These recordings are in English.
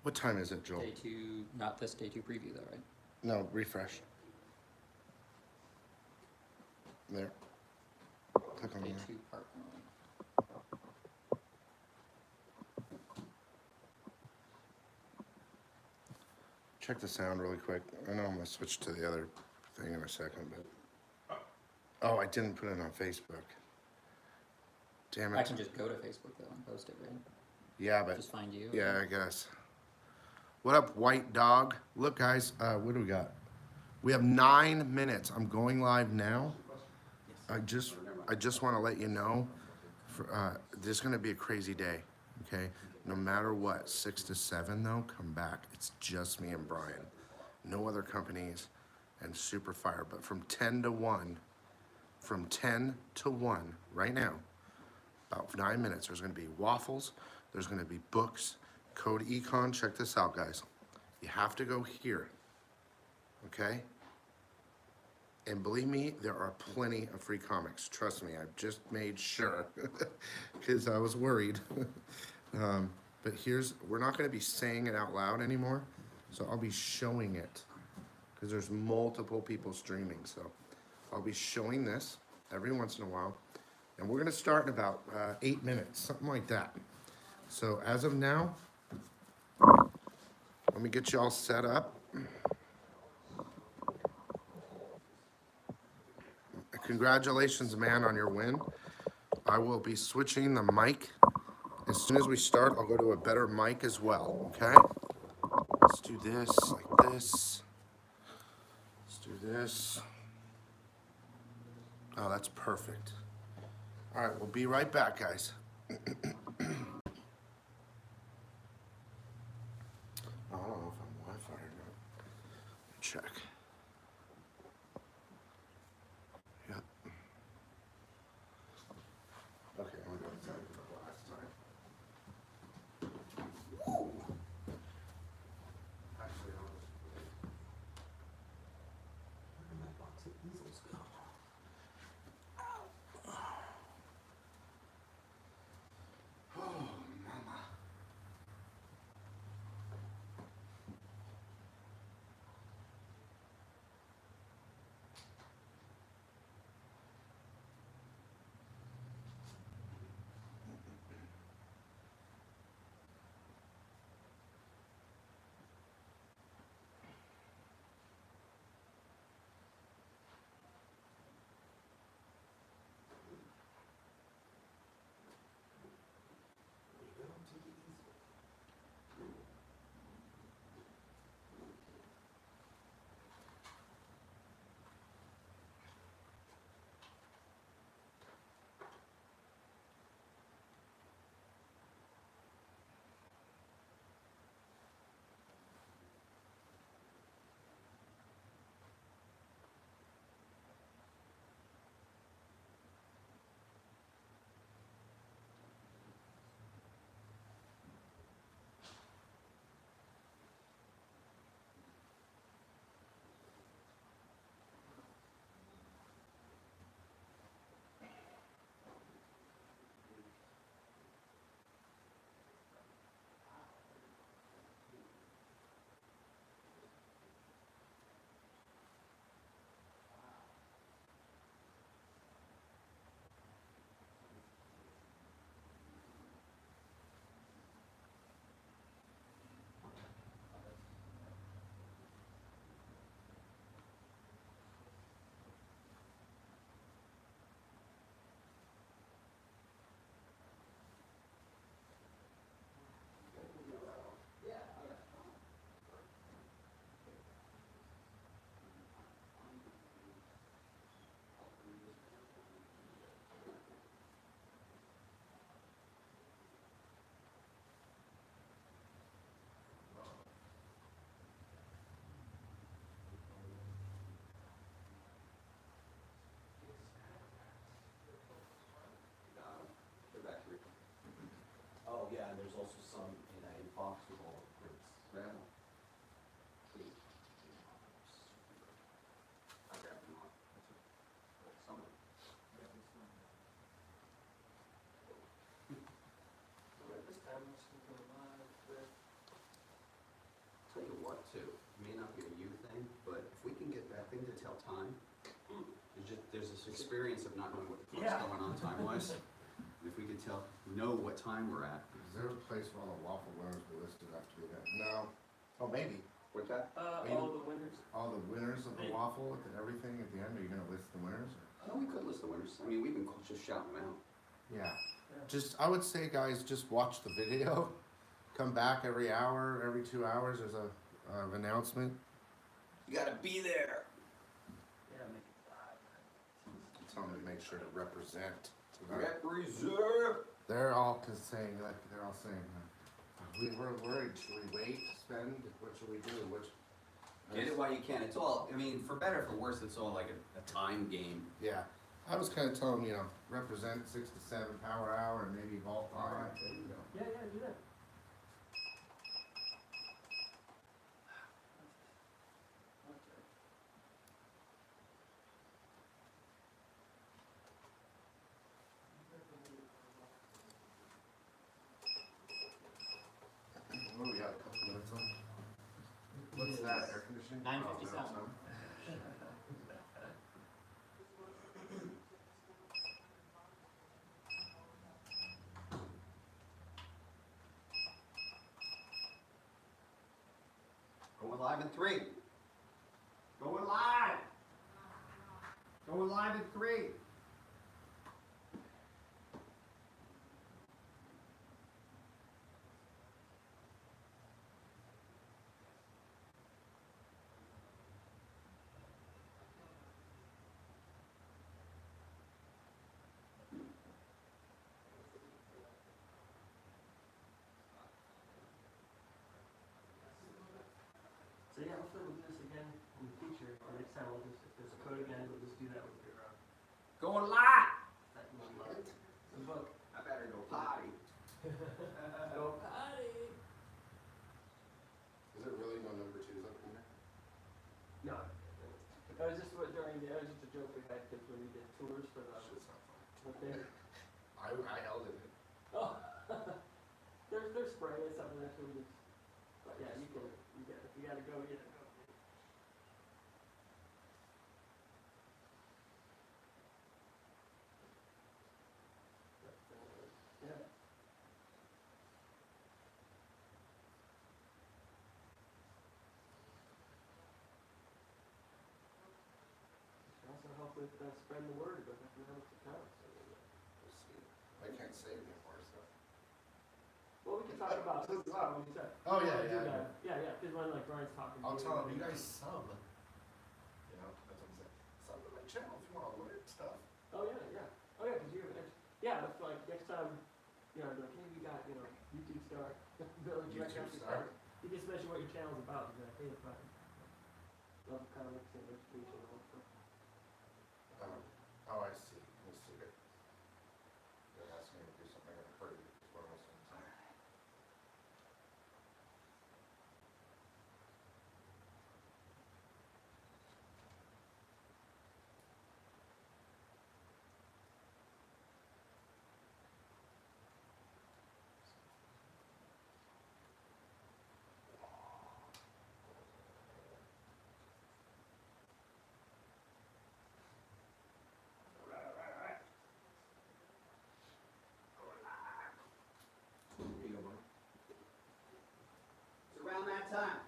What time is it, Joel? Day 2, not this day 2 preview though, right? No, refresh. There. Click on Day that. 2 part 1. Check the sound really quick. I know I'm gonna switch to the other thing in a second, but oh, I didn't put it on Facebook. Damn it. I can just go to Facebook though and post it, right? Yeah, but Just find you. yeah, I guess. What up, white dog? Look, guys, what do we got? We have 9 minutes. I'm going live now. I just want to let you know, this is going to be a crazy day. Okay, no matter what, 6 to 7 though, come back. It's just me and Brian, no other companies, and super fire. But from 10 to 1, right now, about 9 minutes. There's going to be waffles. There's going to be books. Code Econ. Check this out, guys. You have to go here. Okay? And believe me, there are plenty of free comics. Trust me, I've just made sure because I was worried. But we're not going to be saying it out loud anymore. So I'll be showing it because there's multiple people streaming. So I'll be showing this every once in a while. And we're going to start in about 8 minutes, something like that. So as of now, let me get you all set up. Congratulations, man, on your win. I will be switching the mic. As soon as we start, I'll go to a better mic as well, okay? Let's do this like this. Let's do this. Oh, that's perfect. All right, we'll be right back, guys. I don't know if I'm Wi-Fi or not. Check. Yep. Okay, I'm going to tell you the last time. Woo! Actually, I'll just put it. Where did my box of easels go? Oh, mama. experience of not knowing what the fuck's going on time-wise. If we could know what time we're at. Is there a place where all the waffle winners were listed after the event? No. Oh, maybe. What's that? All the winners. All the winners of the waffle and everything at the end, are you gonna list the winners? Oh, we could list the winners. I mean, we've been just shouting them out. Yeah. Just, I would say, guys, just watch the video. Come back every hour, every 2 hours, there's a announcement. You gotta be there. Yeah, make it 5. Tell them to make sure to represent. Represent. They're all saying, we're worried, should we wait, spend, what should we do, Get it while you can. It's all, I mean, for better or for worse, it's all like a time game. Yeah, I was kinda telling them, represent 6 to 7 power hour and maybe vault All time. right, there you go. Yeah, do that. Oh, we got a couple minutes on. What's that, air conditioning? 9:57. Oh, no, Going live in 3. Going live. Going live in 3. So yeah, hopefully we'll do this again in the future, or next time we'll just, if there's a code again, we'll just do that with your, Going live. that one, the book. I better go potty. Go potty! Is it really no number 2s up in there? No, that was just what during, that was just a joke we had, because when we did tours for the, Shit's not fun. what they, I held it. oh, there's spray and stuff in there, so we just, but yeah, if you gotta go, you gotta go. Yeah. Should also help with spreading the word about economic accounts. We'll see. I can't say anymore, so. Well, we can talk about, what you said. Oh, yeah, Do yeah. that. Yeah, because when like Brian's talking. I'll to tell them, you guys sub. That's what I'm saying. Sub to my channel if you want to learn stuff. Oh, yeah. Oh, yeah, because you have, yeah, that's like next time, like, hey, we got, YouTube star, Village YouTube Records. star. You just mention what your channel's about, you're like, hey, it's fine. Love comics and education and all that stuff. Oh, I see. Let me see it. They're asking me to do something. I heard it. It's one of those things. Here you go, buddy. It's around that time.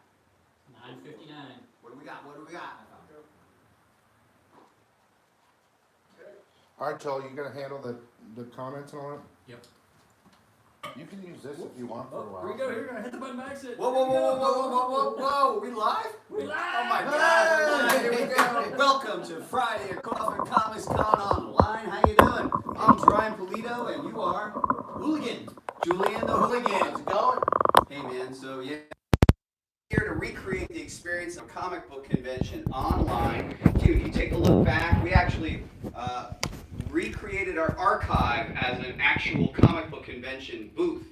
9:59. What do we got? All right, Joel, you gonna handle the comments and all that? Yep. You can use this if you want for a Oh, while. here we go, hit the button by accident. Whoa, we live? We live! Oh my God, here we go. Welcome to Friday at COFFINCOMICCON Online. How you doing? I'm Brian Polito and you are Hooligan. Julian the Hooligan. How's it going? Hey man, so yeah. Here to recreate the experience of a comic book convention online. If you take a look back, we actually recreated our archive as an actual comic book convention booth.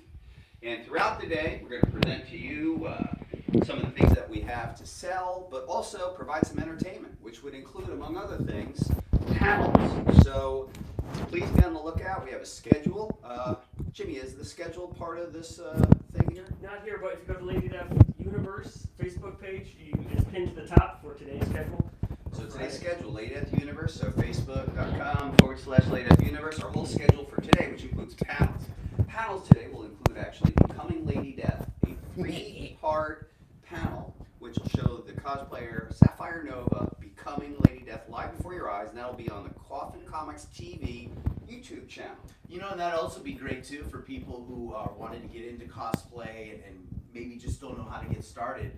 And throughout the day, we're going to present to you some of the things that we have to sell, but also provide some entertainment, which would include, among other things, panels. So please be on the lookout. We have a schedule. Jimmy, is the schedule part of this thing here? Not here, but if you go to Lady Def Universe Facebook page, it's pinned to the top for today's schedule. So So today's schedule, Late at the Universe, so facebook.com/Late at the Universe. Our whole schedule for today, which includes panels. Panels today will include actually Becoming Lady Death, a 3-part panel which will show the cosplayer Sapphire Nova becoming Lady Death live before your eyes, and that'll be on the Coffin Comics TV YouTube channel. You know, and that'd also be great too for people who are wanting to get into cosplay and maybe just don't know how to get started.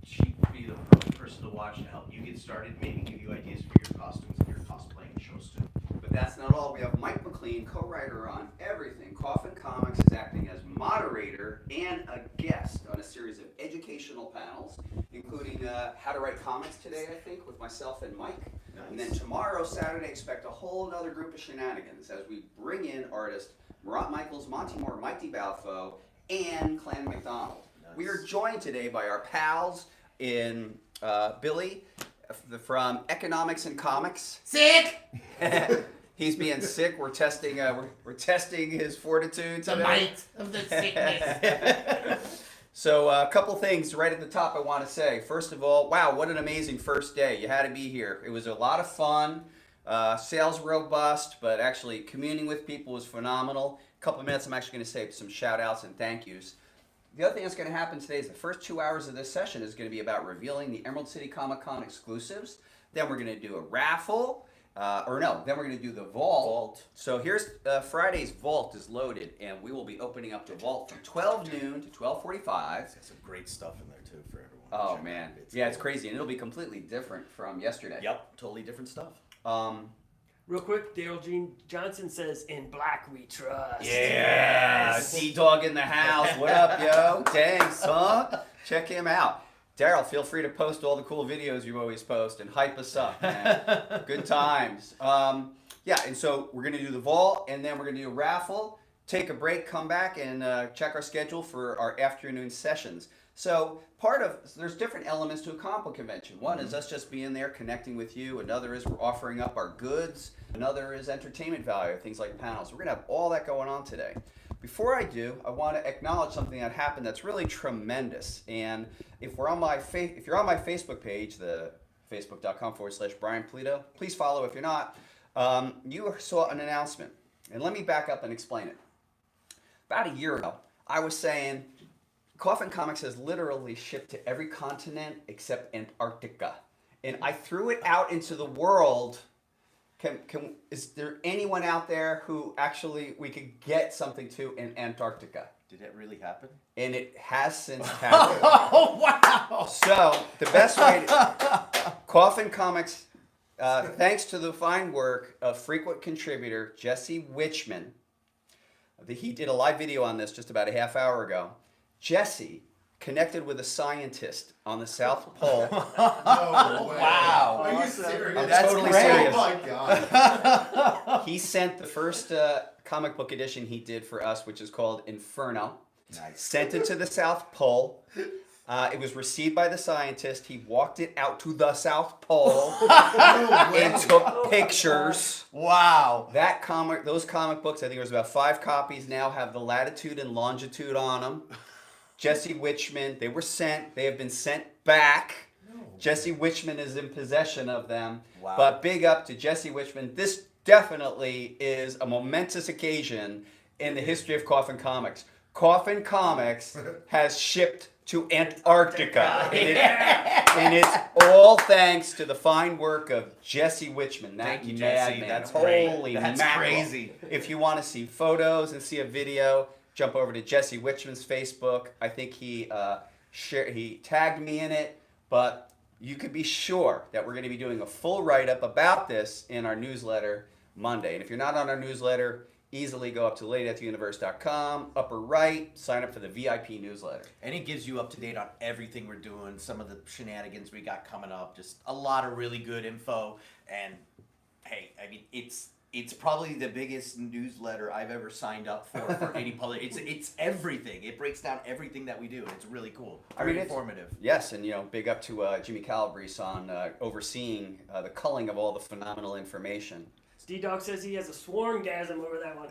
She'd be the perfect person to watch to help you get started, maybe give you ideas for your costumes and your cosplaying shows too. But that's not all. We have Mike MacLean, co-writer on everything. Coffin Comics is acting as moderator and a guest on a series of educational panels, including how to write comics today, I think, with myself and Mike. Nice. And then tomorrow, Saturday, expect a whole other group of shenanigans as we bring in artists Murat Michaels, Monty Moore, Mike DiBalfo, and Clan McDonald. Nice. We are joined today by our pals in Billy from Economics and Comics. Sick! He's being sick. We're testing. We're testing his fortitude The today. might of the sickness. So a couple things right at the top I want to say. First of all, wow, what an amazing first day. You had to be here. It was a lot of fun. Sales robust, but actually communing with people was phenomenal. A couple of minutes, I'm actually going to say some shout outs and thank yous. The other thing that's going to happen today is the first 2 hours of this session is going to be about revealing the Emerald City Comic Con exclusives. Then we're going to do a raffle. Then we're going to do the vault. So here's Friday's vault is loaded, and we will be opening up the vault from 12 noon to 12:45. Got some great stuff in there too for everyone. Oh Check man, it out. yeah, it's crazy, and it'll be completely different from yesterday. Yep, totally different stuff. Real quick, Daryl Gene Johnson says, "In black we trust." Yeah, D-Dog in the house. What up, yo? Dang, son. Check him out. Daryl, feel free to post all the cool videos you always post and hype us up, man. Good times. Yeah, and so we're going to do the vault, and then we're going to do a raffle, take a break, come back, and check our schedule for our afternoon sessions. So there's different elements to a comic convention. One is us just being there, connecting with you. Another is we're offering up our goods. Another is entertainment value, things like panels. We're going to have all that going on today. Before I do, I want to acknowledge something that happened that's really tremendous. And if you're on my Facebook page, the facebook.com/Brian Polito, please follow if you're not. You saw an announcement. And let me back up and explain it. About a year ago, I was saying Coffin Comics has literally shipped to every continent except Antarctica. And I threw it out into the world. Is there anyone out there who actually we could get something to in Antarctica? Did that really happen? And it has since happened. Oh, wow! So the best way to Coffin Comics, thanks to the fine work of frequent contributor Jesse Wichman. He did a live video on this just about a half hour ago. Jesse connected with a scientist on the South Pole. No way. Wow. Are you serious? I'm That's totally great. serious. Oh my god. He sent the first comic book edition he did for us, which is called Inferno. Nice. Sent it to the South Pole. It was received by the scientist. He walked it out to the South Pole and took pictures. Wow. Those comic books, I think there's about 5 copies now, have the latitude and longitude on them. Jesse Wichman, they were sent. They have been sent back. Jesse Wichman is in possession of them. Wow. But big up to Jesse Wichman. This definitely is a momentous occasion in the history of Coffin Comics. Coffin Comics has shipped to Antarctica. And it's all thanks to the fine work of Jesse Wichman. That Thank you, Jesse. madman. That's great. Holy That's mackerel. crazy. If you want to see photos and see a video, jump over to Jesse Wichman's Facebook. I think he tagged me in it, but you could be sure that we're going to be doing a full write-up about this in our newsletter Monday. And if you're not on our newsletter, easily go up to lateattheuniverse.com, upper right, sign up for the VIP newsletter. And it gives you up to date on everything we're doing, some of the shenanigans we got coming up, just a lot of really good info. And hey, I mean, it's probably the biggest newsletter I've ever signed up for any public. It's everything. It breaks down everything that we do, and it's really cool. Very informative. Yes, and big up to Jimmy Calabrese on overseeing the culling of all the phenomenal information. D-Dog says he has a swarmgasm over that one.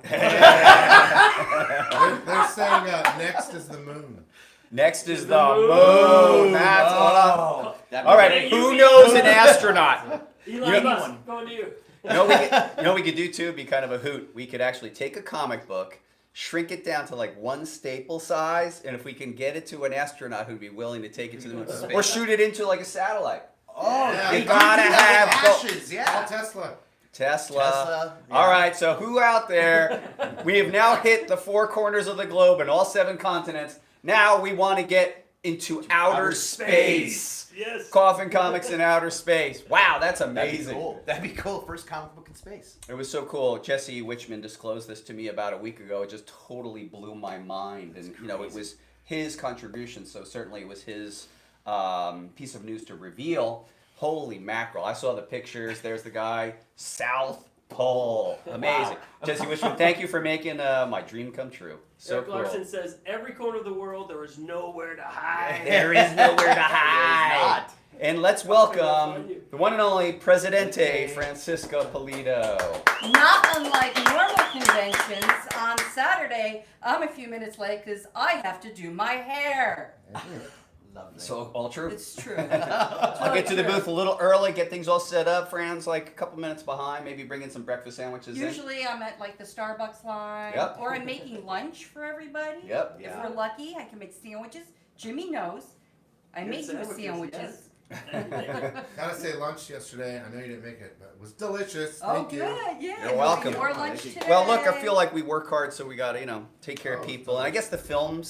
They're saying next is the moon. Next is the The moon. moon. That's Oh, all right. Hey, Who you- knows an astronaut? Elon You- Musk, going to you. You know what we could do too? It'd be kind of a hoot. We could actually take a comic book, shrink it down to like one staple size, and if we can get it to an astronaut who'd be willing to take it to the moon, or shoot it into like a satellite. Oh, Yeah, you you gotta have ashes. All Yeah. Tesla. Tesla. Yeah. All right, so who out there? We have now hit the 4 corners of the globe and all 7 continents. Now we want to get into outer space. Yes. Coffin Comics in outer space. Wow, that's That'd be amazing. cool. That'd be cool. First comic book in space. It was so cool. Jesse Wichman disclosed this to me about a week ago. It just totally blew my mind. And, you know, it was his contribution, so certainly it was his piece of news to reveal. Holy mackerel. I saw the pictures. There's the guy. South Pole. Amazing. Jesse Wichman, thank you for making my dream come true. So Eric cool. Larson says, every corner of the world, there is nowhere to hide. There is nowhere to There's hide. not. And let's welcome the one and only Presidente Francisco Polito. Not unlike normal conventions, on Saturday, I'm a few minutes late because I have to do my hair. Lovely. So all true. It's true. I'll get to the booth a little early, get things all set up. Fran's like a couple minutes behind, maybe bring in some breakfast sandwiches in. Usually I'm at like the Starbucks line, Yep. or I'm making lunch for everybody. Yep. If Yeah. we're lucky, I can make sandwiches. Jimmy knows. I Good make you sandwiches, sandwiches. Gotta say, lunch yesterday, I know you didn't make it, but it was delicious. Oh, Thank good, you. yeah. You're welcome. More lunch today. Well, look, I feel like we work hard, so we gotta, take care of Oh, people. And I guess the film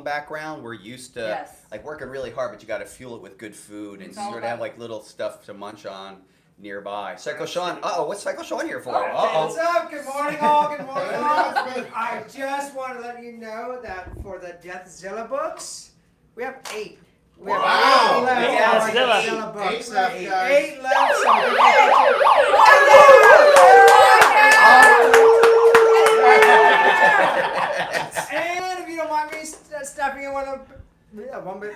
background, we're used to Yes. like working really hard, but you gotta fuel it with good food and It's all sort of have about- like little stuff to munch on nearby. Psycho Sean, what's Psycho Sean here for? What's up? Good morning, all. Good morning, all. Good. I just want to let you know that for the Deathzilla books, we have 8. We have Wow. 8 left Deathzilla. for Deathzilla books. Eight left, So guys. 8 left. So and if you don't mind me stepping in one of one bit.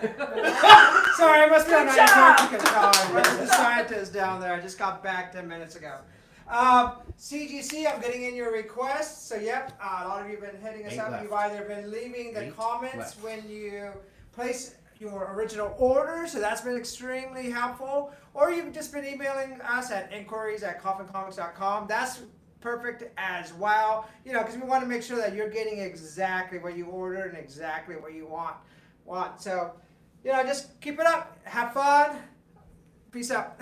Sorry, I must be on the scientist down there. I just got back 10 minutes ago. CGC, I'm getting in your requests. So, yep, a lot of you have been hitting us 8 up. left. You've either been leaving the 8 comments left. when you place your original order, so that's been extremely helpful. Or you've just been emailing us at inquiries@coffincomics.com. That's perfect as well, because we want to make sure that you're getting exactly what you ordered and exactly what you want. So, just keep it up. Have fun. Peace out.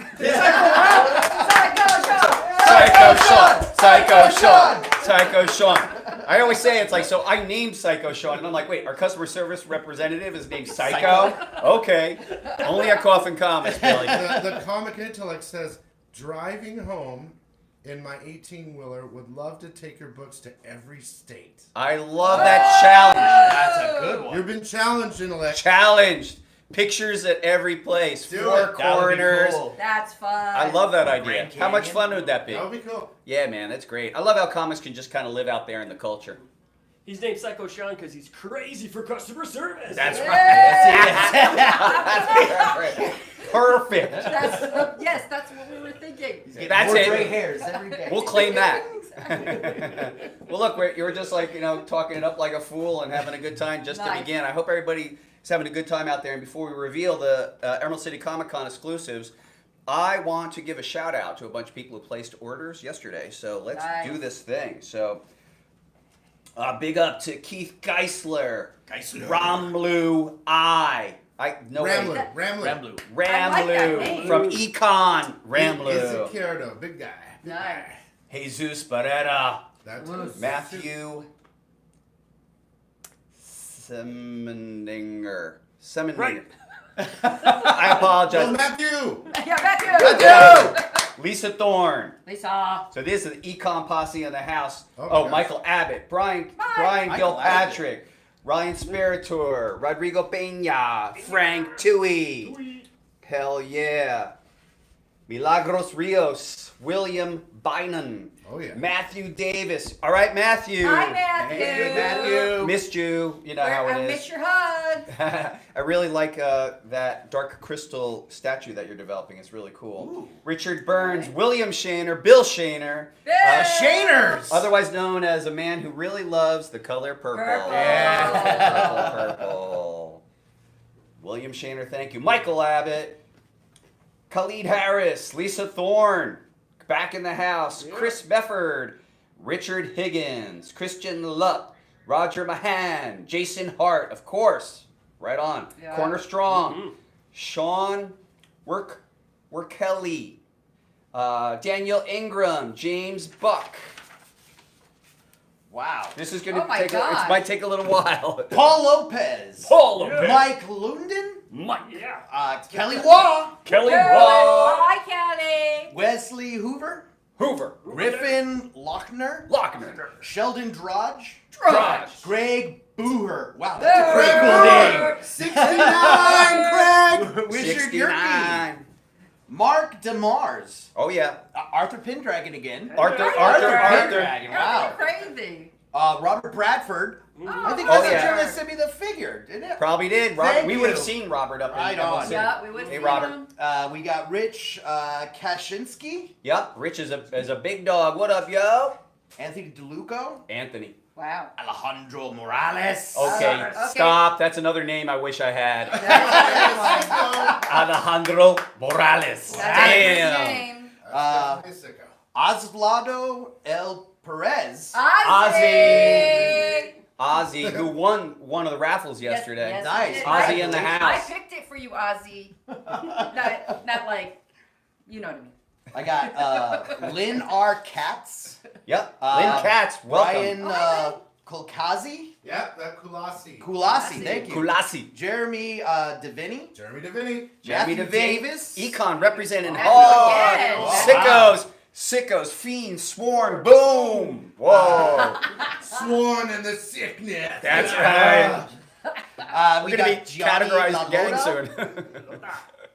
Psycho Sean. I always say it's like, so I named Psycho Sean, and I'm like, wait, our customer service representative is named Psycho? Okay. Only at Coffin Comics, Billy. The comic intellect says, driving home in my 18-wheeler, would love to take your books to every state. I love that challenge. That's a good one. You've been challenged, intellect. Challenged. Pictures at every place. Do 4 it. That would be corners. cool. That's fun. I love that idea. Grand How much Canyon. fun would that be? That would be cool. Yeah, man, that's great. I love how comics can just kind of live out there in the culture. He's named Psycho Sean because he's crazy for customer service. That's Yay! right. Perfect. Yes, that's what we were thinking. That's More it. gray hairs every day. We'll claim that. Well, look, you were just like, talking it up like a fool and having a good time just to Nice. begin. I hope everybody is having a good time out there. And before we reveal the Emerald City Comic Con exclusives, I want to give a shout out to a bunch of people who placed orders yesterday. So let's Nice. do this thing. So big up to Keith Geisler, Ramlu Ramblin'. Rambloo. I like that Ramlu name. from Econ Ramlu, Izquierdo, big guy. Big Nice. guy. Jesus Barrera, That's Matthew Semendinger. Right. I apologize. Oh, Matthew! Yeah, Matthew. Lisa Thorne. Lisa. So this is the Econ posse in the house. Oh, my Oh, gosh. Michael Abbott, Brian Michael Gilpatrick, Ryan Spiritor, Rodrigo Peña, Frank Tui. Hell yeah. Milagros Rios, William Bynum, Oh, yeah. Matthew Davis. All right, Matthew. Hi, Matthew. Hey, Matthew. Missed you. You know how I it miss is. your hug. I really like that dark crystal statue that you're developing. It's really cool. Ooh. Richard Burns, William Shaner, Bill Shaner, Shaners. otherwise known as a man who really loves the color purple. Purple. Yeah. Purple. William Shaner, thank you. Michael Abbott, Khalid Harris, Lisa Thorne, back in the house. Chris Befford, Richard Higgins, Christian Luck, Roger Mahan, Jason Hart, of course, right on. Yeah. Corner Strong, Sean Kelly, Daniel Ingram, James Buck. Wow. This is gonna Oh my take. It God. might take a little while. Paul Lopez. Paul Lopez. Mike Lunden. Yeah. Kelly Waugh. Kelly Kelly. Waugh. Hi, Kelly. Wesley Hoover. Hoover. Griffin Lochner. Lochner. Sheldon Drudge. Drudge. Greg Booher. Wow, that's a pretty cool name. 69, Craig. Richard Yerke. Mark DeMars. Oh yeah. Arthur Pendragon again. Arthur. Pendragon. Wow. Crazy. Robert Bradford. I think Oh, that's yeah. a journalist sent me the figure, didn't it? Probably did. Robert, Thank we would have you. seen Robert up Right in on. City. Yeah, we would Hey, see Robert. him. We got Rich Kaczynski. Yep. Rich is a big dog. What up, yo? Anthony DeLuco. Anthony. Wow. Alejandro Morales. Okay, Okay. stop. That's another name I wish I had. That's a Alejandro Morales. good Damn. name. Osvaldo El Perez. Ozzy. Ozzy, who won one of the raffles yesterday. Yes, Nice. he did. Ozzy I- in the I house. picked it for you, Ozzy. not like, you know what I mean. I got Lynn R. Katz. Yep. Lynn Katz, welcome. Brian Kulkazi. Yep, that Kulasi. Kulasi, thank you. Kulasi. Jeremy Deviney. Jeremy Deviney. Jeremy Matthew DeVay. Davis. Econ representing Matthew hard. again. Sickos. Sickos. Fiends. Sworn. Boom. Whoa. Sworn in the sickness. That's right. We We're going got to be Gianni categorized again Lalota. soon.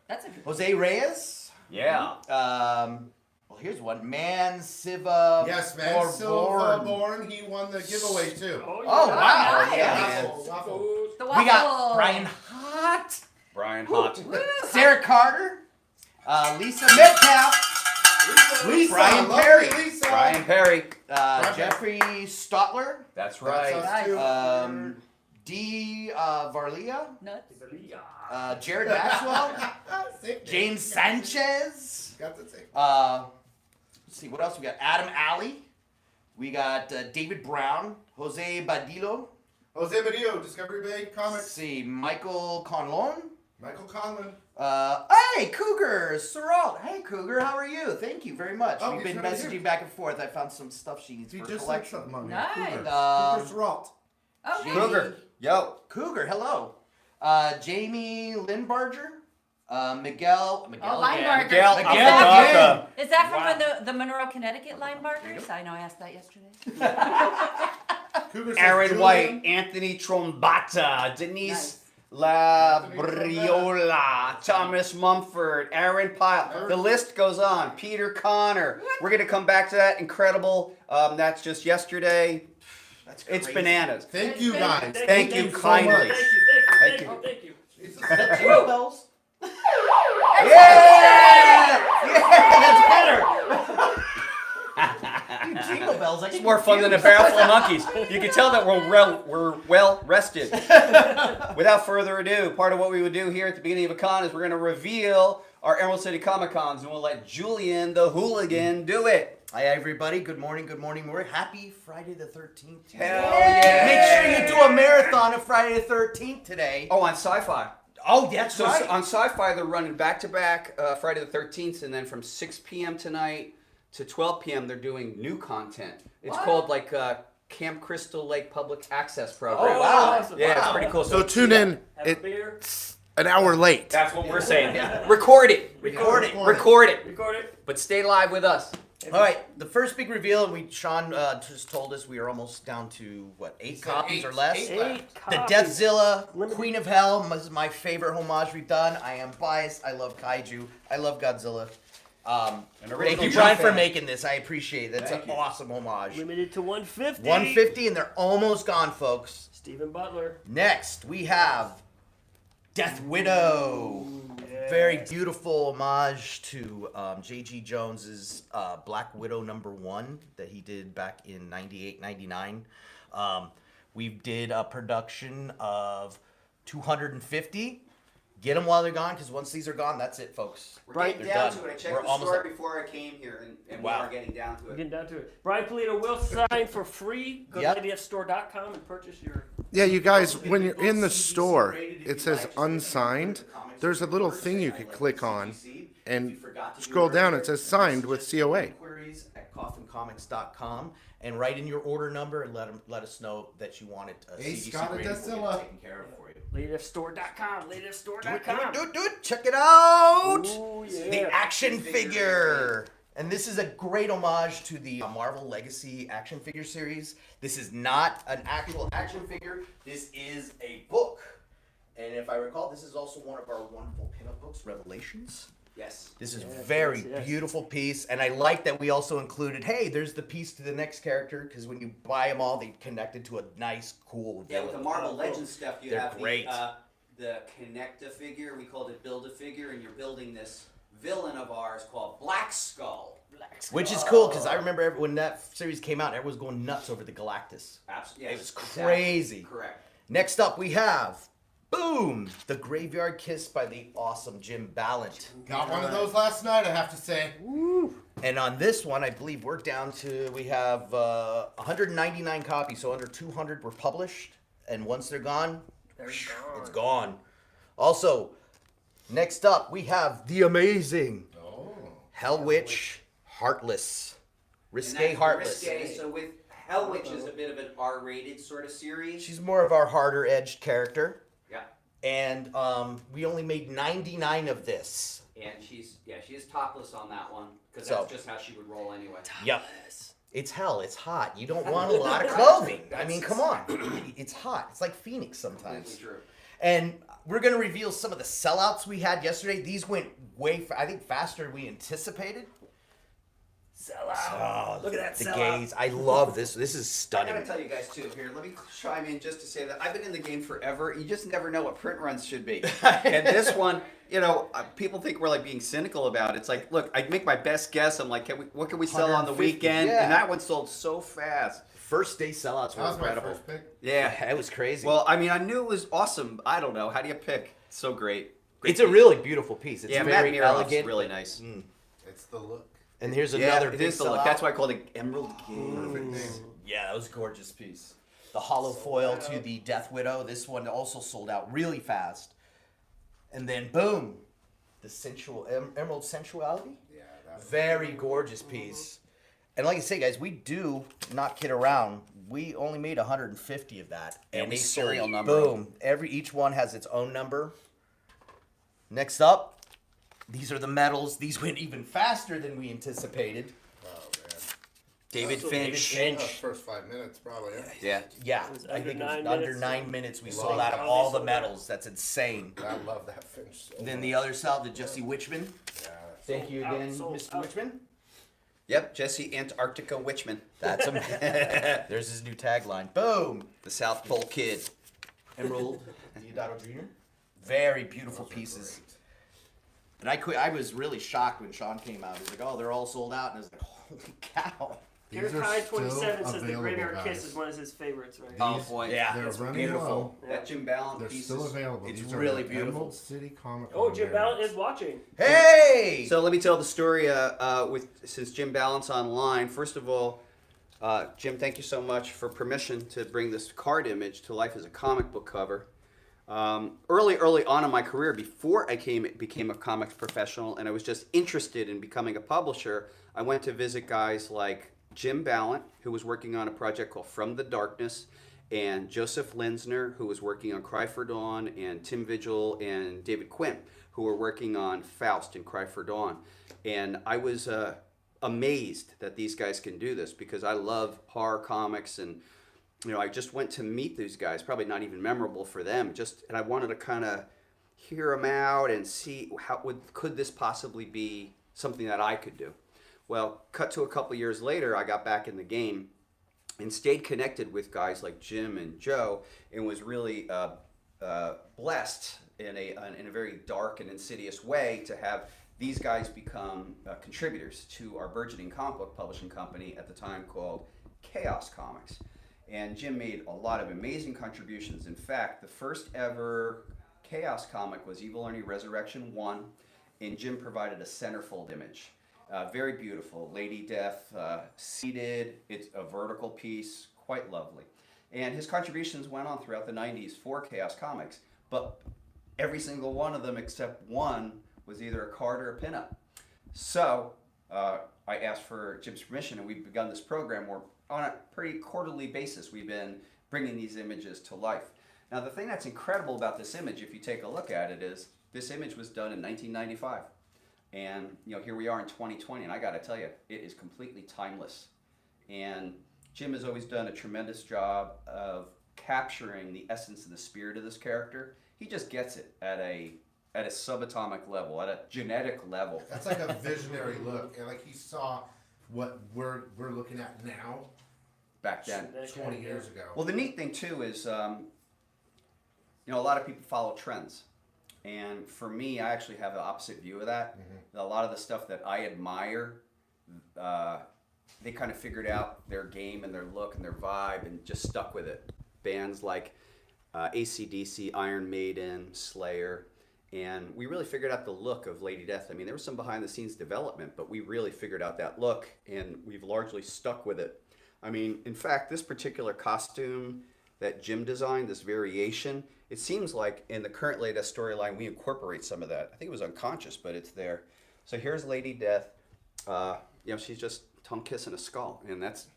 That's a good Jose Reyes. Yeah. Well, here's one. Man Siva. Yes, man. Born. Silva Born. He won the giveaway too. Oh, wow. nice. Yeah, man. Waffle, waffle. The We waffle. got Brian Hott. Brian Hott. Woo. Sarah Carter. Lisa Metcalf. Lisa, Brian lovely Perry. Lisa. Brian Perry. Jeffrey Stotler. That's That's right. us too. D. Varlia. Nuts. Jared Maxwell. Sick. James Sanchez. Got the same. Let's see, what else we got? Adam Alley. We got David Brown. Jose Badillo. Jose Mario, Discovery Bay Let's Comics. see, Michael Conlon. Michael Conlon. Hey, Cougar, Sorrel. Hey, Cougar, how are you? Thank you very much. Oh, We've he's been right messaging here. back back and forth. I found some stuff she needs He for just said collection. something on Nice. Cougar. Um, Cougar's Ralt. Okay. Cougar. Yo. Cougar, hello. Jamie Lindbarger. Miguel Oh, again. Linebarger. Miguel Is Miguel that- Alcantara. Is that from the Monroe, Connecticut line markers? I know I asked that yesterday. Cougar says Aaron Julian. White, Anthony Trombata, Denise Labriola, Thomas Mumford, Aaron Pyle. The list goes on. Peter Connor. We're going to come back to that. Incredible. That's just yesterday. That's It's crazy. bananas. Thank you guys. Thank you so kindly. much. Thank you. Jesus. Jingle bells. Yeah! Yeah, that's better. Dude, jingle bells. I It's get more fun than a confused. barrel full of monkeys. You can tell that we're well rested. Without further ado, part of what we would do here at the beginning of a con is we're going to reveal our Emerald City Comic Cons, and we'll let Julian, the hooligan, do it. Hi everybody. Good morning. We're happy Friday the 13th. Hell yeah! Make sure you do a marathon of Friday the 13th today. Oh, on Sci-Fi. Oh, that's So right. on Sci-Fi, they're running back-to-back Friday the 13th, and then from 6 p.m. tonight to 12 p.m. they're doing new content. It's called like Camp Crystal Lake Public Access Program. Oh, wow. Awesome. Yeah, it's pretty cool. So tune in Have a beer. an hour late. That's what we're saying. Record it. Record it. Record it. Record it. But stay live with us. All right, the first big reveal, and Sean just told us we are almost down to, what, 8 copies or less? Eight The copies. Deathzilla, Limited. Queen of Hell, is my favorite homage we've done. I am biased. I love Kaiju. I love Godzilla. Thank original you, Brian, for fan. making this. I appreciate it. That's Thank an you. awesome homage. Limited to 150. 150, and they're almost gone, folks. Stephen Butler. Next, we have Death Widow. Very beautiful homage to J.G. Jones's Black Widow #1 that he did back in 98, 99. We did a production of 250. Get them while they're gone, because once these are gone, that's it, folks. We're Brian, getting they're down done. to it. I checked We're the almost store there. before I came here, and Wow. we are getting down to We're it. getting down to it. Brian Polito will sign for free. Go Yep. to ladyfstore.com and purchase your. Yeah, you guys, when you're in the store, it says unsigned. There's a little thing you could click on and scroll down. It says signed with COA. Inquiries at coffincomics.com and write in your order number and let us know that you want it CGC Scott at graded. We'll get Destilla. it taken care of for you. Ladyfstore.com. Ladyfstore.com. Do it. Check it out. Ooh, yeah. The action figure. And this is a great homage to the Marvel Legacy action figure series. This is not an actual action figure. This is a book. And if I recall, this is also one of our wonderful pinup books, Revelations. Yes. This is Yes, very yes, yes. beautiful piece, and I like that we also included, hey, there's the piece to the next character, because when you buy them all, they connected to a nice, cool Yeah, with villain. the Marvel Legends stuff, you They're have great. the Connect-A-Figure. We called it Build-A-Figure, and you're building this villain of ours called Black Skull. Which is cool, because I remember when that series came out, everyone was going nuts over the Galactus. Absolutely. It was crazy. Correct. Next up, we have, boom, The Graveyard Kiss by the awesome Jim Ballant. Got one of those last night, I have to say. And on this one, I believe we're down to, we have 199 copies, so under 200 were published. And once they're gone, it's gone. Also, next up, we have the amazing Hell Witch Heartless. And Risque that's Heartless. Risque, so with Hell Witch is a bit of an R-rated sort of series. She's more of our harder edged character. Yeah. And we only made 99 of this. And she is topless on that one, because So- that's just how she would roll anyway. Yep. It's hell. It's hot. You don't want a lot of clothing. I mean, come on. It's hot. It's like Phoenix sometimes. Completely true. And we're going to reveal some of the sellouts we had yesterday. These went I think, faster than we anticipated. Sell out. Look at that The sell gaze. I love this. This is I stunning. gotta tell you guys too. Here, let me chime in just to say that I've been in the game forever. You just never know what print runs should be. And this one, people think we're like being cynical about it. It's like, look, I make my best guess. I'm like, what can we sell on the 150, weekend? yeah. And that one sold so fast. First day sellouts were That was my incredible. first pick. Yeah. It was crazy. Well, I mean, I knew it was awesome. I don't know. How do you pick? So great. it's a really beautiful piece. It's Yeah, very Matt Miroff's elegant. really nice. It's the look. And here's Yeah, another it big is the look. sellout. That's why I called it Emerald King. Perfect name. Yeah, that was a gorgeous piece. The hollow foil to the Death Widow. This one also sold out really fast. And then boom, the sensual Emerald Sensuality. Yeah, that was Very gorgeous piece. And like I say, guys, we do not kid around. We only made 150 of that, and we they serial sold, number 'em. boom. Each one has its own number. Next up, these are the medals. These went even faster than we anticipated. oh man. David Also Finch. David First 5 minutes, probably. Yeah. Yeah, was I under think it was 9 under minutes. 9 minutes we Wow. sold out of Wow. all the Sold out. medals. That's insane. I love that Finch. So Then much. the other side, the Jesse Witchman. Yeah. Thank you out, again, sold Mr. out. Witchman. Yep, Jesse Antarctica Witchman. That's him. There's his new tagline. Boom. The South Pole Kid. Emerald Diodato Jr. Very beautiful Those are pieces. great. And I was really shocked when Sean came out. He's like, oh, they're all sold out. And I was like, holy cow. These are Kai still 27 says the available, Graveyard Kiss guys. is one of his favorites, right? Oh boy. Yeah, They're it's running beautiful. low. That Jim Ballant They're piece still is- available. it's These are really the beautiful. Emerald City Comic Oh, Con Jim Ballant variants. is watching. Hey! So let me tell the story since Jim Ballant's online. First of all, Jim, thank you so much for permission to bring this card image to life as a comic book cover. Early on in my career, before I became a comics professional, and I was just interested in becoming a publisher, I went to visit guys like Jim Ballant, who was working on a project called From the Darkness, and Joseph Linsner, who was working on Cry for Dawn, and Tim Vigil and David Quinn, who were working on Faust and Cry for Dawn. And I was amazed that these guys can do this, because I love horror comics, and I just went to meet these guys, probably not even memorable for them, and I wanted to kind of hear them out and see could this possibly be something that I could do. Well, cut to a couple years later, I got back in the game and stayed connected with guys like Jim and Joe, and was really blessed in a very dark and insidious way to have these guys become contributors to our burgeoning comic book publishing company at the time called Chaos Comics. And Jim made a lot of amazing contributions. In fact, the first ever Chaos comic was Evil Ernie Resurrection 1, and Jim provided a centerfold image. Very beautiful. Lady Death seated. It's a vertical piece, quite lovely. And his contributions went on throughout the 90s for Chaos Comics, but every single one of them except one was either a card or a pinup. So I asked for Jim's permission, and we've begun this program where on a pretty quarterly basis we've been bringing these images to life. Now the thing that's incredible about this image, if you take a look at it, is this image was done in 1995. And here we are in 2020, and I gotta tell you, it is completely timeless. And Jim has always done a tremendous job of capturing the essence and the spirit of this character. He just gets it at a subatomic level, at a genetic level. That's like a visionary look, and like he saw what we're looking at now Back then. 20 years ago. Well, the neat thing too is, a lot of people follow trends. And for me, I actually have the opposite view of that. Mm-hmm. A lot of the stuff that I admire, they kind of figured out their game and their look and their vibe and just stuck with it. Bands like AC/DC, Iron Maiden, Slayer, and we really figured out the look of Lady Death. I mean, there was some behind the scenes development, but we really figured out that look, and we've largely stuck with it. I mean, in fact, this particular costume that Jim designed, this variation, it seems like in the current latest storyline, we incorporate some of that. I think it was unconscious, but it's there. So here's Lady Death. She's just tongue kissing a skull, and that's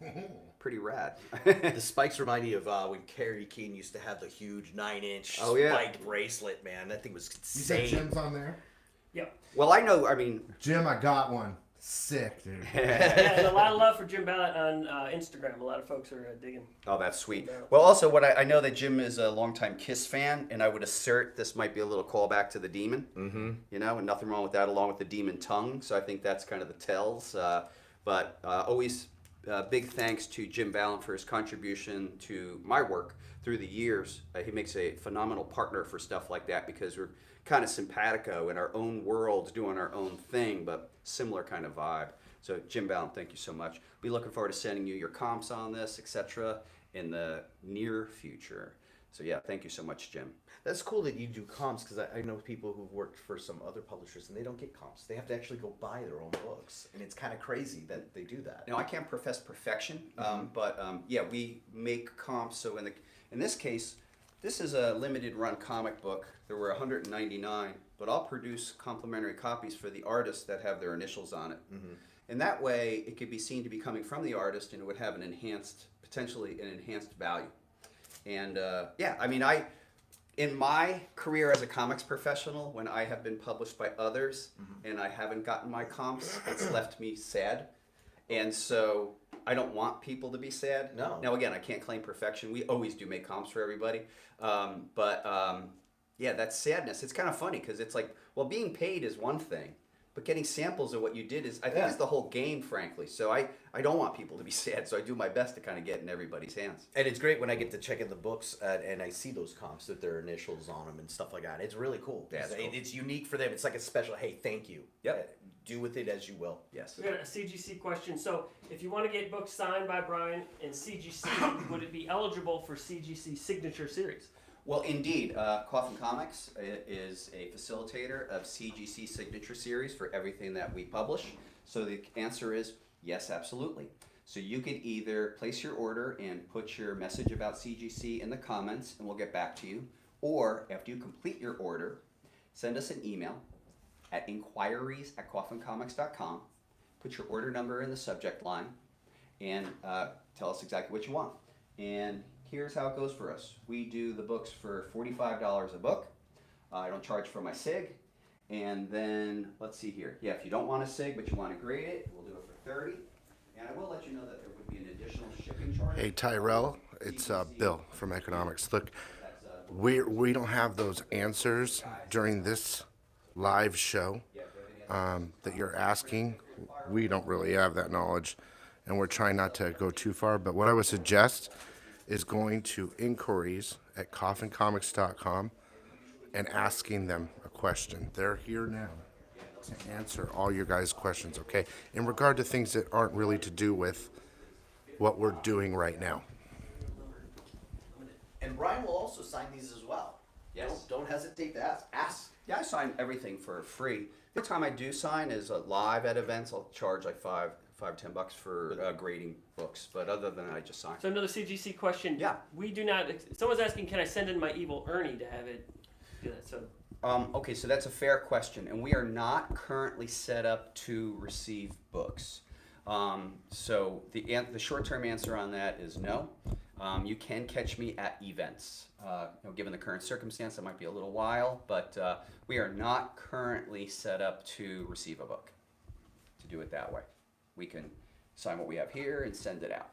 pretty rad. The spikes remind me of when Kerry King used to have the huge 9-inch spiked bracelet, man. That thing was You said insane. Jim's on there? Yep. Well, I mean... Jim, I got one. Sick, dude. Yeah, and a lot of love for Jim Ballot on Instagram. A lot of folks are digging. Oh, that's sweet. Well, also, I know that Jim is a longtime Kiss fan, and I would assert this might be a little callback to the Demon. Mm-hmm. And nothing wrong with that, along with the Demon tongue. So I think that's kind of the tells. But always big thanks to Jim Ballot for his contribution to my work through the years. He makes a phenomenal partner for stuff like that because we're kind of simpatico in our own world, doing our own thing, but similar kind of vibe. So Jim Ballot, thank you so much. Be looking forward to sending you your comps on this, etc., in the near future. So yeah, thank you so much, Jim. That's cool that you do comps, because I know people who've worked for some other publishers and they don't get comps. They have to actually go buy their own books, and it's kind of crazy that they do that. Now, I can't profess perfection, but we make comps. So in this case, this is a limited run comic book. There were 199, but I'll produce complimentary copies for the artists that have their initials on it. Mm-hmm. And that way, it could be seen to be coming from the artist, and it would have potentially an enhanced value. And in my career as a comics professional, when I have been published by others and I haven't gotten my comps, it's left me sad. And so I don't want people to be sad. No. Now, again, I can't claim perfection. We always do make comps for everybody. That sadness. It's kind of funny because it's like, well, being paid is one thing, but getting samples of what you did is the whole game, frankly. So I don't want people to be sad, so I do my best to kind of get in everybody's hands. And it's great when I get to check in the books and I see those comps with their initials on them and stuff like that. It's really cool. Yeah, it's cool. It's unique for them. It's like a special, hey, thank you. Yep. Do with it as you will. Yes. We got a CGC question. So, if you want to get books signed by Brian and CGC, would it be eligible for CGC signature series? Well, indeed. Coffin Comics is a facilitator of CGC Signature Series for everything that we publish. So the answer is yes, absolutely. So you could either place your order and put your message about CGC in the comments, and we'll get back to you. Or after you complete your order, send us an email at inquiries@coffincomics.com. Put your order number in the subject line, and tell us exactly what you want. And here's how it goes for us. We do the books for $45 a book. I don't charge for my SIG. And then, let's see here. Yeah, if you don't want a SIG, but you want to grade it, we'll do it for $30. And I will let you know that there would be an additional shipping charge. Hey, Tyrell, it's Bill from Economics. Look, we don't have those answers during this live show that you're asking. We don't really have that knowledge, and we're trying not to go too far. But what I would suggest is going to inquiries@coffincomics.com and asking them a question. They're here now to answer all your guys' questions, okay? In regard to things that aren't really to do with what we're doing right now. And Brian will also sign these as well. Yes. Don't hesitate to ask. Ask. Yeah, I sign everything for free. The time I do sign is live at events. I'll charge like $5-10 for grading books, but other than that, I just sign. So another CGC question. Yeah. We do not. Someone's asking, can I send in my evil Ernie to have it do that? So. Okay, so that's a fair question, and we are not currently set up to receive books. So the short-term answer on that is no. You can catch me at events. Given the current circumstance, it might be a little while, but we are not currently set up to receive a book. To do it that way, we can sign what we have here and send it out.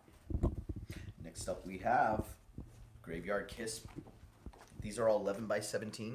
Next up we have Graveyard Kiss. These are all 11 by 17,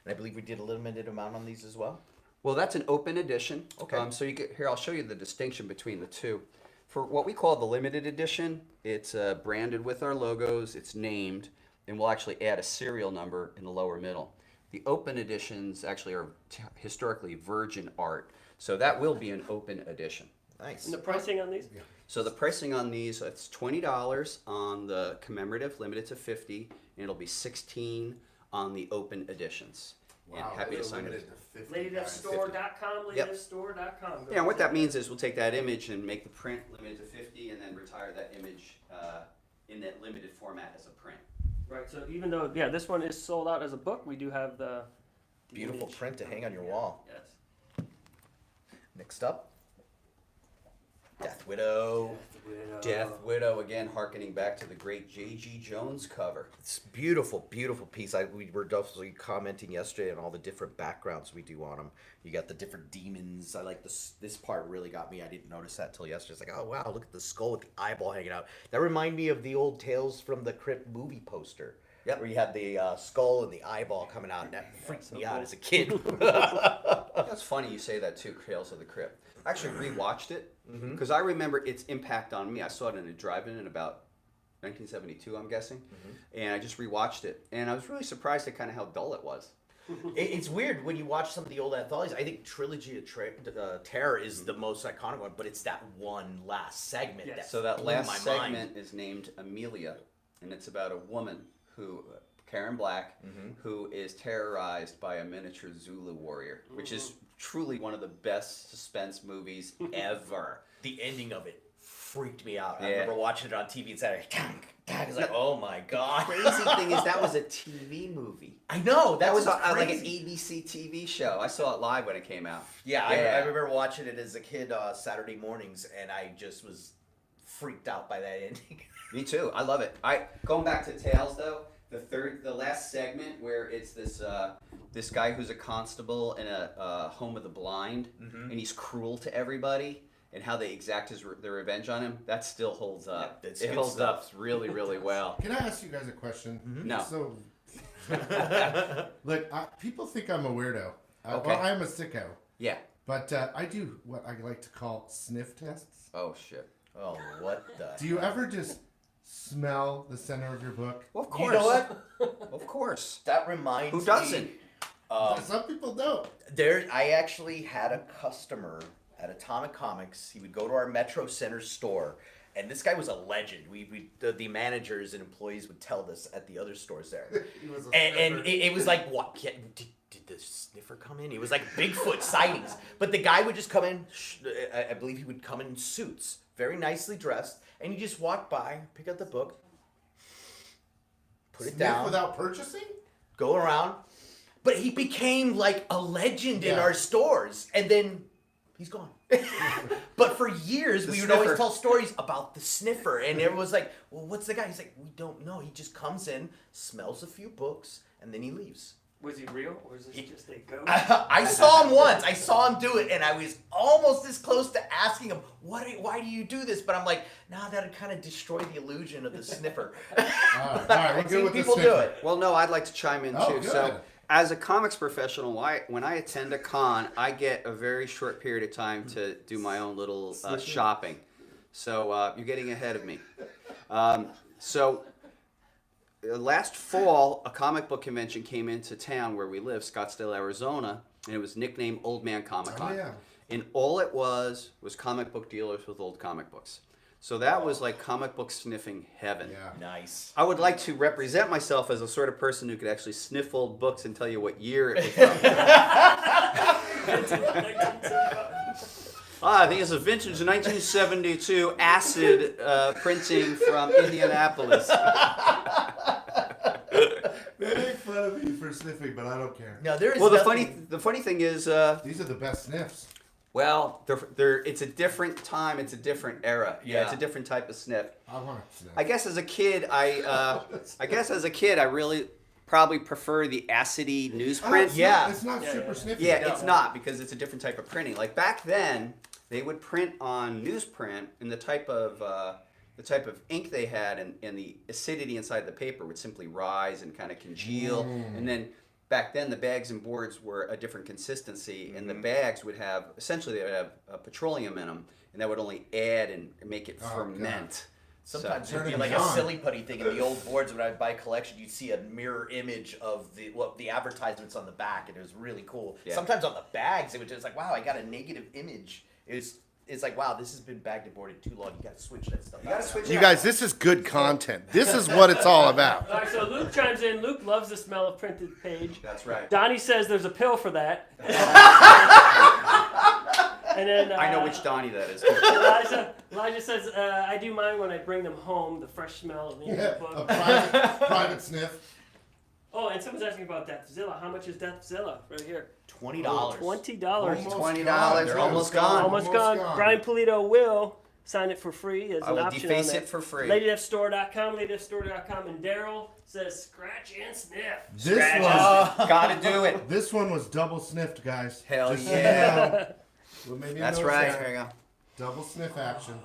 and I believe we did a limited amount on these as well. Well, that's an open edition. Okay. So here, I'll show you the distinction between the two. For what we call the limited edition, it's branded with our logos, it's named, and we'll actually add a serial number in the lower middle. The open editions actually are historically virgin art, so that will be an open edition. Nice. And the pricing on these? So the pricing on these, it's $20 on the commemorative, limited to 50, and it'll be $16 on the open editions. And happy to sign it. LadyDevStore.com, Yep. LadyDevStore.com. Yeah, and what that means is we'll take that image and make the print limited to 50 and then retire that image in that limited format as a print. Right, so even though, this one is sold out as a book, we do have the Beautiful image. print to hang on your wall. Yes. Next up, Death Widow. Death Widow, again, hearkening back to the great J.G. Jones cover. It's beautiful, beautiful piece. We were definitely commenting yesterday on all the different backgrounds we do on them. You got the different demons. I like this. This part really got me. I didn't notice that till yesterday. It's like, oh wow, look at the skull with the eyeball hanging out. That reminded me of the old Tales from the Crypt movie poster. Yep. Where you had the skull and the eyeball coming out, and that freaked me out as a kid. That's funny you say that too, Tales of the Crypt. I actually rewatched it because I remember its impact on me. I saw it in a drive-in in about 1972, I'm guessing, and I just rewatched it, and I was really surprised at kind of how dull it was. It's weird when you watch some of the old anthologies. I think Trilogy of Terror is the most iconic one, but it's that one last segment. Yes. So that blew last my segment mind. is named Amelia, and it's about a woman who, Karen Black, who is terrorized by a miniature Zulu warrior, which is truly one of the best suspense movies ever. The ending of it freaked me out. I Yeah. remember watching it on TV and Saturday. I was like, oh my god. Crazy thing is that was a TV movie. I know That was like like an ABC TV show. I saw it live when it came out. Yeah, I remember watching it as a kid Saturday mornings, and I just was freaked out by that ending. Me too. I love it. Going back to Tales though, the last segment where it's this guy who's a constable in a home of the blind, and he's cruel to everybody, and how they exact their revenge on him. That still holds up. Yeah, that's it good holds stuff. up really, really well. Can I ask you guys a question? No. So, look, people think I'm a weirdo. Okay. Well, I'm a sicko. Yeah. But I do what I like to call sniff tests. Oh shit. Oh, what the? Do you ever just smell the center of your book? Well, of You course. know what? Of course. That reminds me. Who doesn't? Some people don't. I actually had a customer at Atomic Comics. He would go to our Metro Center store, and this guy was a legend. The managers and employees would tell this at the other stores there. He was a And sniffer. it was like, what? Did the sniffer come in? It was like Bigfoot sightings. But the guy would just come in, I believe he would come in suits, very nicely dressed, and he just walk by, pick up the book, put it Sniff down, without purchasing? go around. But he became like a legend in Yeah. our stores, and then he's gone. But for years, The we would sniffer. always tell stories about the sniffer, and everyone was like, well, what's the guy? He's like, we don't know. He just comes in, smells a few books, and then he leaves. Was he real, or is this just a ghost? I saw him once. I saw him do it, and I was almost this close to asking him, why do you do this? But I'm like, nah, that'd kind of destroy the illusion of the sniffer. All right, we're I've good seen with the people do sniffer. it. Well, no, I'd like to chime in Oh, too. good. So, as a comics professional, when I attend a con, I get a very short period of time to do my own little shopping. So you're getting ahead of me. Last fall, a comic book convention came into town where we live, Scottsdale, Arizona, and it was nicknamed Old Man Comic Con. Oh, yeah. And all it was comic book dealers with old comic books. So that was like comic book sniffing heaven. Yeah. Nice. I would like to represent myself as a sort of person who could actually sniff old books and tell you what year it was from. I think it's a vintage 1972 acid printing from Indianapolis. They make fun of me for sniffing, but I don't care. No, there is Well, the nothing- funny thing is, These are the best sniffs. well, it's a different time, it's a different era. Yeah, it's a Yeah. different type of sniff. I want to sniff. I guess as a kid, I really probably prefer the acidy newsprint. Yeah. It's not super sniffy. Yeah, No. it's not because it's a different type of printing. Like back then, they would print on newsprint, and the type of ink they had and the acidity inside the paper would simply rise and kind of congeal. And then back then, the bags and boards were a different consistency, and the bags would have they would have petroleum in them, and that would only add and make it ferment. Sometimes So- it'd be Turn like it a on. silly putty thing in the old boards when I'd buy a collection. You'd see a mirror image of the advertisements on the back, and it was really cool. Yeah. Sometimes on the bags, it was just like, wow, I got a negative image. It's like, wow, this has been bagged and boarded too long. You got to switch that stuff. You gotta switch it You out. guys, this is good content. This is what it's all about. All right, so Luke chimes in. Luke loves the smell of printed page. That's right. Donnie says there's a pill for that. And then I know which Donnie that is. Elijah says, I do mine when I bring them home, the fresh smell of the Yeah, book. a private sniff. Oh, and someone's asking about Deathzilla. How much is Deathzilla right here? $20. $20. Almost $20, gone. they're almost gone. Almost gone. Brian Polito will sign it for free as I an will option deface on that. it for free. LadyDeathStore.com, LadyDeathStore.com, and Daryl says scratch and sniff. Gotta do it. This one was double sniffed, guys. Hell Just so you yeah. know. Well, maybe you That's noticed right. that. There you go. Double sniff action.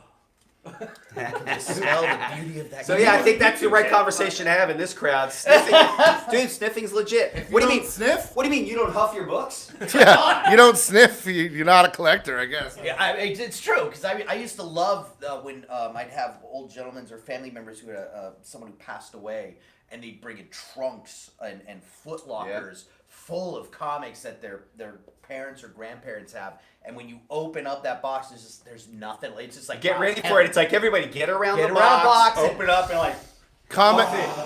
Smell the beauty of that. So yeah, I think that's the right conversation to have in this crowd. Sniffing, dude, sniffing's legit. If What do you don't mean? sniff? What do you mean you don't huff your books? Yeah, you don't sniff. You're not a collector, I guess. Yeah, it's true because I used to love when I'd have old gentlemen or family members who had someone who passed away, and they'd bring in trunks and foot lockers full of comics that their parents or grandparents have, and when you open up that box, there's nothing. It's just like Get wow, ready for it. It's like everybody get around Get the around box, box. open it up, and like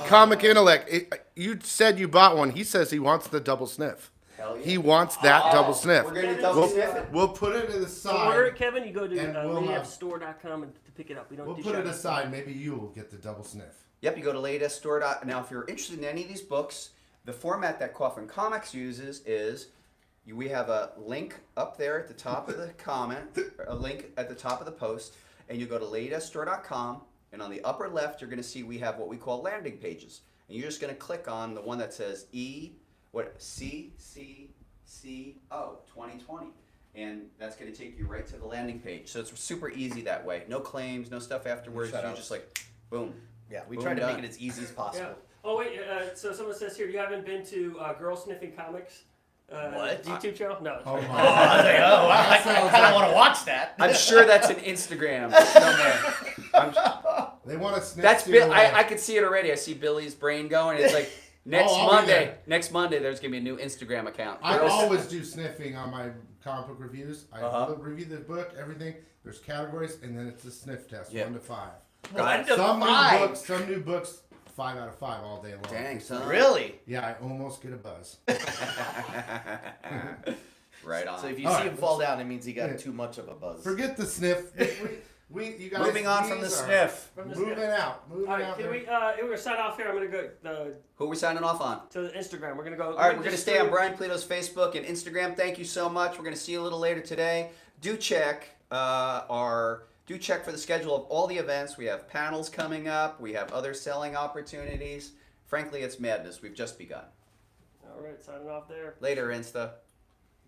Comic intellect. You said you bought one. He says he wants the double sniff. hell yeah. He wants that double sniff. We're gonna double sniff it. We'll put it to the To order it, side. Kevin, you go to And we'll have- LadyDeathStore.com and to pick it up. We don't We'll do put it Shoutouts. aside. Maybe you will get the double sniff. Yep, you go to LadyDeathStore. Now, if you're interested in any of these books, the format that Coffin Comics uses is we have a link up there at the top of the comment, a link at the top of the post, and you go to LadyDeathStore.com, and on the upper left, you're going to see we have what we call landing pages. And you're just going to click on the one that says CCCO 2020. And that's going to take you right to the landing page. So it's super easy that way. No claims, no stuff afterwards. Shout You're outs. just like, boom. Yeah, we Boom, try to done. make it as easy as possible. Yeah. Oh wait, so someone says here you haven't been to Girl Sniffing Comics What? YouTube channel? No. Oh Oh, my. I was like, oh, wow, I kind of want to watch that. I'm sure that's an Instagram somewhere. They want to sniff. That's steal Bill. away. I can see it already. I see Billy's brain going. It's like next I'll be Monday. there. Next Monday, there's gonna be a new Instagram account. I Girls- always do sniffing on my comic book reviews. I Uh-huh. review the book, everything. There's categories, and then it's a sniff test, Yeah. 1 to 5. One to Some five. new books, 5 out of 5 all day long. Dang, son. Really? Yeah, I almost get a buzz. Right on. So if you All see right, him fall down, it means he got Yeah. too much of a buzz. Forget the sniff. You guys. Moving on from the these are sniff. From the Moving sniff. out. Moving All right, out. can there. we? We're gonna sign off here. I'm gonna go Who are we signing off on? to the Instagram. We're gonna go. All right, we're going to stay on Brian Polito's Facebook and Instagram. Thank you so much. We're going to see you a little later today. Do check for the schedule of all the events. We have panels coming up. We have other selling opportunities. Frankly, it's madness. We've just begun. All right, signing off there. Later, Insta.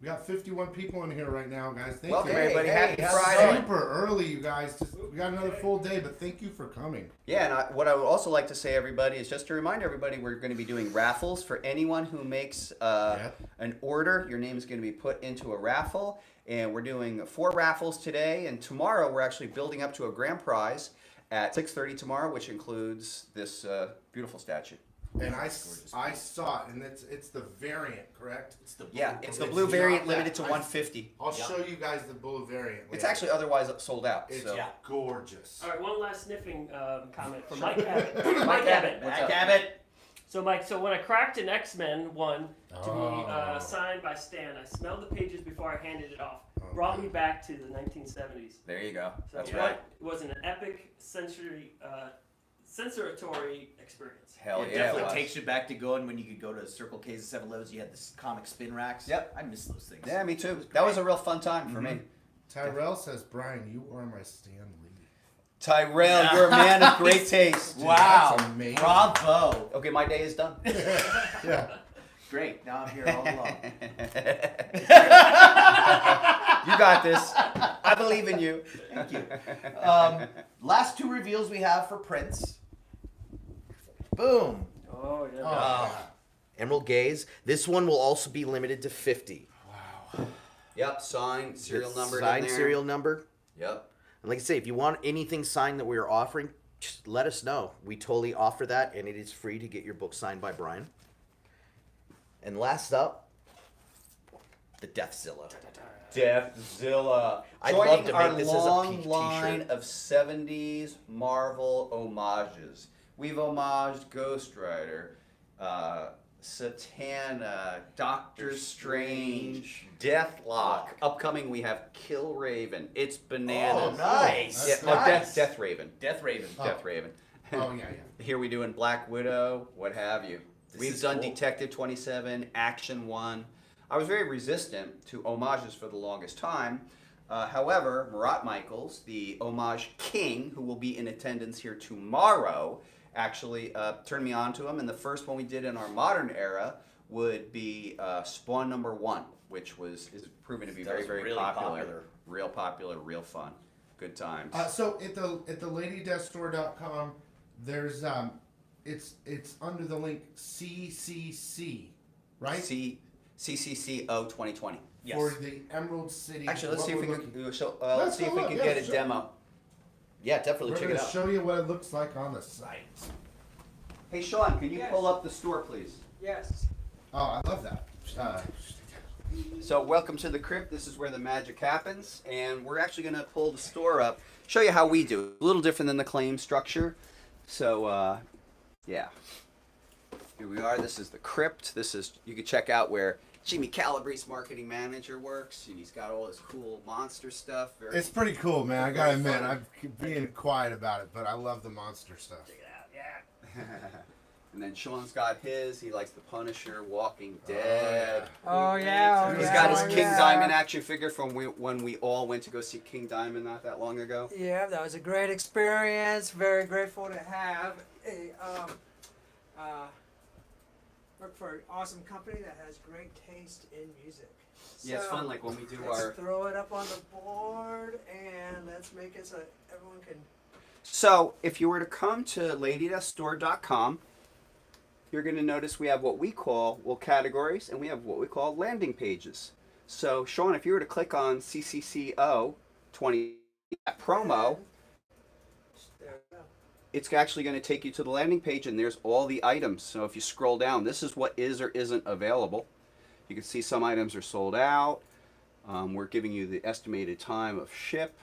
We got 51 people in here right now, guys. Thank Welcome, you. everybody. Happy how's it Friday. Super early, you guys. We got another full day, but thank you for coming. Yeah, and what I would also like to say, everybody, is just to remind everybody we're going to be doing raffles for anyone who makes an order. Your name is going to be put into a raffle, and we're doing 4 raffles today, and tomorrow we're actually building up to a grand prize at 6:30 tomorrow, which includes this beautiful statue. And I Gorgeous. saw it, and it's the variant, correct? It's the Yeah, blue. it's the It's blue not variant that. limited to I- 150. I'll Yep. show you guys the blue variant. It's later. actually otherwise sold out. It's So. Yeah. gorgeous. All right, one last sniffing comment from Mike Abbott. Mike Abbott. What's up? Abbott. So Mike, so when I cracked an X-Men one to be Oh. signed by Stan, I smelled the pages before I handed it off. Brought me back to the 1970s. There you go. So That's that right. was an epic sensoratory experience. Hell It yeah. definitely it was. takes you back to going when you could go to Circle K's and 7-Elevens. You had this comic spin racks. Yep. I miss those things. Yeah, me too. That was a real fun time for me. Tyrell says, Brian, you are my Stan Lee. Tyrell, you're a man of great taste. Wow. That's amazing. Bravo. Okay, my day is done. Yeah. Great. Now I'm here all alone. You got this. I believe in you. Thank you. Last two reveals we have for Prince. Boom. Oh yeah. Oh, Emerald Gaze. This one will also be limited to 50. Yep, signed, serial number. Signed serial number. Yep. And like I say, if you want anything signed that we are offering, just let us know. We totally offer that, and it is free to get your book signed by Brian. And last up, the Deathzilla. Deathzilla. I'd Joining love to our make this as a long peak line t-shirt. of 70s Marvel homages. We've homaged Ghost Rider, Satana, Doctor Strange, Deathlock. Upcoming we have Kill Raven. It's bananas. Oh, nice. That's Yeah, nice. Death Raven. Death Raven. Oh. Death Raven. Oh, yeah, yeah. Here we doing Black Widow, what have you. This We've is done cool. Detective 27, Action 1. I was very resistant to homages for the longest time. However, Murat Michaels, the homage king, who will be in attendance here tomorrow, actually turned me on to him. And the first one we did in our modern era would be Spawn #1, which is proven to be That very, was very really popular. Real popular, real fun. Good times. So at the ladydeathstore.com, there's it's under the link CCC, right? CCCO 2020. Yes. For the Emerald City. Actually, let's what see if we we're can looking- let's Let's see if go we look, can yeah, get a sure. demo. Yeah, definitely We're check going it to out. show you what it looks like on the site. Hey Sean, can you Yes. pull up the store, please? Yes. Oh, I love that. So welcome to the crypt. This is where the magic happens, and we're actually going to pull the store up, show you how we do it. A little different than the claim structure. So yeah, here we are. This is the crypt. This is, you can check out where Jimmy Calabrese, marketing manager, works, and he's got all this cool monster stuff. Very It's pretty cool, man. I gotta Very admit, fun. I'm being quiet about it, but I love the monster stuff. And then Sean's got his. He likes the Punisher, Walking Dead. Oh yeah. He's yeah, got his oh, King yeah. Diamond action figure from when we all went to go see King Diamond not that long ago. Yeah, that was a great experience. Very grateful to have a work for an awesome company that has great taste in music. Yeah, it's So, fun. Like when we do let's our. throw it up on the board and let's make it so everyone can. So if you were to come to ladydeathstore.com, you're going to notice we have what we call categories, and we have what we call landing pages. So Sean, if you were to click on CCCO 20 promo, There we go. it's actually going to take you to the landing page, and there's all the items. So if you scroll down, this is what is or isn't available. You can see some items are sold out. We're giving you the estimated time of ship.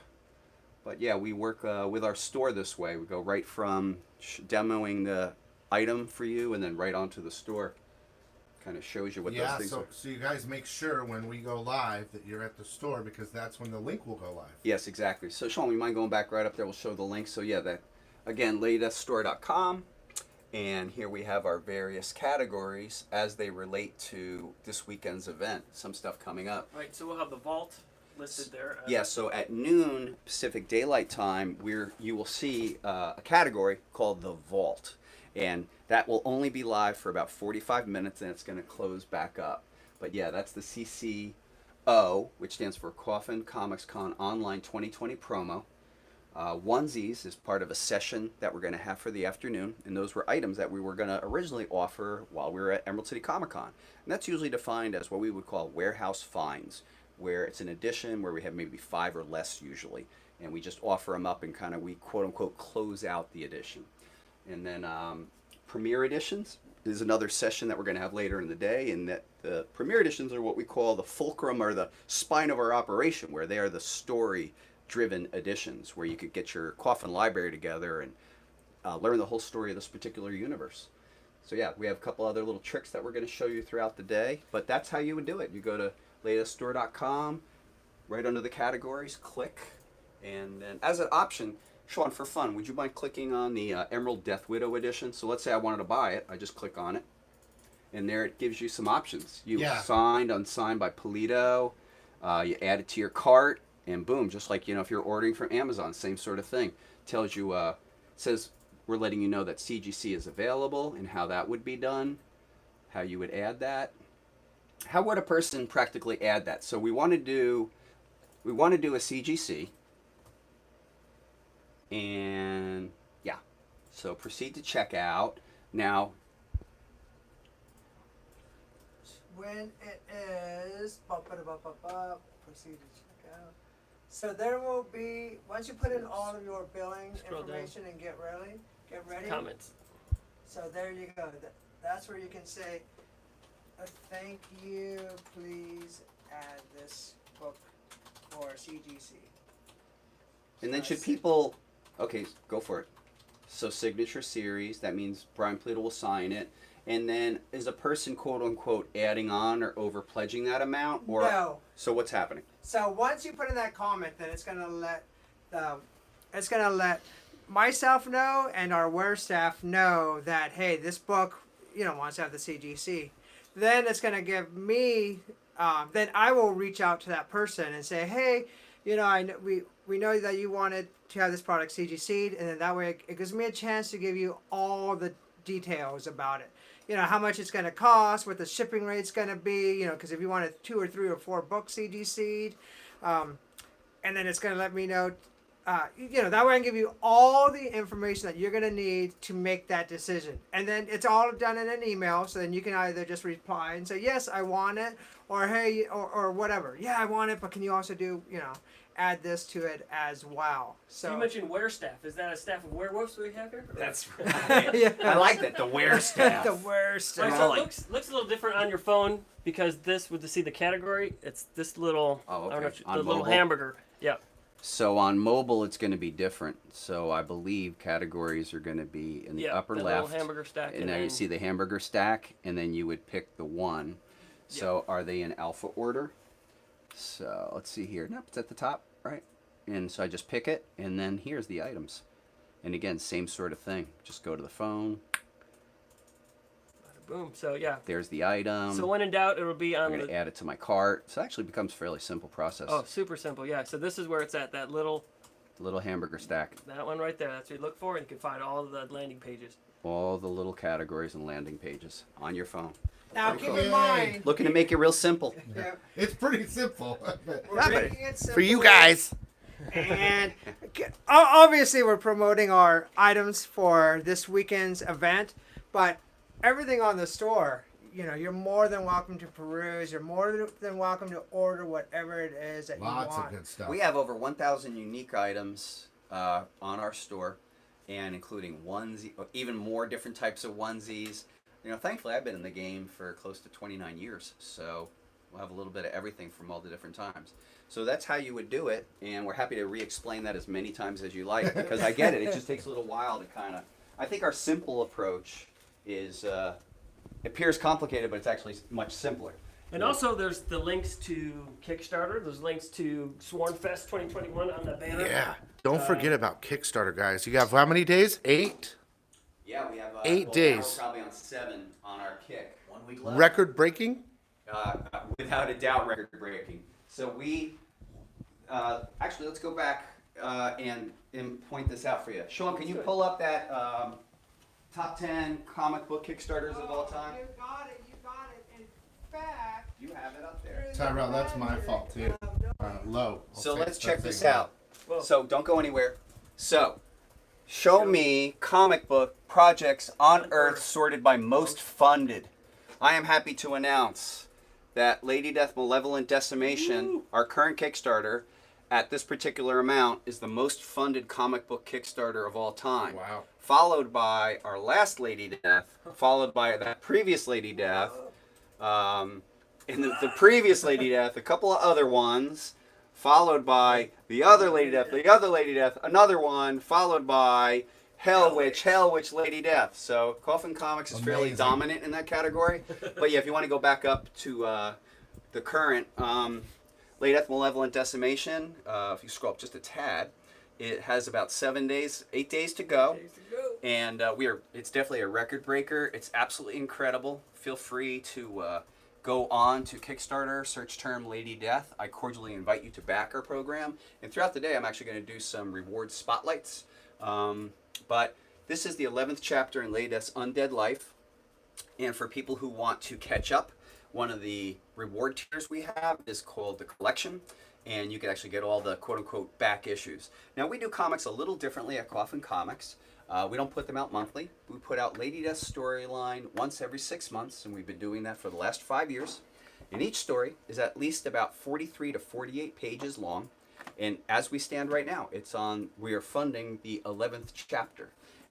But yeah, we work with our store this way. We go right from demoing the item for you and then right onto the store. Kind of shows you what those things are. So you guys make sure when we go live that you're at the store, because that's when the link will go live. Yes, exactly. So Sean, we mind going back right up there? We'll show the link. So yeah, that again, ladydeathstore.com. And here we have our various categories as they relate to this weekend's event. Some stuff coming up. Right, so we'll have the vault listed there. Yeah, so at noon Pacific Daylight Time, you will see a category called the Vault. And that will only be live for about 45 minutes, and it's going to close back up. But yeah, that's the CCO, which stands for Coffin Comics Con Online 2020 promo. Onesies is part of a session that we're going to have for the afternoon, and those were items that we were going to originally offer while we were at Emerald City Comic Con. And that's usually defined as what we would call warehouse finds, where it's an edition where we have maybe 5 or less usually, and we just offer them up and kind of we quote unquote close out the edition. And then premiere editions is another session that we're going to have later in the day, and that the premiere editions are what we call the fulcrum or the spine of our operation, where they are the story-driven editions, where you could get your Coffin library together and learn the whole story of this particular universe. So yeah, we have a couple other little tricks that we're going to show you throughout the day, but that's how you would do it. You go to lateststore.com, right under the categories, click, and then as an option, Sean, for fun, would you mind clicking on the Emerald Death Widow edition? So let's say I wanted to buy it. I just click on it. And there it gives you some options. You signed, unsigned by Polito. You add it to your cart. And boom, just like, if you're ordering from Amazon, same sort of thing. Tells you, says we're letting you know that CGC is available and how that would be done. How you would add that. How would a person practically add that? So we want to do a CGC. And yeah, so proceed to checkout. Now, when it is, proceed to checkout. So there will be, once you put in all of your billing Scroll down. information and get ready. Comments. So there you go. That's where you can say, thank you, please add this book for CGC. and then should people, okay, go for it. So signature series, that means Brian Polito will sign it. And then is a person quote unquote adding on or over pledging that amount? Or No. So what's happening? So once you put in that comment, then it's gonna let myself know and our WARE staff know that, hey, this book, wants to have the CGC. Then it's gonna give me, then I will reach out to that person and say, hey, I know, we know that you wanted to have this product CGC'd, and then that way it gives me a chance to give you all the details about it. How much it's going to cost, what the shipping rate's going to be, because if you wanted 2 or 3 or 4 books CGC'd, and then it's going to let me know, that way I can give you all the information that you're going to need to make that decision. And then it's all done in an email, so then you can either just reply and say, yes, I want it, or hey, or whatever. Yeah, I want it, but can you also do, add this to it as well. So You mentioned were staff. Is that a staff of werewolves we have here? That's right. yeah. I like that. The wear staff. The worst. Right, I so like- it looks a little different on your phone because this, to see the category, it's this little, Oh, I don't know, okay. the On little mobile? hamburger. Yeah. So on mobile, it's going to be different. So I believe categories are going to be in the Yeah, upper that left. little hamburger stack. And now you then- see the hamburger stack, and then you would pick the one. So are they in alpha order? So let's see here. Nope, it's at the top, right? And so I just pick it, and then here's the items. And again, same sort of thing. Just go to the phone. Boom. So yeah. There's the item. So when in doubt, it'll be I'm on going the. to add it to my cart. So it actually becomes a fairly simple process. Oh, super simple. Yeah. So this is where it's at. That little, Little hamburger stack. that one right there. That's what you look for, and you can find all of the landing pages. All the little categories and landing pages on your phone. Now keep in Yay. mind, Looking to make it real simple. It's pretty simple. we're making it For you simple. guys. And obviously we're promoting our items for this weekend's event, but everything on the store, you're more than welcome to peruse. You're more than welcome to order whatever it is that Lots you of want. good stuff. We have over 1,000 unique items on our store, and including onesie, even more different types of onesies. Thankfully, I've been in the game for close to 29 years, so we'll have a little bit of everything from all the different times. So that's how you would do it, and we're happy to re-explain that as many times as you like, because I get it. It just takes a little while to kind of. I think our simple approach is appears complicated, but it's actually much simpler. And also, there's the links to Kickstarter. There's links to Swornfest 2021 on the banner. Yeah. Don't forget about Kickstarter, guys. You have how many days? 8? Yeah, we have 8 now days. we're probably on 7 on our kick. 1 week left. Record breaking? Without a doubt, record breaking. So we actually let's go back and point this out for you. Sean, can you pull up that top 10 comic book Kickstarters of all time? You got it. In fact, You have it up there. Tyrell, that's my fault too. Low. I'll So take let's that check thing this down. out. Whoa. So don't go anywhere. So show me comic book projects on Earth sorted by most funded. I am happy to announce that Lady Death Malevolent Decimation, our current Kickstarter, at this particular amount is the most funded comic book Kickstarter of all time. Wow. Followed by our last Lady Death, followed by that previous Lady Death, and the previous Lady Death, a couple of other ones, followed by the other Lady Death, another one, followed by Hell Witch, Lady Death. So Coffin Comics is fairly dominant in that category. But yeah, if you want to go back up to the current Lady Death Malevolent Decimation, if you scroll up just a tad, it has about 8 days to go. And it's definitely a record breaker. It's absolutely incredible. Feel free to go on to Kickstarter, search term Lady Death. I cordially invite you to back our program. And throughout the day, I'm actually going to do some reward spotlights. But this is the 11th chapter in Lady Death's Undead Life. And for people who want to catch up, one of the reward tiers we have is called the Collection. And you can actually get all the quote-unquote back issues. Now, we do comics a little differently at Coffin Comics. We don't put them out monthly. We put out Lady Death's storyline once every 6 months, and we've been doing that for the last 5 years. And each story is at least about 43 to 48 pages long. And as we stand right now, we are funding the 11th chapter.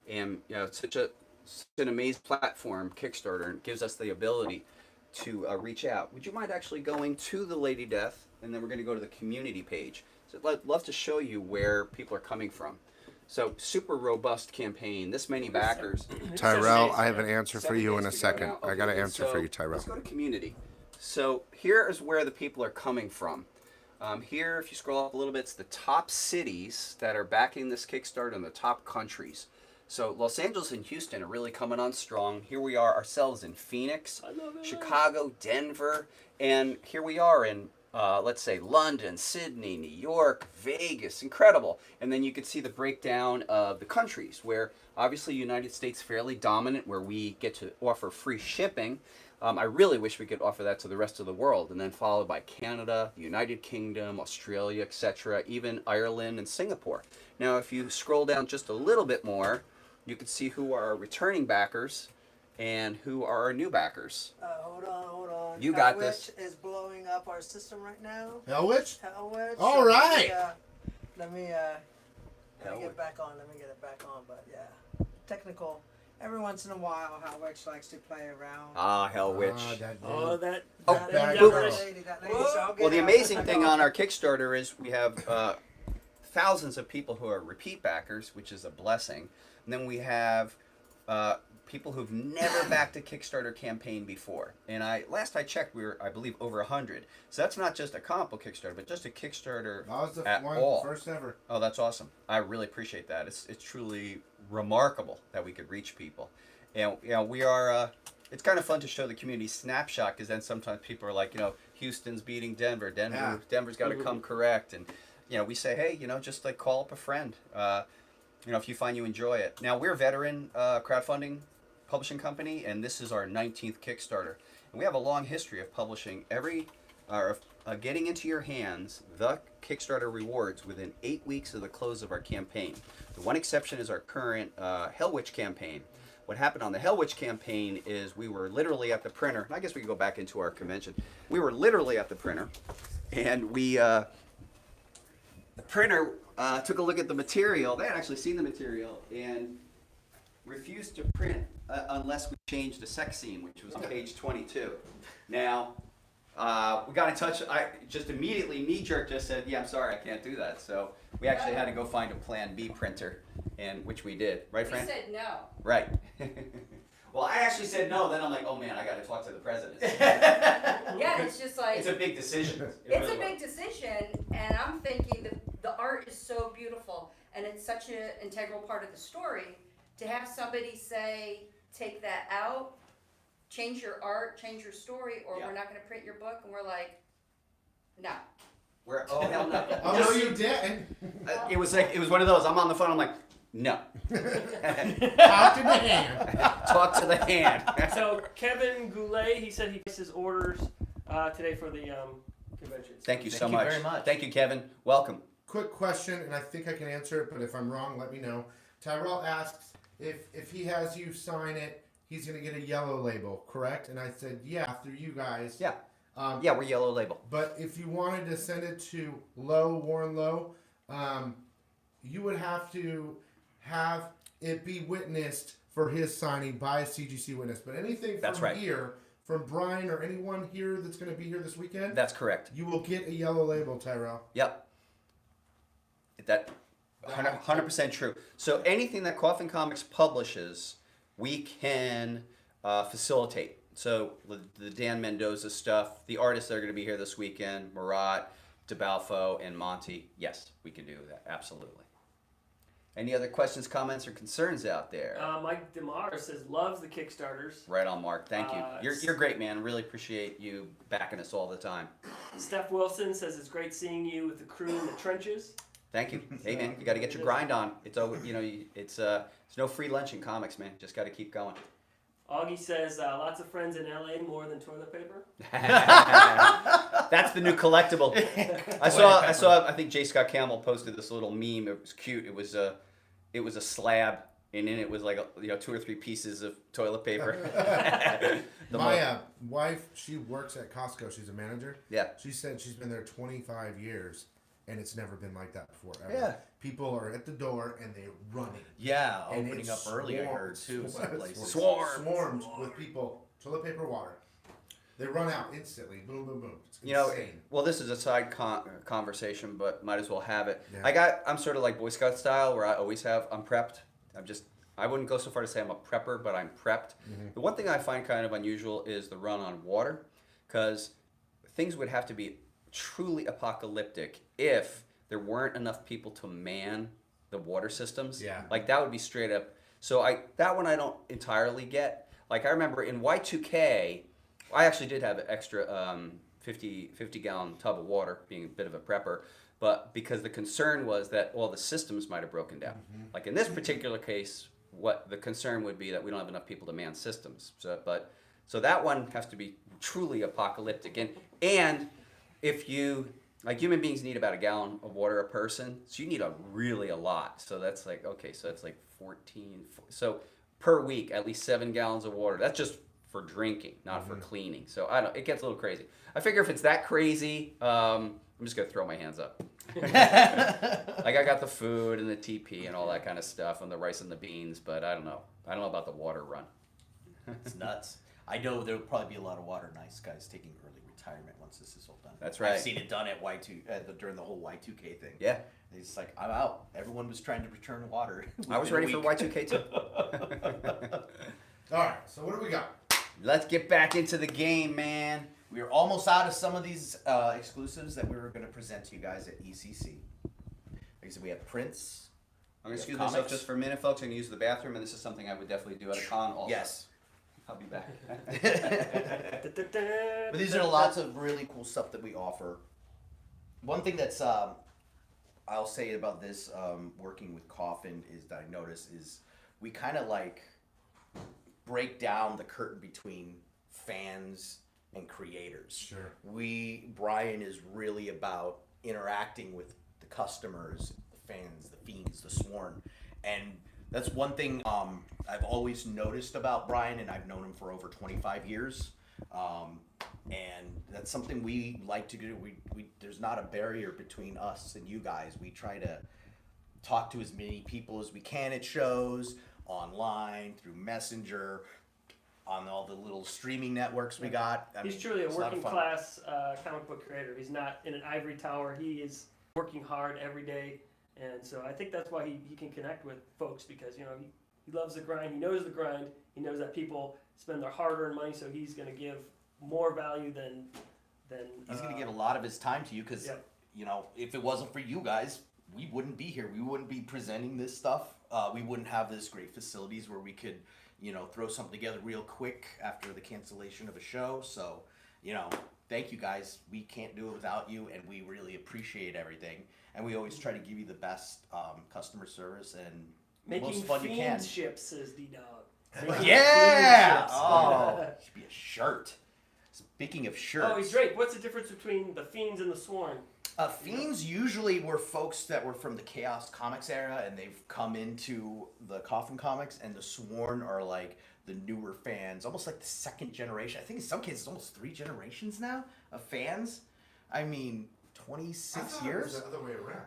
And it's such an amazing platform, Kickstarter, and gives us the ability to reach out. Would you mind actually going to the Lady Death, and then we're going to go to the community page. So I'd love to show you where people are coming from. So super robust campaign, this many backers. Tyrell, I have an answer for 7 you in days a to go second. now. I got an Okay, answer for you, Tyrell. Let's go to community. So here is where the people are coming from. Here, if you scroll up a little bit, it's the top cities that are backing this Kickstarter and the top countries. So Los Angeles and Houston are really coming on strong. Here we are ourselves in Phoenix, Chicago, Denver, and here we are in, let's say, London, Sydney, New York, Vegas. Incredible. And then you can see the breakdown of the countries, where obviously United States fairly dominant, where we get to offer free shipping. I really wish we could offer that to the rest of the world, and then followed by Canada, the United Kingdom, Australia, etc., even Ireland and Singapore. Now, if you scroll down just a little bit more, you can see who are our returning backers and who are our new backers. Hold on. You got this. Hell Witch is blowing up our system right now. Hell Witch? Hell Witch. All right. Let me get it back on. But yeah, technical. Every once in a while, Hell Witch likes to play around. Ah, Hell Witch. That lady. Well, the amazing thing on our Kickstarter is we have thousands of people who are repeat backers, which is a blessing. And then we have people who've never backed a Kickstarter campaign before. And last I checked, we were, I believe, over 100. So that's not just a comic book Kickstarter, but just a Kickstarter at all. First ever. Oh, that's awesome. I really appreciate that. It's truly remarkable that we could reach people. And we are, it's kind of fun to show the community snapshot, because then sometimes people are like, Houston's beating Denver. Denver's got to come correct. And, we say, hey, just like call up a friend. If you find you enjoy it. Now, we're a veteran crowdfunding publishing company, and this is our 19th Kickstarter. And we have a long history of publishing getting into your hands the Kickstarter rewards within 8 weeks of the close of our campaign. The one exception is our current Hell Witch campaign. What happened on the Hell Witch campaign is we were literally at the printer, and I guess we can go back into our convention. We were literally at the printer, and the printer took a look at the material. They had actually seen the material and refused to print unless we changed the sex scene, which was on page 22. Now, we got in touch. I just immediately, knee-jerk, just said, yeah, I'm sorry, I can't do that. So we actually had to go find a Plan B printer, and which we did. Right, Fran? We said no. Right. Well, I actually said no. Then I'm like, oh, man, I got to talk to the president. Yeah, it's just like... It's a big decision. It's a big decision, and I'm thinking that the art is so beautiful, and it's such an integral part of the story. To have somebody say, take that out, change your art, change your story, or we're not going to print your book, and we're like, no. Oh, hell no. Oh, no, you didn't. It was one of those. I'm on the phone. I'm like, no. Talk to the hand. Talk to the hand. So Kevin Goulet, he said he placed his orders today for the convention. Thank you so Thank you much. very much. Thank you, Kevin. Welcome. Quick question, and I think I can answer it, but if I'm wrong, let me know. Tyrell asks if he has you sign it, he's going to get a yellow label, correct? And I said, yeah, through you guys. Yeah. Yeah, we're yellow label. But if you wanted to send it to Warren Lowe, you would have to have it be witnessed for his signing by a CGC witness. But anything That's from right. here, from Brian or anyone here that's going to be here this weekend, That's correct. you will get a yellow label, Tyrell. Yep. That 100% true. So anything that Coffin Comics publishes, we can facilitate. So the Dan Mendoza stuff, the artists that are going to be here this weekend, Murat, DeBalfo, and Monty, yes, we can do that. Absolutely. Any other questions, comments, or concerns out there? Mike DeMar says loves the Kickstarters. Right on, Mark. Thank you. Uh, You're great, man. Really appreciate you backing us all the time. Steph Wilson says it's great seeing you with the crew in the trenches. Thank you. Hey, man, you got to get your grind on. It's over. You know, it's no free lunch in comics, man. Just got to keep going. Augie says lots of friends in LA, more than toilet paper. That's the new collectible. I saw. I think J. Scott Campbell posted this little meme. It was cute. It was a slab, and in it was like 2 or 3 pieces of toilet paper. My wife, she works at Costco. She's a manager. Yeah. She said she's been there 25 years, and it's never been like that before. Ever. Yeah. People are at the door and they're running. Yeah, And opening it's up early, I heard too. Some places. Swarms with people. Toilet paper, water. They run out instantly. Boom, boom, boom. It's insane. Well, this is a side conversation, but might as well have it. Yeah. I'm sort of like Boy Scout style, where I'm prepped. I wouldn't go so far to say I'm a prepper, but I'm prepped. Mm-hmm. The one thing I find kind of unusual is the run on water, because things would have to be truly apocalyptic if there weren't enough people to man the water systems. Yeah. Like that would be straight up. So that one I don't entirely get. Like I remember in Y2K, I actually did have an extra 50 gallon tub of water, being a bit of a prepper, but because the concern was that all the systems might have broken down. Mm-hmm. Like in this particular case, what the concern would be that we don't have enough people to man systems. So that one has to be truly apocalyptic. And if you, like human beings need about a gallon of water a person, so you need a lot. So that's like, okay, so that's like 14, so per week, at least 7 gallons of water. That's just for drinking, not for cleaning. So I don't, it gets a little crazy. I figure if it's that crazy, I'm just gonna throw my hands up. Like I got the food and the TP and all that kind of stuff and the rice and the beans, but I don't know about the water run. It's nuts. I know there'll probably be a lot of water nice guys taking early retirement once this is all done. That's right. I've seen it done at during the whole Y2K thing. Yeah. It's like, I'm out. Everyone was trying to return water. I was ready for Y2K too. All right, so what do we got? Let's get back into the game, man. We are almost out of some of these exclusives that we were going to present to you guys at ECC. Like I said, we have prints. I'm going to We excuse have myself comics. just for a minute, folks. I'm going to use the bathroom, and this is something I would definitely do at a con also. Yes. I'll be back. But these are lots of really cool stuff that we offer. One thing that's I'll say about this working with Coffin is that I notice is we kind of like break down the curtain between fans and creators. Sure. Brian is really about interacting with the customers, the fans, the fiends, the sworn, and that's one thing I've always noticed about Brian, and I've known him for over 25 years. And that's something we like to do. We there's not a barrier between us and you guys. We try to talk to as many people as we can at shows, online, through Messenger, on all the little streaming networks we got. He's truly a it's lot of working fun. class comic book creator. He's not in an ivory tower. He is working hard every day. And so I think that's why he can connect with folks, because, he loves the grind. He knows the grind. He knows that people spend their hard-earned money, so he's going to give more value than He's going to give a lot of his time to you because, Yep. If it wasn't for you guys, we wouldn't be here. We wouldn't be presenting this stuff. We wouldn't have this great facilities where we could, throw something together real quick after the cancellation of a show. So, thank you guys. We can't do it without you, and we really appreciate everything. And we always try to give you the best customer service and making most fun you can. fiendships, says D-Dog. Yeah! Fiendships. Oh, should be a shirt. Speaking of shirts. Oh, he's Drake. What's the difference between the fiends and the sworn? Fiends usually were folks that were from the Chaos Comics era, and they've come into the Coffin comics, and the Sworn are like the newer fans, almost like the second generation. I think in some cases, almost 3 generations now of fans. I mean, 26 years? the other way around.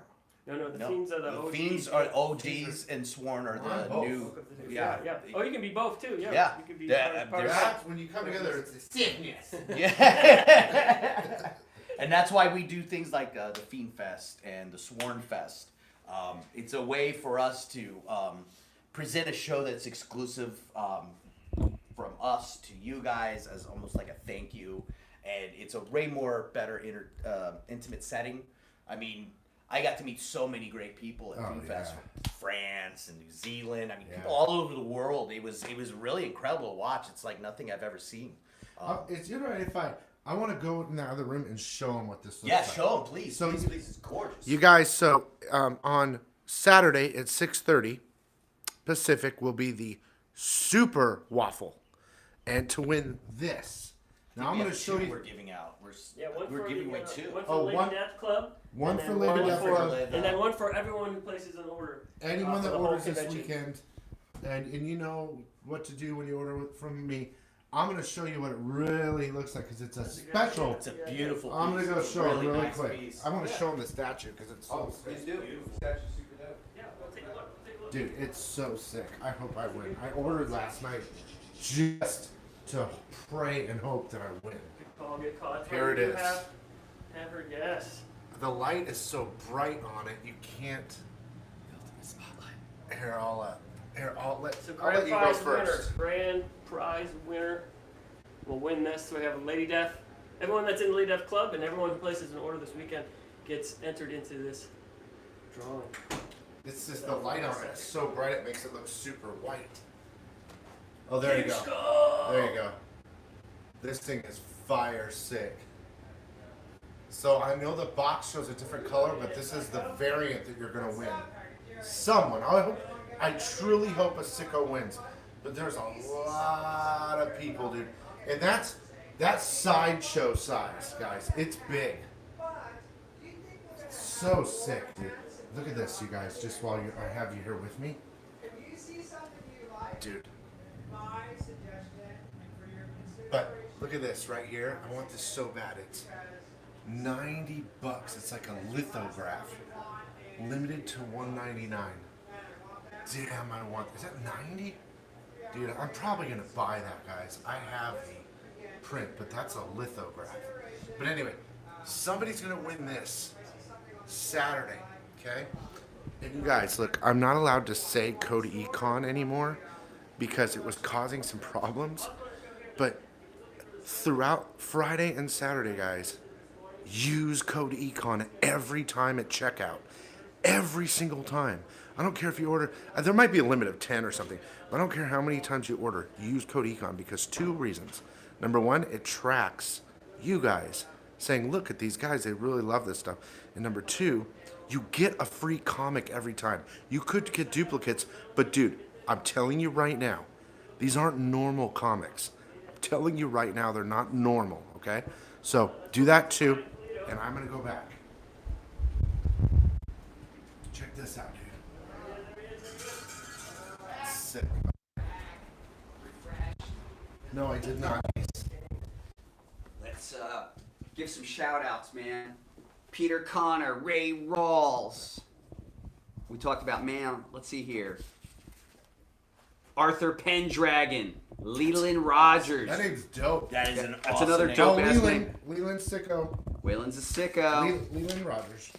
No, the No, Fiends are the the OGs. Fiends are OGs, and Sworn are the both. new. Yeah. Oh, you can be both too. Yeah. Yeah. You can be Yeah, part of That's when you come together, it's the sickness. Yeah. And that's why we do things like the Fiend Fest and the Sworn Fest. It's a way for us to present a show that's exclusive from us to you guys as almost like a thank you. And it's a way more better intimate setting. I mean, I got to meet so many great people at Fiend Fest from France and New Zealand. I mean, people all over the world. It was really incredible to watch. It's like nothing I've ever seen. Is it alright if I want to go in the other room and show them what this looks Yeah, like? show them, please. So- Please, it's gorgeous. You guys, so on Saturday at 6:30 Pacific will be the Super Waffle. And to win this, now I'm We going to have show two you we're giving out. We're giving away 2. One for Oh, Lady one- Death Club. one and for then Lady one Death for- Club. And then one for everyone who places an order. anyone for that the whole orders this convention. weekend, and you know what to do when you order from me. I'm going to show you what it really looks like because it's a special. It's a beautiful I'm going piece. to go It's a show it really nice quick. piece. I want to show them the statue because it's so sick. do. Yeah, we'll take a look. Take a look. Dude, it's so sick. I hope I win. I ordered last night just to pray and hope that I win. Get caught. That's Here why it you is. Have her guess. The light is so bright on it, you can't. Here, I'll let So I'll let grand you go prize winner, first. grand prize winner will win this. So we have a Lady Death. Everyone that's in the Lady Death Club and everyone who places an order this weekend gets entered into this drawing. It's just the light on it. It's so bright it makes it look super white. Oh, there you go. There you go. This thing is fire sick. So I know the box shows a different color, but this is the variant that you're gonna win. Someone, I truly hope a sicko wins. But there's a lot of people, dude. And that's sideshow size, guys. It's big. So sick, dude. Look at this, you guys, just while I have you here with me. If you see something you like, Dude. my suggestion for your But look at this right here. I want this so bad. It's $90. It's like a lithograph. Limited to $199. Damn, I want. Is that 90? Dude, I'm probably gonna buy that, guys. I have the print, but that's a lithograph. But anyway, somebody's gonna win this Saturday, okay? And you guys, look, I'm not allowed to say code econ anymore because it was causing some problems. But throughout Friday and Saturday, guys, use code econ every time at checkout. Every single time. I don't care if you order, there might be a limit of 10 or something, but I don't care how many times you order, use code econ because 2 reasons. Number 1, it tracks you guys saying, look at these guys, they really love this stuff. And number 2, you get a free comic every time. You could get duplicates, but dude, I'm telling you right now, these aren't normal comics. I'm telling you right now, they're not normal, okay? So do that too, and I'm gonna go back. Check this out, dude. Sick. No, I did not. Let's give some shout outs, man. Peter Connor, Ray Rawls. We talked about, man, let's see here. Arthur Pendragon, Leland Rogers. That name's dope. That's another name. dope Oh, ass Leland. name. Leland Sicko. Wayland's a sicko. Leland Rogers.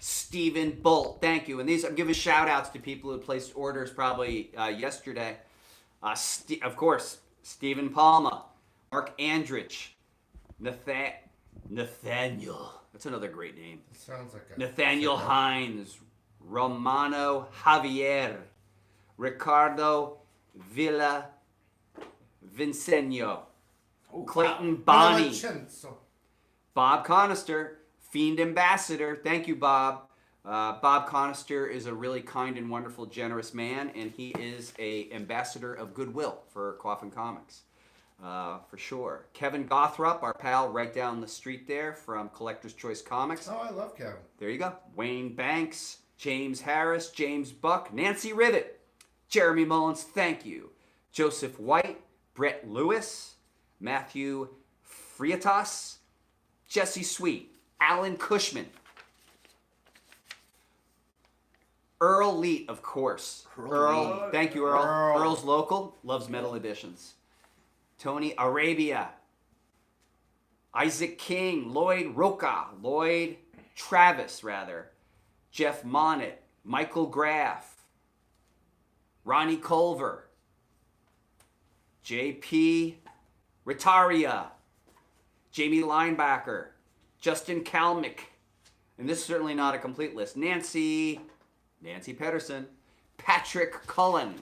Stephen Bolt, thank you. And these, I'm giving shout outs to people who placed orders probably yesterday. Of course, Stephen Palma, Mark Andrich, Nathaniel. That's another great name. Sounds like a Nathaniel sicko. Hines, Romano Javier, Ricardo Villa Vincenio, Clayton Bonnie, Vincenzo. Bob Conister, Fiend Ambassador. Thank you, Bob. Bob Conister is a really kind and wonderful, generous man, and he is a ambassador of goodwill for Coffin Comics. for sure. Kevin Gothrop, our pal right down the street there from Collector's Choice Comics. Oh, I love Kevin. There you go. Wayne Banks, James Harris, James Buck, Nancy Rivet, Jeremy Mullins, thank you. Joseph White, Brett Lewis, Matthew Friatas, Jesse Sweet, Alan Cushman, Earl Leet, of course. Earl, thank you, Earl. Earl's local, loves metal editions. Tony Arabia, Isaac King, Lloyd Travis, Jeff Monnet, Michael Graff, Ronnie Culver, JP Ritaria, Jamie Linebacker, Justin Kalmick, and this is certainly not a complete list. Nancy Pedersen, Patrick Cullen,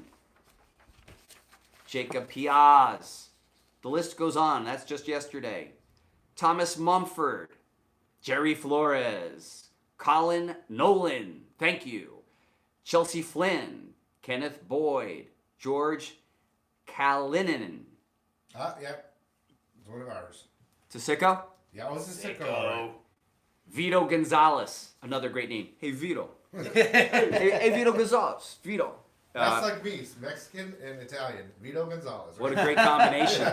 Jacob Piaz. The list goes on. That's just yesterday. Thomas Mumford, Jerry Flores, Colin Nolan, thank you. Chelsea Flynn, Kenneth Boyd, George Kalinin. Yeah. It's one of ours. Tasico? Yeah, what's the sicko? Right? Vito Gonzalez, another great name. Hey, Vito. hey, Vito Gonzalez. Vito. That's like me, Mexican and Italian. Vito Gonzalez. Right? What a great combination.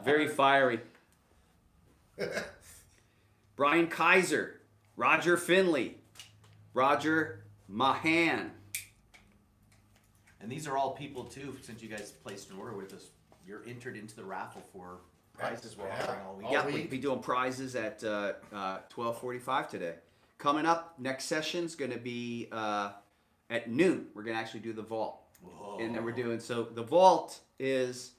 Very fiery. Brian Kaiser, Roger Finley, Roger Mahan. And these are all people too, since you guys placed an order with us, you're entered into the raffle for prizes we're offering all week. Yeah, we'll be doing prizes at 12:45 today. Coming up, next session's going to be at noon. We're going to actually do the vault. Whoa. And then we're doing, so the vault is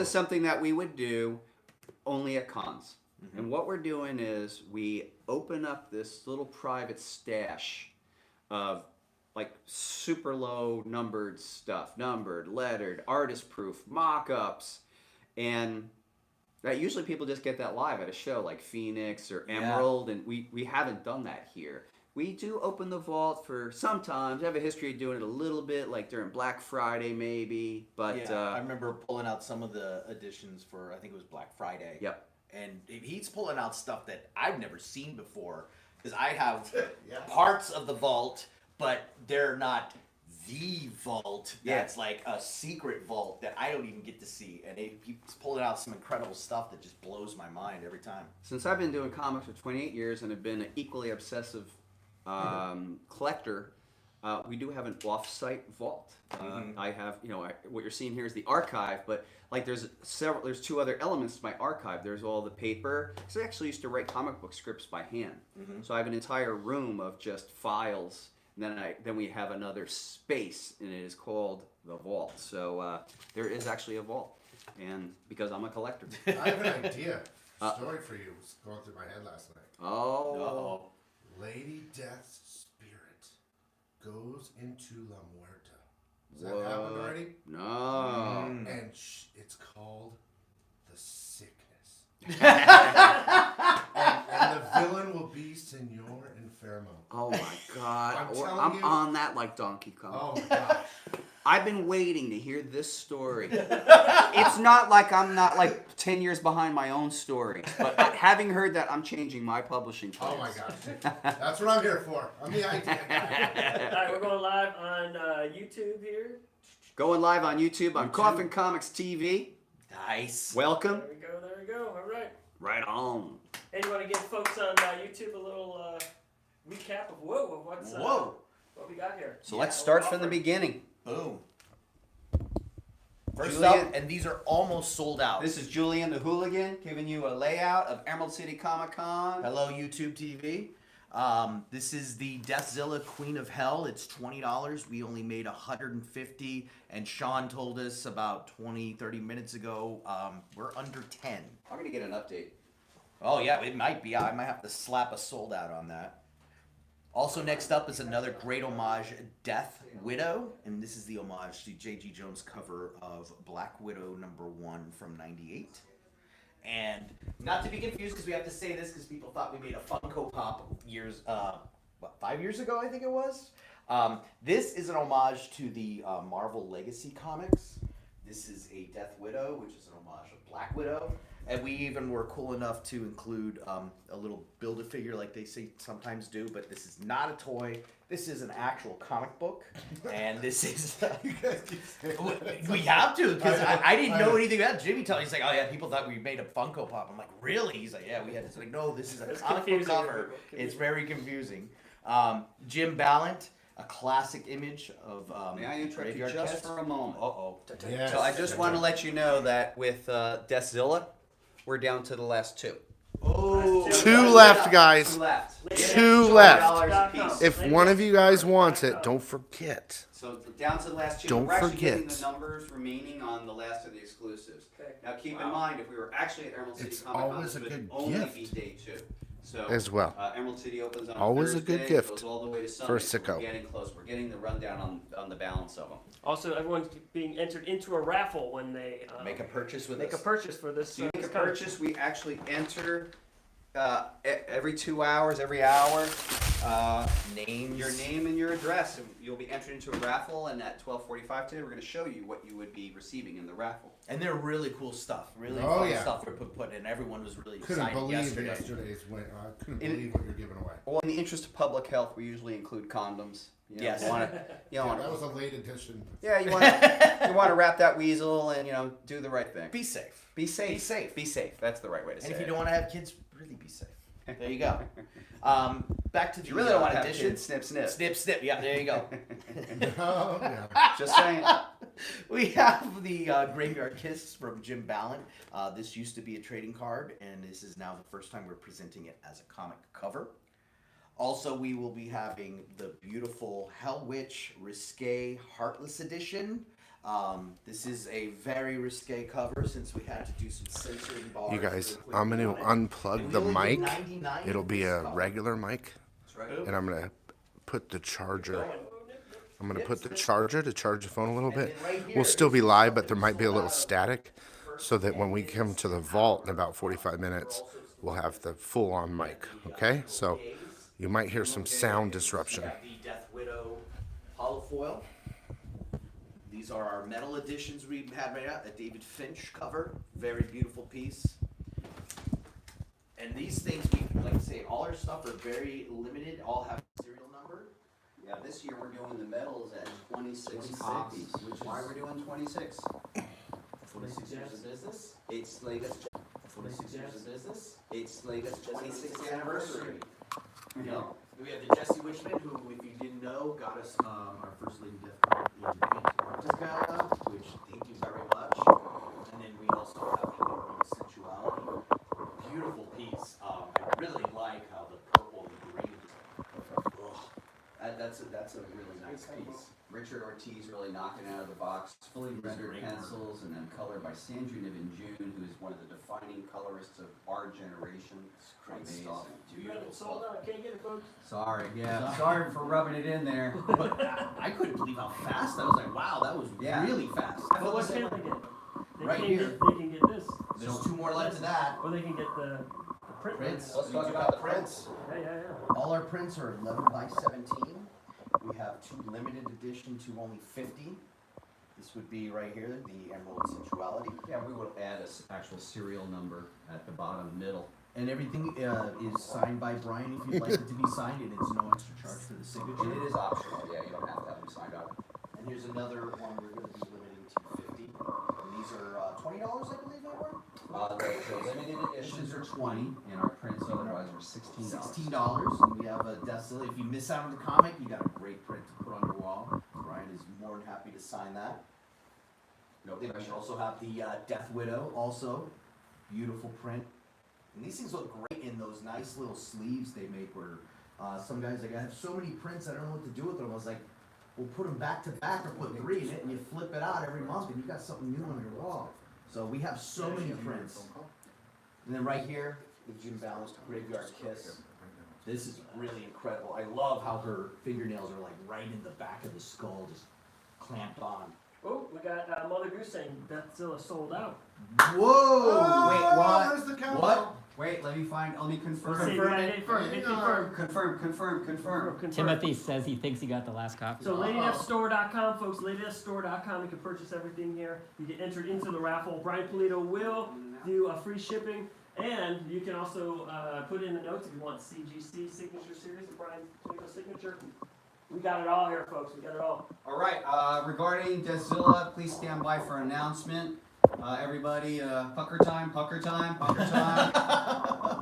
something that we would do only at cons. Mm-hmm. And what we're doing is we open up this little private stash of like super low numbered stuff, numbered, lettered, artist proof, mock-ups, and that usually people just get that live at a show like Phoenix or Emerald, and we haven't done that here. We do open the vault for sometimes. I have a history of doing it a little bit, like during Black Friday maybe, but I remember pulling out some of the editions for, I think it was Black Friday. Yep. And he's pulling out stuff that I've never seen before, because I have parts of the vault, but they're not the vault. That's like a secret vault that I don't even get to see. And he's pulling out some incredible stuff that just blows my mind every time. Since I've been doing comics for 28 years and have been an equally obsessive collector, we do have an off-site vault. I have, what you're seeing here is the archive, but like there's two other elements to my archive. There's all the paper, because I actually used to write comic book scripts by hand. So I have an entire room of just files, and then we have another space, and it is called the vault. So there is actually a vault, and because I'm a collector. I have an idea. Story for you was going through my head last night. Oh. Lady Death's spirit goes into La Muerta. Has that happened already? No. And it's called the sickness. and the villain will be Senor Inferno. Oh my God. I'm I'm on that like Donkey Kong. Oh my gosh. I've been waiting to hear this story. It's not like I'm not like 10 years behind my own story, but having heard that, I'm changing my publishing plans. Oh my gosh. That's what I'm here for. I'm the idea guy. All right, we're going live on YouTube here. Going live on YouTube on Coffin Comics TV. Nice. Welcome. There we go. All right. Right on. And you want to give folks on YouTube a little recap of what's what we got here. So let's start from the beginning. Boom. First Julian. up, and these are almost sold out. This is Julian the Hooligan giving you a layout of Emerald City Comic Con. Hello, YouTube TV. This is the Deathzilla Queen of Hell. It's $20. We only made 150, and Sean told us about 20-30 minutes ago we're under 10. I'm gonna get an update. Oh yeah, it might be. I might have to slap a sold out on that. Also next up is another great homage, Death Widow, and this is the homage to J.G. Jones' cover of Black Widow #1 from '98. And not to be confused, because we have to say this because people thought we made a Funko Pop 5 years ago, I think it was. This is an homage to the Marvel Legacy comics. This is a Death Widow, which is an homage of Black Widow. And we even were cool enough to include a little Build-A-Figure like they sometimes do, but this is not a toy. This is an actual comic book. And this is... we have to, because I didn't know anything about it. Jimmy told me, he's like, oh yeah, people thought we made a Funko Pop. I'm like, really? He's like, yeah, we had to. It's like, no, this is a comic book cover. It's very confusing. Jim Ballant. A classic image of May I interrupt you Graveyard just Kiss. for a moment? Yes. So I just want to let you know that with Deathzilla, we're down to the last two. Oh, Two left, guys. Two left. Two left. $20 a piece. If one of you guys wants it, don't forget. So down to the last two. Don't We're actually getting forget. the numbers remaining on the last of the exclusives. Okay. Now keep in mind, if we were actually at Emerald City It's Comic Con, always this a would good only gift. be day 2. So As well. Emerald City opens on Always a Thursday, good gift goes all the way to Sunday, for a so sicko. We're getting close. We're getting the rundown on the balance of them. Also, everyone's being entered into a raffle when they make a purchase with make us. a purchase for this. So you make a this card. purchase, we actually enter Every 2 hours, every hour, names, your name and your address, and you'll be entered into a raffle. And at 12:45 today, we're going to show you what you would be receiving in the raffle. And they're really cool stuff, really Oh, fun yeah. stuff we put in. Everyone was really Couldn't excited believe yesterday. yesterday's win. I couldn't believe what you're giving away. Well, in the interest of public health, we usually include condoms. You know, Yes. You want to, you Yeah, want that was a late edition. yeah, you want to wrap that weasel and do the right thing. Be safe. Be safe. Be safe. Be safe. That's the right way to say And if it. you don't want to have kids, really be safe. There you go. Back to the you really don't want to have edition. kids, snip, snip. Snip, snip. Yeah, there you go. Oh, yeah. Just saying. We have the Graveyard Kiss from Jim Ballant. This used to be a trading card, and this is now the first time we're presenting it as a comic cover. Also, we will be having the beautiful Hell Witch Risque Heartless Edition. This is a very risque cover since we had to do some censoring bars. You guys, real quick I'm going to on it. unplug And the we only did mic. 99 It'll be this a cover. regular mic, That's right. and I'm going to put the charger. I'm going to put the charger to charge the phone a little bit. We'll still be live, but there might be a little static, so that when we come to the vault in about 45 minutes, we'll have the full-on mic, okay? So you might hear some sound disruption. We got the Death Widow holofoil. These are our metal editions we had made out. A David Finch cover, very beautiful piece. And these things, like I say, all our stuff are very limited. All have a serial number. Yeah, this year we're doing the medals at 26 26, copies. which Why is- we're doing 26? 26 years of business. It's like 26 years of business. it's like a 26th anniversary. You know, we have the Jesse Witchman, who, if you didn't know, got us our first Lady Death card in Mardi Gras, which thank you very much. And then we also have the Emerald Sensuality. Beautiful piece. I really like how the purple and green. That's a really nice piece. Richard Ortiz really knocking it out of the box. Fully rendered great pencils and then colored by Sandra Niven June, who is one of the defining colorists of our generation. Great Amazing. stuff. You got it sold out. I can't get it, folks. Sorry, yeah. Sorry for rubbing it in there. But I couldn't believe how fast. I was like, wow, that was Yeah. really fast. But what can they get? They Right can here. Get, they can get this, There's two more left to that. or they can get the print. Prints. Let's talk about the prints. Yeah, yeah, yeah. All our prints are 11 by 17. We have 2 limited edition to only 50. This would be right here, the Emerald Sensuality. Yeah, we will add an actual serial number at the bottom middle. And everything is signed by Brian if you'd like it to be signed, and it's no extra charge for the And signature. it is optional, yeah, you don't have to have them signed up. And here's another one we're going to be limiting to 50. And these are $20, I believe they were. The limited editions are 20, and our prints otherwise are $16. $16. And we have a Deathzilla. If you miss out on the comic, you got a great print to put on your wall. Brian is more than happy to sign that. No Then we pressure. also have the Death Widow, also beautiful print. And these things look great in those nice little sleeves they make. Where some guys like, I have so many prints, I don't know what to do with them. I was like, we'll put them back to back or put 3 in it, and you flip it out every month, and you got something new on your wall. So we have so many prints. And then right here, the Jim Ballant Graveyard Kiss. This is really incredible. I love how her fingernails are like right in the back of the skull, just clamped on. Oh, we got Mother Goose saying Deathzilla sold out. Whoa! Oh, Wait, what? there's the countdown. What? Wait, let me confirm. Say that, confirm. Timothy says he thinks he got the last copy. So LadyDeathStore.com, folks, LadyDeathStore.com, you can purchase everything here. You get entered into the raffle. Brian Polito will do a free shipping, and you can also put in the notes if you want CGC signature series, Brian Polito signature. We got it all here, folks. We got it all. All right. Regarding Deathzilla, please stand by for an announcement. Everybody, pucker time.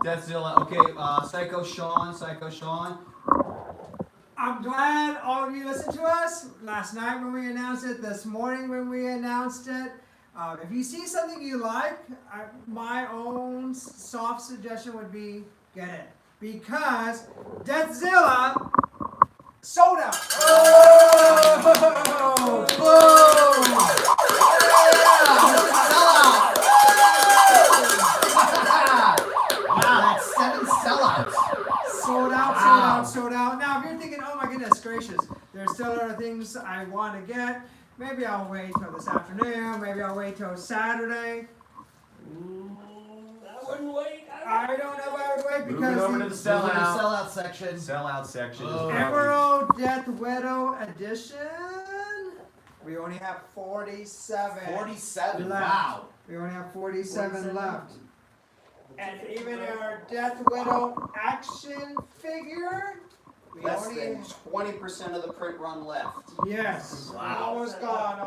Deathzilla. Okay. Psycho Sean. I'm glad all of you listened to us last night when we announced it, this morning when we announced it. If you see something you like, my own soft suggestion would be get it. Because Deathzilla sold out. Oh, boom! Wow, that's 7 sellouts. Sold out. Now, if you're thinking, oh my goodness gracious, there's still other things I want to get, maybe I'll wait till this afternoon, maybe I'll wait till Saturday. I wouldn't wait. I don't know if I would wait Moving because over to the sellout section. Sellout section. Emerald Death Widow Edition, we only have 47. 47. left. Wow. We only have 47 left. And even our Death Widow action figure, we Less only than 20% of the print run left. yes, Wow. almost gone.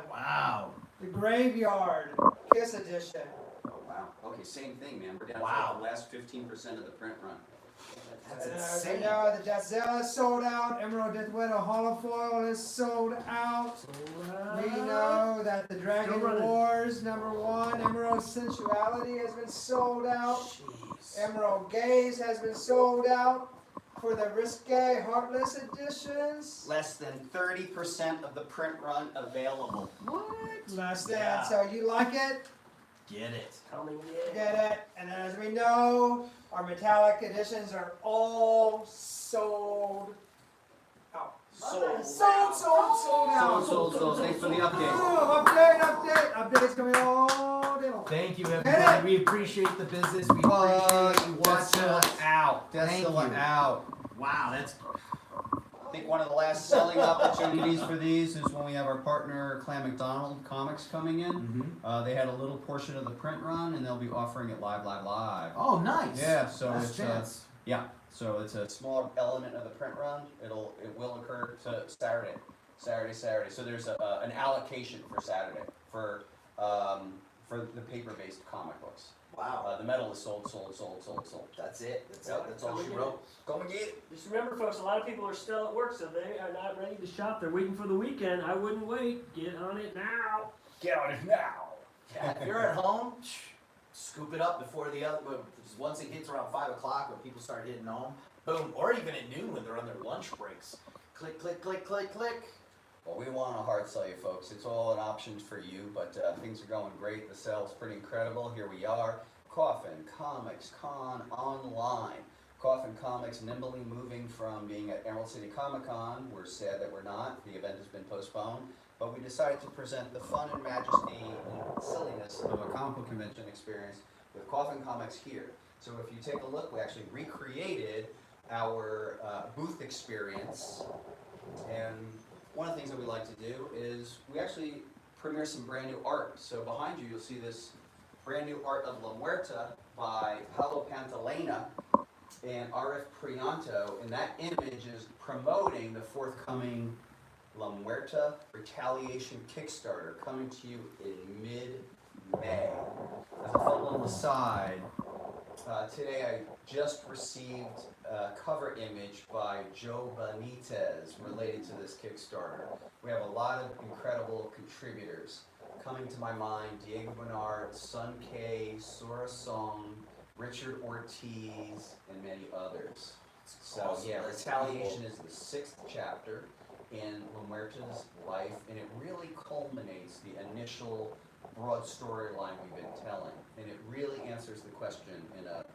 Wow. The Graveyard Kiss Edition. Oh, wow. Okay, same thing, man. We're down Wow. to the last 15% of the print run. That's And, insane. we know the Deathzilla is sold out. Emerald Death Widow Holofoil is sold out. We know that the Dragon Still running. Wars #1 Emerald Sensuality has been sold out. Jeez. Emerald Gaze has been sold out. For the Risque Heartless editions, Less than 30% of the print run available. less than. Yeah. So you like it, Get it. Coming get it. And then as we know, our metallic editions are all sold out. Sold out. Sold. Thanks for the update. Oh, updates coming all day long. Thank you, Get everybody. it? We appreciate the business. We appreciate you watching us. out. Thank Deathzilla you. out. Wow, that's I think one of the last selling opportunities for these is when we have our partner Clan McDonald Comics coming in. They had a little portion of the print run, and they'll be offering it live. oh nice. Yeah, so Last it's chance. so it's a Small element of the print run, it will occur to Saturday. So there's an allocation for Saturday for the paper-based comic books. Wow. The metal is sold. That's it. That's Yep. it. That's all she wrote. Go and get it. Just remember, folks, a lot of people are still at work, so they are not ready to shop. They're waiting for the weekend. I wouldn't wait. Get on it now. Get on it now. Yeah, if you're at home, scoop it up before the other. Once it hits around 5 o'clock, when people start hitting home, boom. Or even at noon when they're on their lunch breaks. Click, click, click, click, click. Well, we want to hard sell you, folks. It's all an option for you, but things are going great. The sale's pretty incredible. Here we are. Coffin Comics Con Online. Coffin Comics nimbly moving from being at Emerald City Comic Con. We're sad that we're not. The event has been postponed. But we decided to present the fun and majesty and silliness of a comic book convention experience with Coffin Comics here. So if you take a look, we actually recreated our booth experience. And one of the things that we like to do is we actually premiere some brand new art. So behind you, you'll see this brand new art of La Muerta by Paulo Pantalena and RF Prianto, and that image is promoting the forthcoming La Muerta Retaliation Kickstarter coming to you in mid-May. as a fun little aside. Today I just received a cover image by Joe Benitez related to this Kickstarter. We have a lot of incredible contributors. Coming to my mind, Diego Bernard, Sun K, Sora Song, Richard Ortiz, and many others. So yeah, Retaliation is the 6th chapter in La Muerta's life, and it really culminates the initial broad storyline we've been telling. And it really answers the question in a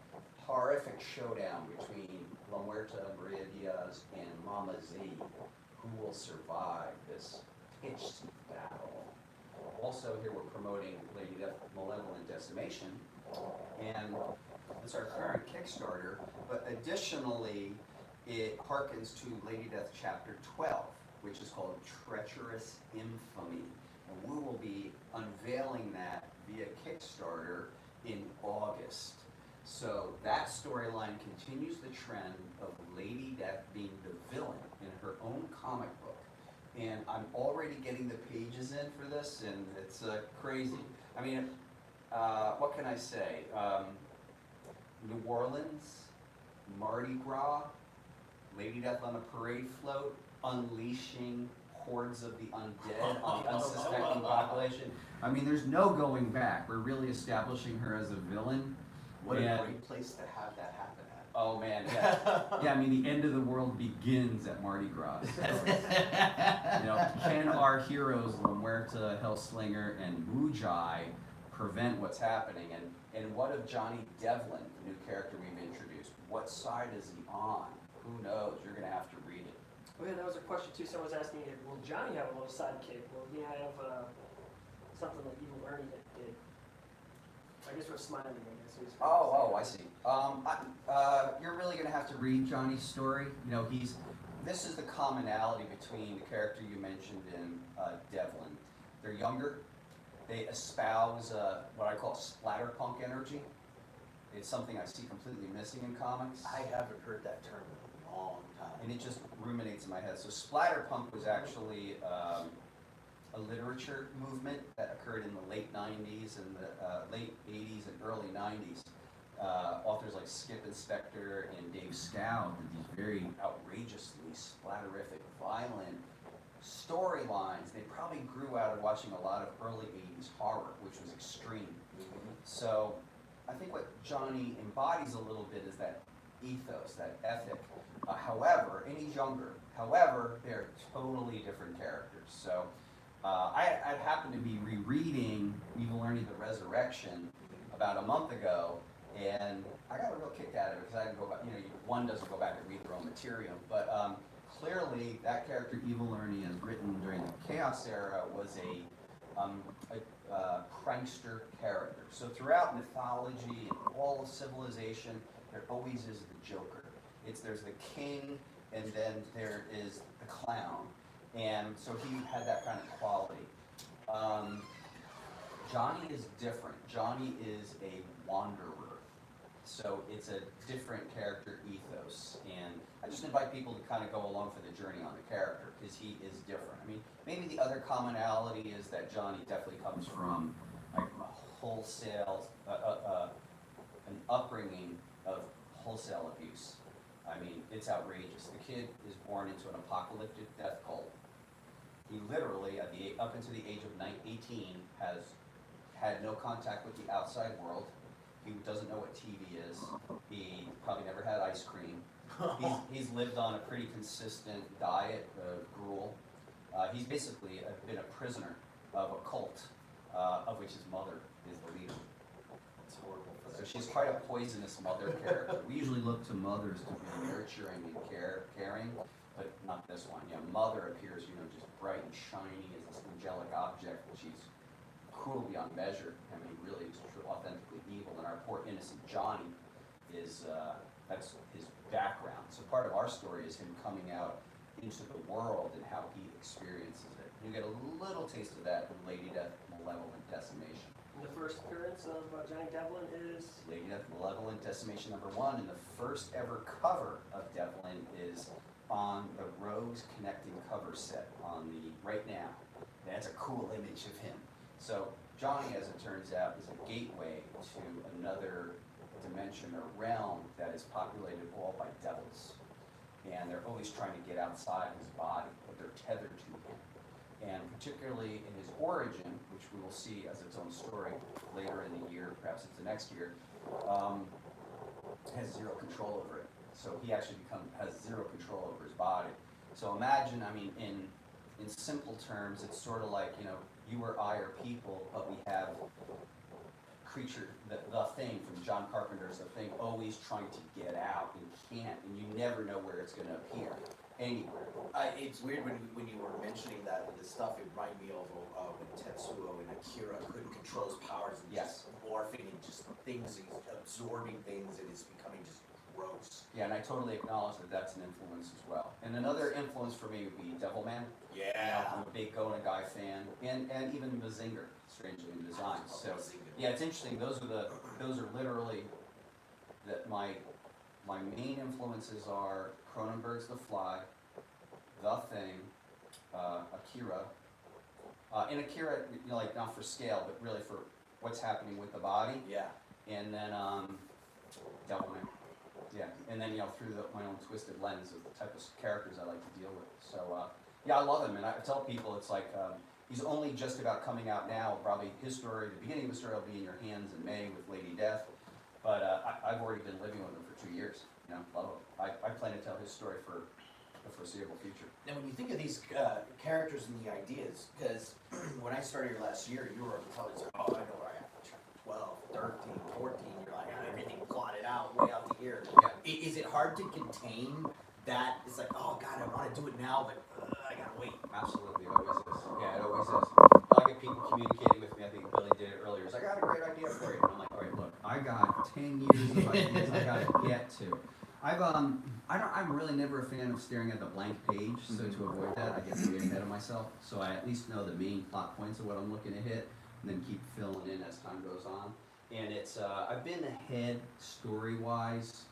horrific showdown between La Muerta, Maria Diaz, and Mama Z. Who will survive this pitched battle? Also here we're promoting Lady Death Malevolent Decimation. And It's our current Kickstarter, but additionally, it harkens to Lady Death Chapter 12, which is called Treacherous Infamy. And we will be unveiling that via Kickstarter in August. So that storyline continues the trend of Lady Death being the villain in her own comic book. And I'm already getting the pages in for this, and it's crazy. I mean, what can I say? New Orleans, Mardi Gras, Lady Death on a parade float, unleashing hordes of the undead on the unsuspecting population. I mean, there's no going back. We're really establishing her as a villain. What a And- great place to have that happen at. Oh man, yeah. Yeah, I mean, the end of the world begins at Mardi Gras. So it's, you know, can our heroes, La Muerta, Hellslinger, and Mujai, prevent what's happening? And what of Johnny Devlin, the new character we've introduced? What side is he on? Who knows? You're gonna have to read it. Oh yeah, that was a question too. Someone was asking, will Johnny have a little sidekick? Will he have something like Evil Ernie did? I guess we're smiling. I guess. I see. You're really gonna have to read Johnny's story. You know, this is the commonality between the character you mentioned and Devlin. They're younger. They espouse what I call splatterpunk energy. It's something I see completely missing in comics. I haven't heard that term in a long time. And it just ruminates in my head. So splatterpunk was actually a literature movement that occurred in the late 90s and the late 80s and early 90s. Authors like Skip Inspector and Dave Scow did these very outrageously splatterific, violent storylines. They probably grew out of watching a lot of early 80s horror, which was extreme. So I think what Johnny embodies a little bit is that ethos, that ethic. However, and he's younger. However, they're totally different characters. So I happened to be rereading Evil Ernie the Resurrection about a month ago, and I got a real kick out of it because I didn't go back, you know, one doesn't go back and read their own material, but clearly that character Evil Ernie, as written during the Chaos era, was a prankster character. So throughout mythology and all of civilization, there always is the Joker. There's the king, and then there is the clown. And so he had that kind of quality. Johnny is different. Johnny is a wanderer. So it's a different character ethos. And I just invite people to kind of go along for the journey on the character because he is different. I mean, maybe the other commonality is that Johnny definitely comes from like a wholesale, an upbringing of wholesale abuse. I mean, it's outrageous. The kid is born into an apocalyptic death cult. He literally, up until the age of 18, has had no contact with the outside world. He doesn't know what TV is. He probably never had ice cream. He's lived on a pretty consistent diet of gruel. He's basically been a prisoner of a cult, of which his mother is the leader. It's horrible. So she's quite a poisonous mother character. We usually look to mothers to be nurturing and caring, but not this one. Yeah, mother appears, you know, just bright and shiny as this angelic object, but she's cruel beyond measure. I mean, really authentically evil. And our poor innocent Johnny is, that's his background. So part of our story is him coming out into the world and how he experiences it. You get a little taste of that in Lady Death, Malevolent Decimation. And the first appearance of Johnny Devlin is Lady Death, Malevolent Decimation #1, and the first ever cover of Devlin is on the Rogues Connecting cover set on the right now. That's a cool image of him. So Johnny, as it turns out, is a gateway to another dimension or realm that is populated all by devils. And they're always trying to get outside his body, but they're tethered to him. And particularly in his origin, which we will see as its own story later in the year, perhaps it's the next year, has zero control over it. So he actually has zero control over his body. So imagine, I mean, in simple terms, it's sort of like, you know, you or I are people, but we have creature, the Thing from John Carpenter's The Thing, always trying to get out and can't, and you never know where it's going to appear. anywhere. It's weird when you were mentioning that and the stuff. It reminded me of when Tetsuo and Akira couldn't control his powers and Yes. just morphing and just things, he's absorbing things and it's becoming just gross. Yeah, and I totally acknowledge that that's an influence as well. And another influence for me would be Devilman. You know, I'm a big Go Nagai fan, and even Mazinger, strangely in design. So yeah, it's interesting. Those are literally that my main influences are Cronenberg's The Fly, The Thing, Akira. And Akira, you know, like not for scale, but really for what's happening with the body. Yeah. And then Devilman. Yeah, and then, you know, through my own twisted lens of the type of characters I like to deal with. So, yeah, I love him, and I tell people it's like, he's only just about coming out now. Probably his story, the beginning of the story will be in your hands in May with Lady Death. But I've already been living with him for 2 years. You know, love him. I plan to tell his story for the foreseeable future. Now, when you think of these characters and the ideas, because when I started here last year, you were probably like, oh, I know where I am. 12, 13, 14, you're like, everything plotted out way out to here. Yeah. Is it hard to contain that? It's like, oh God, I want to do it now, but I gotta wait. Absolutely, it always is. Yeah, it always is. I get people communicating with me. I think Billy did it earlier. He's like, I got a great idea for you. And I'm like, all right, look, I got 10 years of ideas I gotta get to. I'm really never a fan of staring at the blank page, so to avoid that, I get way ahead of myself. So I at least know the main plot points of what I'm looking to hit, and then keep filling in as time goes on. And it's, I've been ahead story-wise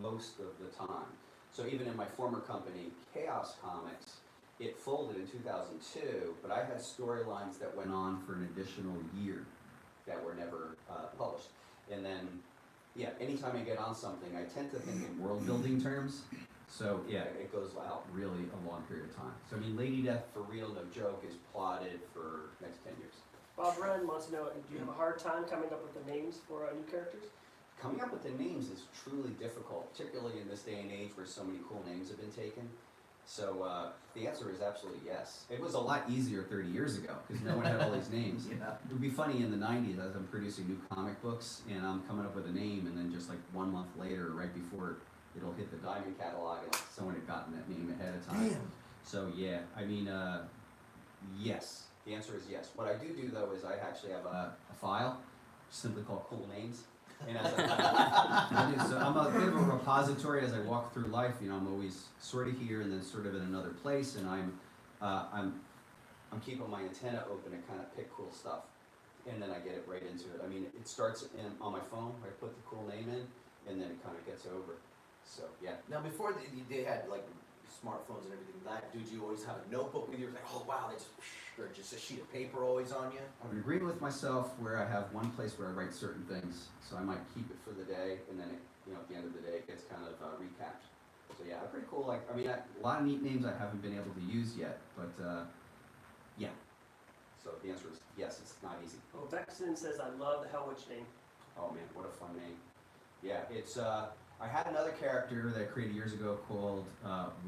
most of the time. So even in my former company, Chaos Comics, it folded in 2002, but I had storylines that went on for an additional year that were never published. And then, yeah, anytime I get on something, I tend to think in world building terms. So yeah, it goes out really a long period of time. So I mean, Lady Death, for real, no joke, is plotted for next 10 years. Bob Wren wants to know, do you have a hard time coming up with the names for new characters? Coming up with the names is truly difficult, particularly in this day and age where so many cool names have been taken. So the answer is absolutely yes. It was a lot easier 30 years ago because no one had all these names. Yeah. It would be funny in the 90s as I'm producing new comic books and I'm coming up with a name, and then just like 1 month later, right before it'll hit the Diamond catalog, and someone had gotten that name ahead of time. Damn. So yeah, I mean, yes. The answer is yes. What I do though is I actually have a file simply called Cool Names. And as so I'm a bit of a repository as I walk through life. You know, I'm always sort of here and then sort of in another place, and I'm keeping my antenna open to kind of pick cool stuff, and then I get it right into it. I mean, it starts on my phone. I put the cool name in, and then it kind of gets over. So yeah. Now, before they had like smartphones and everything, did you always have a notebook with you? Like, oh wow, or just a sheet of paper always on you? I've agreed with myself where I have one place where I write certain things, so I might keep it for the day, and then at the end of the day, it gets kind of recapped. So yeah, pretty cool. Like, I mean, a lot of neat names I haven't been able to use yet, but yeah. So the answer is yes. It's not easy. Well, Vexen says, I love the Hell Witch name. Oh man, what a fun name. Yeah, it's I had another character that I created years ago called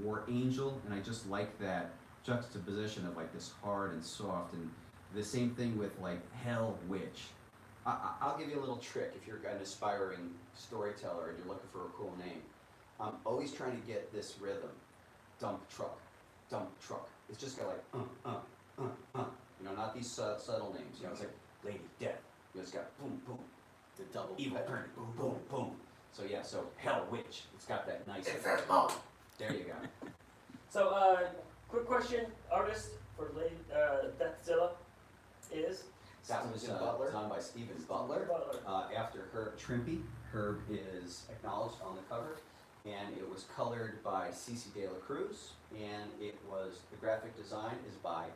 War Angel, and I just like that juxtaposition of like this hard and soft, and the same thing with like Hell Witch. I'll give you a little trick if you're an aspiring storyteller and you're looking for a cool name. I'm always trying to get this rhythm. Dump truck, dump truck. It's just got like you know, not these subtle names. You know, it's like Lady Death. You know, it's got boom boom. The double Evil turn, boom boom boom. So yeah, so Hell Witch. It's got that nice. There you go. So, quick question, artist for Lady Deathzilla is? That was done by Stephen Butler. After Herb Trimpe. Herb is acknowledged on the cover, and it was colored by Cece De La Cruz, and the graphic design is by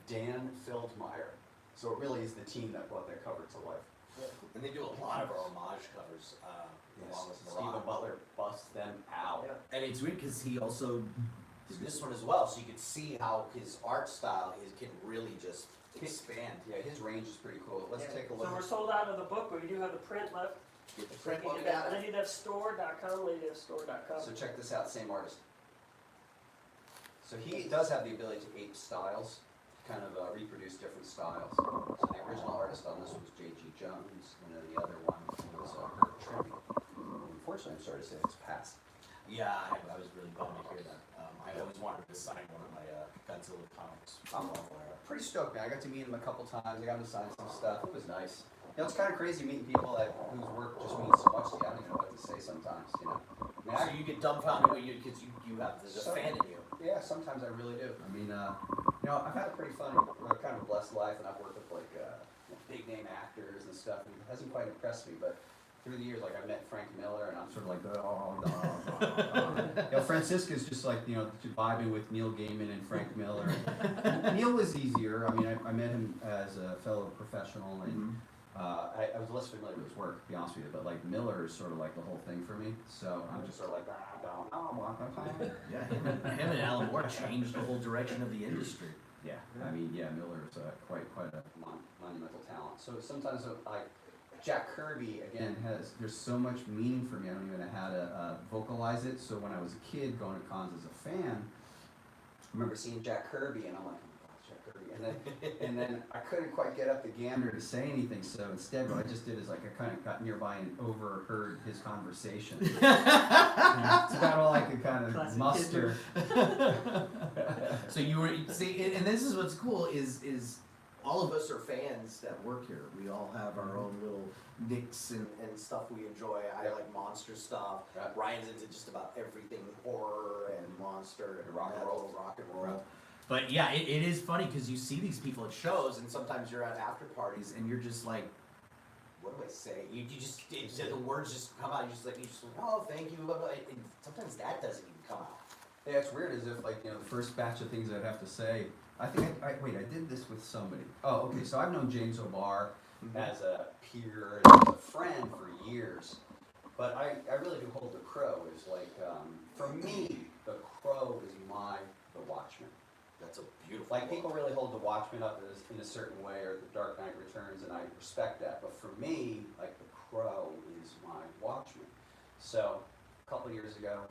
Dan Feldmeyer. So it really is the team that brought that cover to life. Yeah. And they do a lot of our homage covers, along with Moraga. Stephen Butler busts them out. Yeah. And it's weird because he also did this one as well, so you can see how his art style can really just expand. Yeah, his range is pretty cool. Let's take a look. So we're sold out of the book, but we do have the print left. Get the print You one can get down. that LadyDeathStore.com, LadyDeathStore.com. So check this out, same artist. So he does have the ability to ape styles, kind of reproduce different styles. So the original artist on this was J.G. Jones, and then the other one was Herb Trimpe. Unfortunately, I'm sorry to say it's passed. Yeah, I was really bummed to hear that. I always wanted to sign one of my Godzilla comics. Pretty stoked, man. I got to meet him a couple times. I got him to sign some stuff. It was nice. You know, it's kind of crazy meeting people whose work just means so much to you. I don't even know what to say sometimes, you know. I mean, So you get dumbfounded when because you have the fan in you. Yeah, sometimes I really do. I mean, you know, I've had a pretty fun, kind of blessed life, and I've worked with like big name actors and stuff, and it hasn't quite impressed me, but through the years, like I met Frank Miller, and I'm sort of like, you know, Francisca's just like, you know, vibing with Neil Gaiman and Frank Miller. Neil was easier. I mean, I met him as a fellow professional, and I was less familiar with his work, to be honest with you, but like Miller is sort of like the whole thing for me. So I'm just sort of like, Yeah, him and Alan Moore changed the whole direction of the industry. yeah. I mean, yeah, Miller's quite a monumental talent. So sometimes Jack Kirby again there's so much meaning for me. I don't even know how to vocalize it. So when I was a kid going to cons as a fan, I remember seeing Jack Kirby, and I'm like, Jack Kirby, and then I couldn't quite get up the gander to say anything. So instead, what I just did is like I kind of got nearby and overheard his conversation. It's about all I could kind of Classic muster. So you were and this is what's cool is all of us are fans that work here. We all have our own little nicks and stuff we enjoy. I like monster stuff. Right. Ryan's into just about everything horror and monster and Rock and roll. rock and roll. But yeah, it is funny because you see these people at shows, and sometimes you're at after parties, and you're just like, what do I say? You just the words just come out. You just oh, thank you. Blah, blah. And sometimes that doesn't even come out. Yeah, it's weird as if like, you know, the first batch of things I'd have to say, I think I did this with somebody. Oh, okay, so I've known James O'Barr as a peer and as a friend for years, but I really do hold the Crow as like, for me, the Crow is The Watchmen. That's a beautiful. Like, people really hold The Watchmen up as in a certain way, or The Dark Knight Returns, and I respect that, but for me, like, The Crow is my Watchmen. So, a couple of years ago,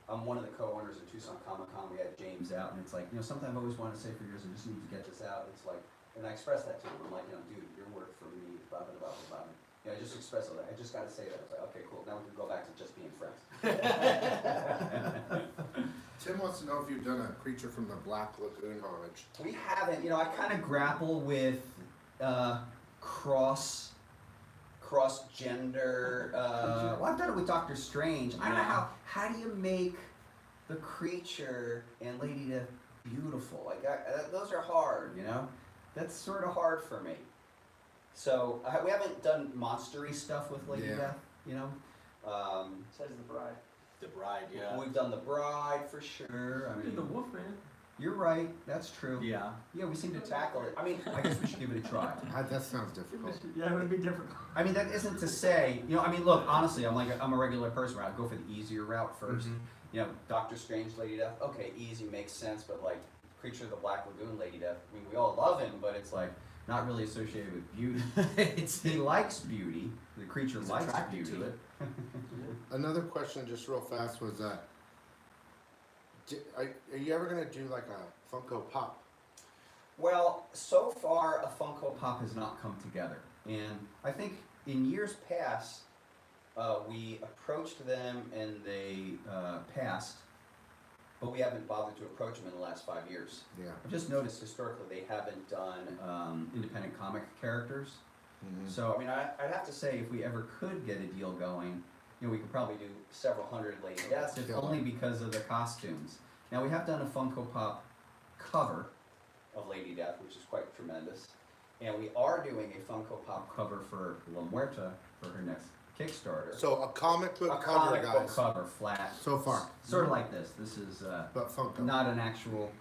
I'm one of the co-owners of Tucson Comic-Con. We had James out, and it's like, you know, something I've always wanted to say for years, I just need to get this out. It's like, and I expressed that to him. I'm like, you know, dude, your work for me, blah, blah, blah, blah, blah. You know, I just expressed that. I just got to say that. I was like, okay, cool. Now we can go back to just being friends. Tim wants to know if you've done a Creature from the Black Lagoon homage. We haven't. You know, I kind of grapple with cross-gender. Well, I've done it with Doctor Strange. I don't know how do you make the creature and Lady Death beautiful? Like, those are hard, you know? That's sort of hard for me. So, we haven't done monstery stuff with Lady Death, you know? Says the bride. The Bride, yeah. We've done The Bride for sure. I Did mean, the Wolfman. you're right. That's true. Yeah. Yeah, we seem to tackle it. I mean, I guess we should give it a try. That sounds difficult. Yeah, it would be difficult. I mean, that isn't to say, you know, I mean, look, honestly, I'm a regular person where I'd go for the easier route first. You know, Doctor Strange, Lady Death, okay, easy, makes sense, but like, Creature of the Black Lagoon, Lady Death, I mean, we all love him, but it's like, not really associated with beauty. He likes beauty, the creature likes attracted beauty. to it. Another question, just real fast, was are you ever gonna do like a Funko Pop? Well, so far, a Funko Pop has not come together. And I think in years past, we approached them and they passed, but we haven't bothered to approach them in the last 5 years. Yeah. I've just noticed historically they haven't done independent comic characters. So, I mean, I'd have to say if we ever could get a deal going, you know, we could probably do several hundred Lady Deaths, if only because of the costumes. Now, we have done a Funko Pop cover of Lady Death, which is quite tremendous. And we are doing a Funko Pop cover for La Muerta for her next Kickstarter. So a comic book a cover, comic book guys. cover, flat. So far. Sort of like this. This is But Funko. not an actual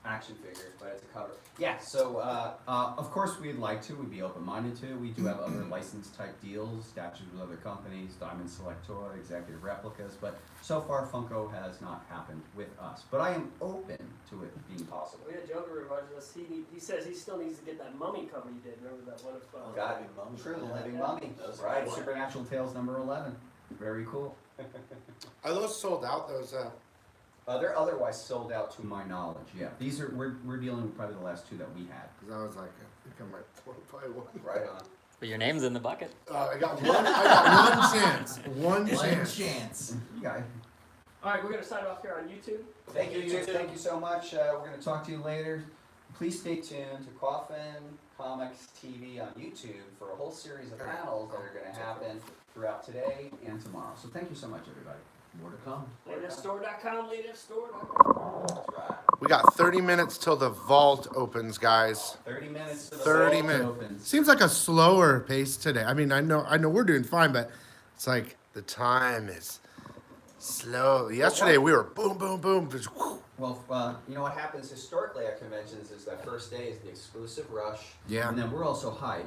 action figure, but it's a cover. Yeah, so of course we'd like to, we'd be open-minded to. We do have other license type deals, statutes with other companies, Diamond Selector, Executive Replicas, but so far Funko has not happened with us. But I am open to it being possible. We had Joker reminds us. He says he still needs to get that mummy cover you did. Remember that one of Got it. True, the Living Mummy. Right, Supernatural Tales number 11. Very cool. Are those sold out? Those They're otherwise sold out to my knowledge, yeah. These are, we're dealing with probably the last two that we had. because I was like, I think I might want to buy one. Right on. But your name's in the bucket. I got one chance. One chance. You guys. All right, we're gonna sign off here on YouTube. Thank you, YouTube. Thank you so much. We're going to talk to you later. Please stay tuned to Coffin Comics TV on YouTube for a whole series of panels that are going to happen throughout today and tomorrow. So thank you so much, everybody. More to come. LateFstore.com, LateFstore.com. That's right. We got 30 minutes till the vault opens, guys. 30 minutes to the 30 vault minutes. opens. Seems like a slower pace today. I mean, I know we're doing fine, but it's like the time is slow. Yesterday we were boom, boom, boom. Just whew. Well, you know what happens historically at conventions is that first day is the exclusive rush. Yeah. And then we're also hype.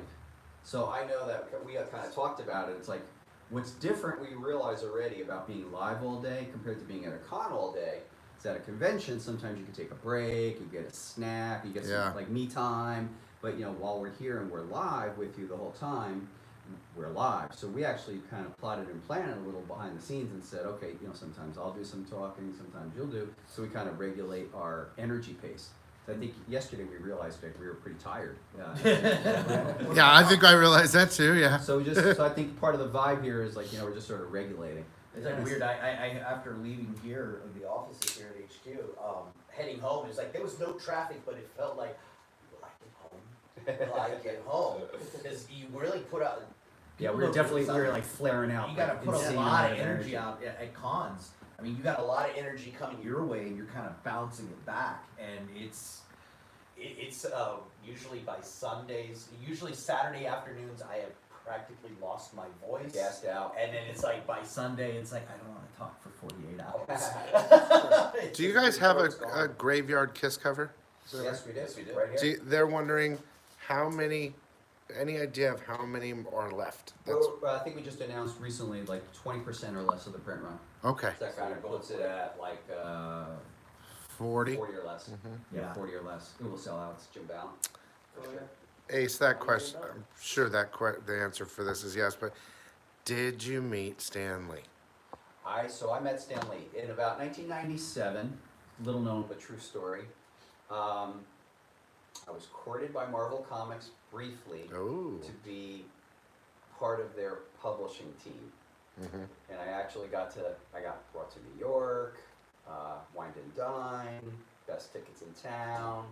So I know that we kind of talked about it. It's like, what's different we realize already about being live all day compared to being at a con all day is at a convention, sometimes you can take a break, you get a snack, you get some like me time. But you know, while we're here and we're live with you the whole time, we're live. So we actually kind of plotted and planned a little behind the scenes and said, okay, you know, sometimes I'll do some talking, sometimes you'll do. So we kind of regulate our energy pace. So I think yesterday we realized that we were pretty tired. Yeah, I think I realized that too. Yeah. So I think part of the vibe here is like, you know, we're just sort of regulating. It's like weird. I after leaving here of the offices here at HQ, heading home, it's like there was no traffic, but it felt like like at home because you really put out. Yeah, we were like flaring out. You got to put a insane lot of amount energy out at cons. I mean, you got a lot of energy coming your way, and you're kind of bouncing it back. And it's usually by Sundays, usually Saturday afternoons, I have practically lost my voice, Gassed out. and then it's like by Sunday, it's like I don't want to talk for 48 hours. Do you guys have a graveyard kiss cover? Yes, we do. Right here. They're wondering how many. Any idea of how many are left? That's, Well, I think we just announced recently like 20% or less of the print run. okay. So that kind of puts it at like 40. 40 or less. Yeah. 40 or less. It will sell out. It's Jim Bound. Ace, that question. I'm sure that the answer for this is yes. But did you meet Stan Lee? So I met Stan Lee in about 1997. Little known but true story. I was courted by Marvel Comics briefly to be part of their publishing team. And I actually got brought to New York, wined and dine, best tickets in town.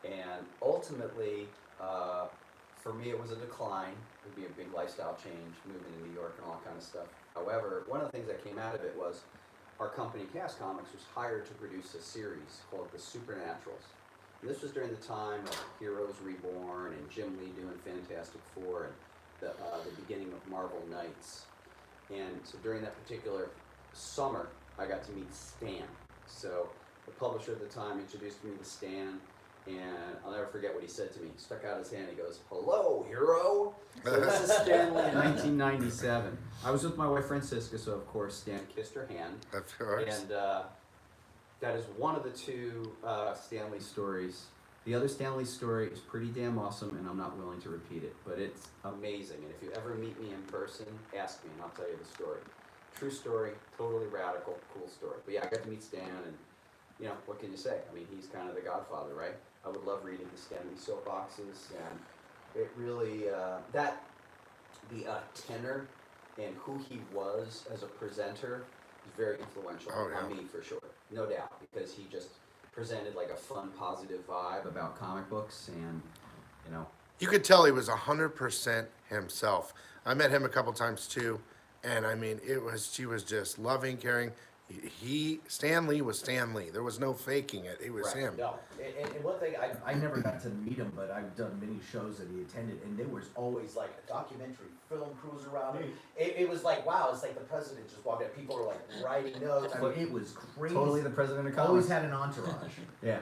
And ultimately, for me it was a decline. It would be a big lifestyle change, moving to New York and all that kind of stuff. However, one of the things that came out of it was our company, Cast Comics, was hired to produce a series called The Supernaturals. And this was during the time of Heroes Reborn and Jim Lee doing Fantastic Four and the beginning of Marvel Knights. And so during that particular summer, I got to meet Stan. So the publisher at the time introduced me to Stan, and I'll never forget what he said to me. He stuck out his hand, he goes, "Hello, hero." So this is Stan Lee in 1997. I was with my wife Francisca, so of course Stan kissed her hand. Of course. And that is one of the two Stan Lee stories. The other Stan Lee story is pretty damn awesome, and I'm not willing to repeat it, but it's amazing. And if you ever meet me in person, ask me, and I'll tell you the story. True story, totally radical, cool story. But yeah, I got to meet Stan, and you know, what can you say? I mean, he's kind of the godfather, right? I would love reading the Stan Lee soapboxes, and it really, the tenor and who he was as a presenter is very influential on me, for sure. No doubt, because he just presented like a fun, positive vibe about comic books, and, you know. You could tell he was 100% himself. I met him a couple times too, and I mean, he was just loving, caring. Stan Lee was Stan Lee. There was no faking it. It was him. No, and one thing, I never got to meet him, but I've done many shows that he attended, and there was always like a documentary film crews around him. It was like, wow, it's like the president just walked in. People were like writing notes. I mean, it was crazy. Totally the president of comics. Always had an entourage. Yeah.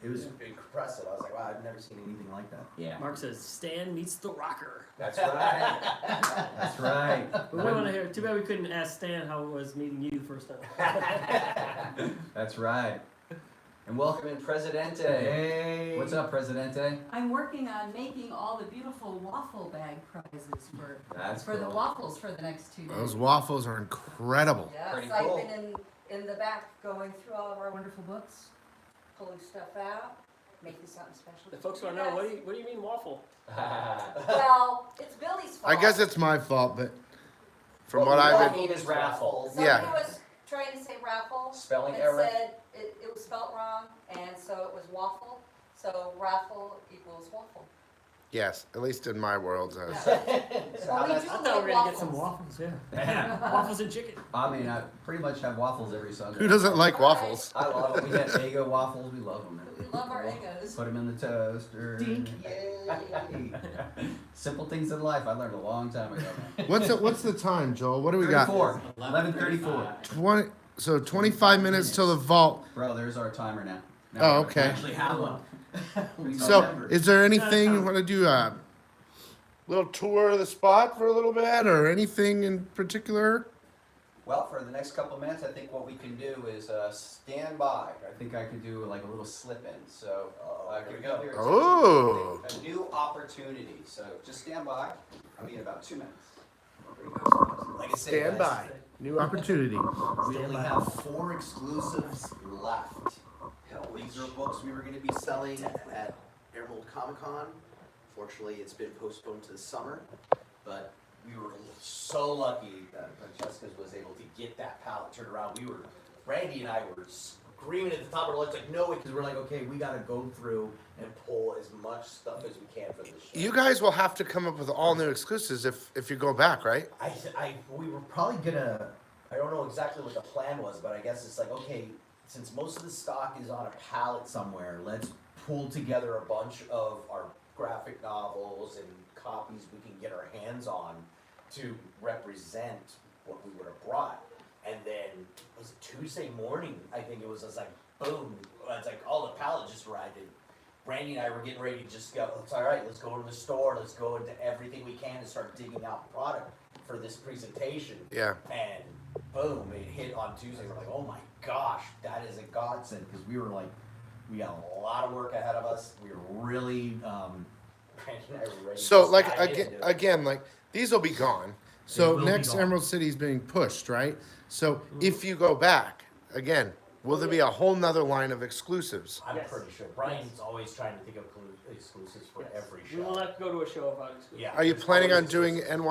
It was impressive. I was like, wow, I've never seen anything like that. Yeah. Mark says, Stan meets the rocker. That's right. That's right. But we want to hear. Too bad we couldn't ask Stan how it was meeting you the first time. That's right. And welcome in Presidente. Hey. What's up, Presidente? I'm working on making all the beautiful waffle bag prizes for cool. the waffles for the next 2 days. Those waffles are incredible. Yes, Pretty I've cool. been in the back going through all of our wonderful books, pulling stuff out, make this something special. The folks want to know, what do you mean waffle? Well, it's Billy's fault. I guess it's my fault, but from what Well, I've what been, name is Raffle? Somebody yeah. was trying to say raffle. Spelling and error? said it was spelt wrong, and so it was waffle. So raffle equals waffle. Yes, at least in my world. Well, we I do thought we were like gonna get some waffles. waffles, yeah. Waffles and chicken. I mean, I pretty much have waffles every Sunday. Who doesn't like waffles? I love them. We have Eggo waffles. We love them. We love our Eggos. Put them in the toaster. Dink. Simple things in life I learned a long time ago. What's the time, Joel? What do we got? 11:34. 20. So 25 minutes till the vault. Bro, there's our timer now. Oh, we okay. actually have one. We So, remember. is there anything you want to do? A little tour of the spot for a little bit, or anything in particular? Well, for the next couple of minutes, I think what we can do is stand by. I think I could do like a little slip in. So here we go. Here, Oh. a new opportunity. So just stand by. I'll be in about 2 minutes. Like I said, Stand guys, by. New opportunity. We only have 4 exclusives left. These are books we were going to be selling at Emerald Comic Con. Fortunately, it's been postponed to the summer, but we were so lucky that Francesca was able to get that palette turned around. Randy and I were screaming at the top of our lungs like, no, because we're like, okay, we got to go through and pull as much stuff as we can for this show. You guys will have to come up with all new exclusives if you go back, right? We were probably gonna, I don't know exactly what the plan was, but I guess it's like, okay, since most of the stock is on a pallet somewhere, let's pull together a bunch of our graphic novels and copies we can get our hands on to represent what we would have brought. And then, was it Tuesday morning? I think it was like, boom, it's like all the pallets just arrived. And Randy and I were getting ready to just go, it's all right, let's go to the store, let's go into everything we can and start digging out product for this presentation. Yeah. And boom, it hit on Tuesday. We're like, oh my gosh, that is a godsend, because we were like, we got a lot of work ahead of us. We were really, Randy and I were ready So to like dive into it. again, like these will be gone. So will be next gone. Emerald City is being pushed, right? So if you go back again, will there be a whole nother line of exclusives? I'm Yes. pretty sure. Brian's always trying to think of exclusives for every show. We will not go to a show without exclusive. Yeah. Are you there's planning on always doing exclusives.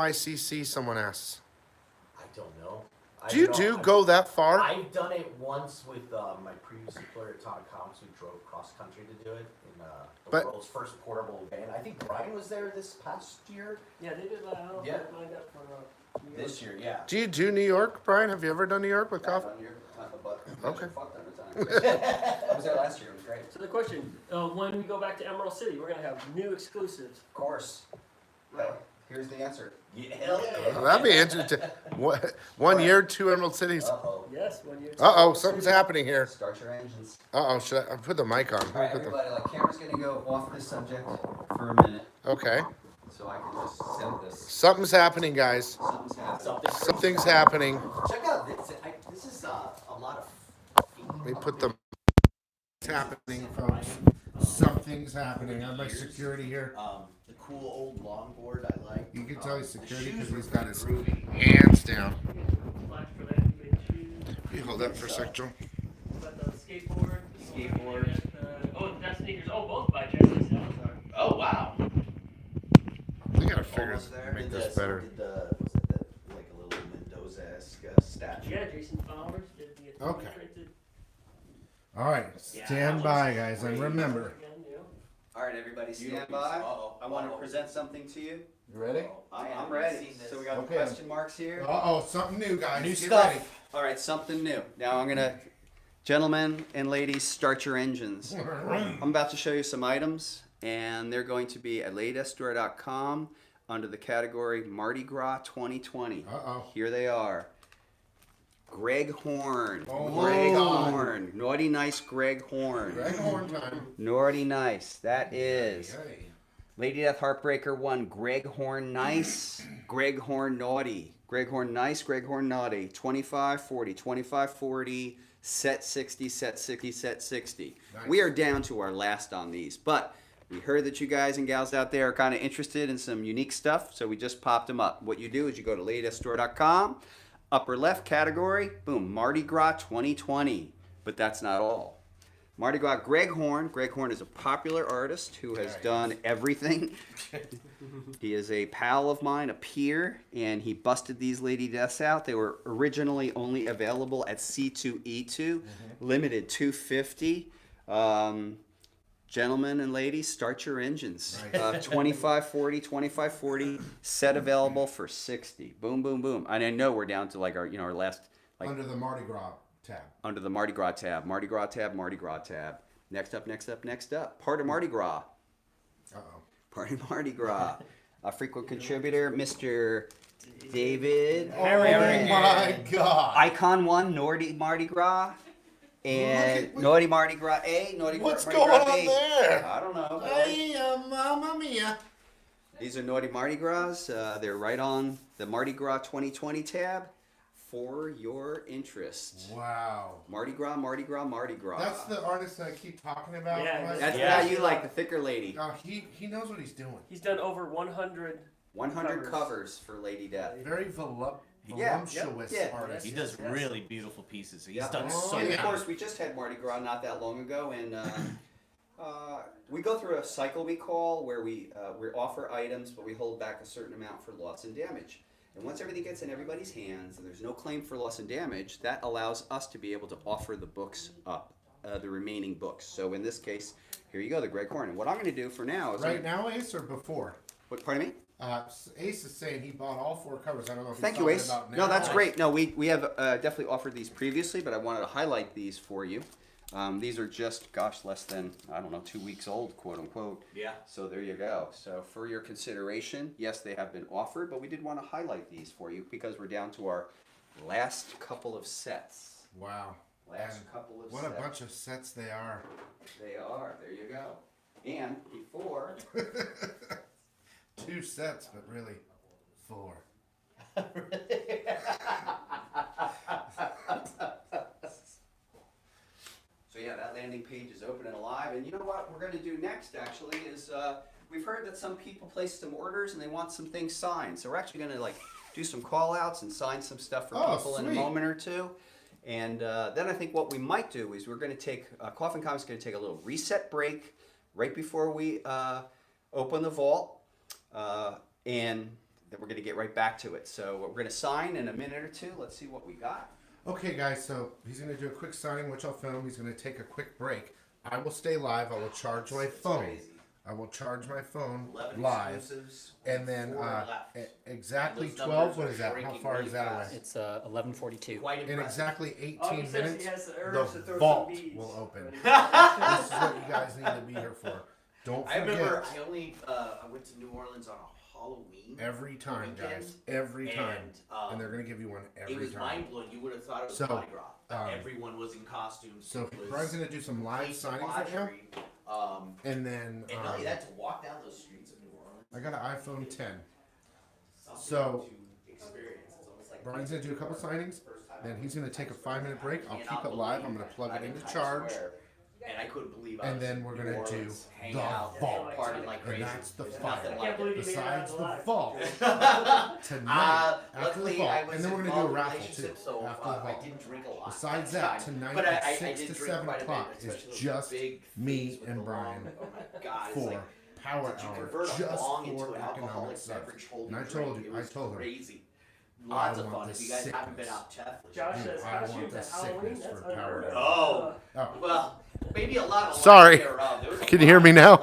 NYCC? Someone asks. I don't know. Do you go that far? I've done it once with my previous employer at Todd Comics. We drove cross country to do it in the But- world's first portable van. I think Brian was there this past year. Yeah, they did. I don't know if Yeah. I lined up for New York. This year, yeah. Do you do New York, Brian? Have you ever done New York with Coffin? Okay. I was there last year. It was great. So the question, when we go back to Emerald City, we're gonna have new exclusives. Of course. Well, here's the answer. Yeah, hell yeah. Well, that'd be interesting. 1 year, 2 Emerald Cities. Uh-oh. Yes, 1 year. Something's happening here. Start your engines. Should I put the mic on? All right, Put the- everybody, like camera's gonna go off this subject for a minute, Okay. so I can just send this. Something's happening, guys. Something's happening. Something's happening. Check out this. This is a lot of. Let me put the. It's happening, folks. Something's happening. I have my security here. The cool old longboard I like. You can tell he's The security shoes because were he's got his groovy. hands down. Flash for that, big shoes. You hold that for a sec, Joel. But the skateboard. Skateboard. That sneakers. Oh, both by Jesse Salazar. Oh wow. We gotta figure Almost there. make Did this the- better. Did the was it the, like a little Mendoza-esque statue? Yeah, Jason Flowers did the Okay. printed. All right, stand by, guys, and remember. Again, you know. All right, everybody, stand by. I want to present something to you. You ready? I'm ready. So we got Okay. question marks here. Something new, guys. New Get stuff. ready. All right, something new. Now I'm gonna, gentlemen and ladies, start your engines. I'm about to show you some items, and they're going to be at lateststore.com under the category Mardi Gras 2020. Here they are. Greg Horn. Oh, Greg God. Horn. Naughty Nice Greg Horn. Greg Horn time. Naughty Nice. That is. Hey. Lady Death Heartbreaker 1, Greg Horn Nice, Greg Horn Naughty. Greg Horn Nice, Greg Horn Naughty. 2540, 2540, set 60, set 60, set 60. Nice. We are down to our last on these, but we heard that you guys and gals out there are kind of interested in some unique stuff, so we just popped them up. What you do is you go to ladydeathstore.com, upper left category, boom, Mardi Gras 2020. But that's not all. Mardi Gras, Greg Horn. Greg Horn is a popular artist who has done everything. He is a pal of mine, a peer, and he busted these Lady Deaths out. They were originally only available at C2E2, limited 250. Gentlemen and ladies, start your engines. 2540, 2540, set available for 60. Boom, boom, boom. And I know we're down to like our last. Like, under the Mardi Gras tab. Under the Mardi Gras tab. Mardi Gras tab, Mardi Gras tab. Next up. Part of Mardi Gras. Uh-oh. Part of Mardi Gras. A frequent contributor, Mr. David. Oh my God. Icon 1, Mardi Gras. And Naughty Mardi Gras A, Naughty What's Mardi going Gras on B. there? I don't know. Hey, Mamma Mia. These are Naughty Mardi Gras. They're right on the Mardi Gras 2020 tab for your interest. Wow. Mardi Gras, Mardi Gras, Mardi Gras. That's the artist that I keep talking about. Yeah, That's the guy you like, the thicker lady. He knows what he's doing. He's done over 100 covers for Lady Death. Very voluptuous artist. He does really beautiful pieces. He's done so so many. many. Of course, we just had Mardi Gras not that long ago, and we go through a cycle we call where we offer items, but we hold back a certain amount for loss and damage. And once everything gets in everybody's hands and there's no claim for loss and damage, that allows us to be able to offer the books up, the remaining books. So in this case, here you go, the Greg Horn. And what I'm going to do for now is... Now, Ace, or before? What, pardon me? Ace is saying he bought all 4 covers. I don't know if Thank he's you, talking Ace. about now. No, that's great. No, we have definitely offered these previously, but I wanted to highlight these for you. These are just, less than, 2 weeks old, quote unquote. Yeah. So there you go. So for your consideration, yes, they have been offered, but we did want to highlight these for you because we're down to our last couple of sets. Wow. Couple of what sets. a bunch of sets they are. They are. There you go. And before... 2 sets, but really 4. So yeah, that landing page is open and alive. And you know what we're going to do next, actually, is we've heard that some people placed some orders and they want some things signed. So we're actually going to do some call outs and sign some stuff for people in a moment or two. And then I think what we might do is we're going to take, Coffin Comics is going to take a little reset break right before we open the vault. And then we're going to get right back to it. So we're going to sign in a minute or two. Let's see what we got. Okay, guys, so he's going to do a quick signing, which I'll film. He's going to take a quick break. I will stay live. I will charge my phone. I will charge my phone live. And then exactly 12, what is that? How far is that away? It's 11:42. In exactly 18 he says minutes, he has the urge to the throw vault some beads. will open. This is what you guys need to be here for. Don't forget. I remember I went to New Orleans on a Halloween. Every time, weekend, guys. Every time. And they're going to give you one every time. It was mind-blowing. You would have thought it was Mardi Gras. Everyone was in costumes. So Brian's going to do some live signings right now. And then... and not only that, to walk down those streets of New Orleans. I got an iPhone 10. So Brian's going to do a couple signings. Then he's going to take a 5-minute break. I'll keep it live. I'm going to plug it into charge. And I couldn't believe and then we're going to do the vault. And that's the fire. Besides the vault, tonight, after the vault, and then we're going to do a raffle too, after the vault. Besides that, tonight at 6 to 7 o'clock is just me and Brian for Power Hour, just for economic stuff. And I told him, Lots of fun. If you guys haven't been out, Josh says, I want the sickness for Power Hour. Oh, well, maybe a lot of. Sorry. Can you hear me now?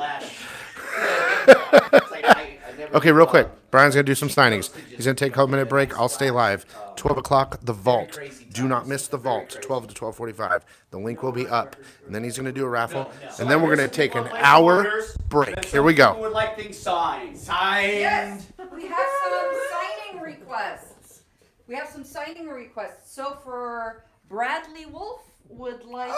Okay, real quick. Brian's going to do some signings. He's going to take a couple minute break. I'll stay live. 12 o'clock, the vault. Do not miss the vault, 12 to 12:45. The link will be up. And then he's going to do a raffle. And then we're going to take an hour break. Here we go. Who would like things signed? Signed. Yes, we have some signing requests. So for Bradley Wolf would like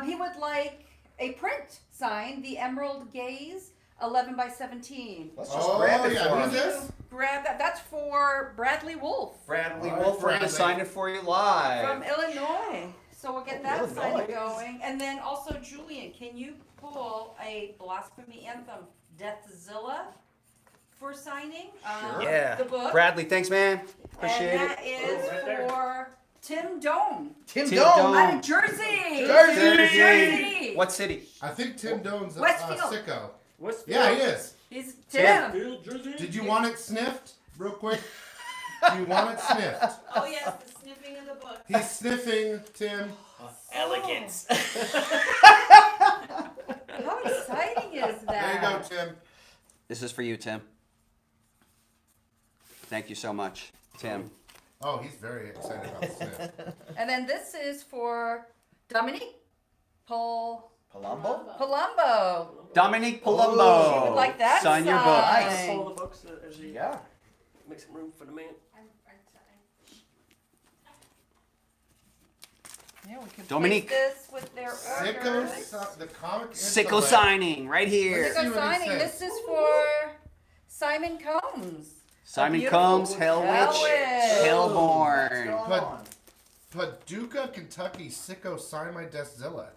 he would like a print sign, the Emerald Gaze, 11x17. Let's just grab it for him. Who's this? Grab that. That's for Bradley Wolf Bradley Wolf, we're going to sign it for you live. from Illinois. So we'll get that signing going. And then also, Julian, can you pull a Blasphemy Anthem, Deathzilla, for signing? Yeah. The book. Bradley, thanks, man. Appreciate and that it. is Right there. for Tim Doan. Tim Tim Dome. Dome. Out of Jersey. Jersey. What city? I think Tim Doan's a Westfield. sicko. What's Yeah, he is. He's Tim. Did you want it sniffed? Real quick. Do you want it sniffed? Oh yes, the sniffing of the book. He's sniffing, Tim. Elegance. How exciting is that? There you go, Tim. This is for you, Tim. Thank you so much, Tim. Oh, he's very excited about the sniff. And then this is for Dominique Palumbo? Palumbo. Dominique She Palumbo. would like that Sign your book. signed. All the books as you Yeah. make some room for the man. Yeah, we can Dominique. place this with their Sicko, orders. the comic. Sicko Intellect. signing right here. see Sicko what he signing. says. This is for Simon Combs. Simon beautiful Combs, Hell Witch, Hellwitch. Hellborn. Paducah, Kentucky. Sicko, sign my Deathzilla.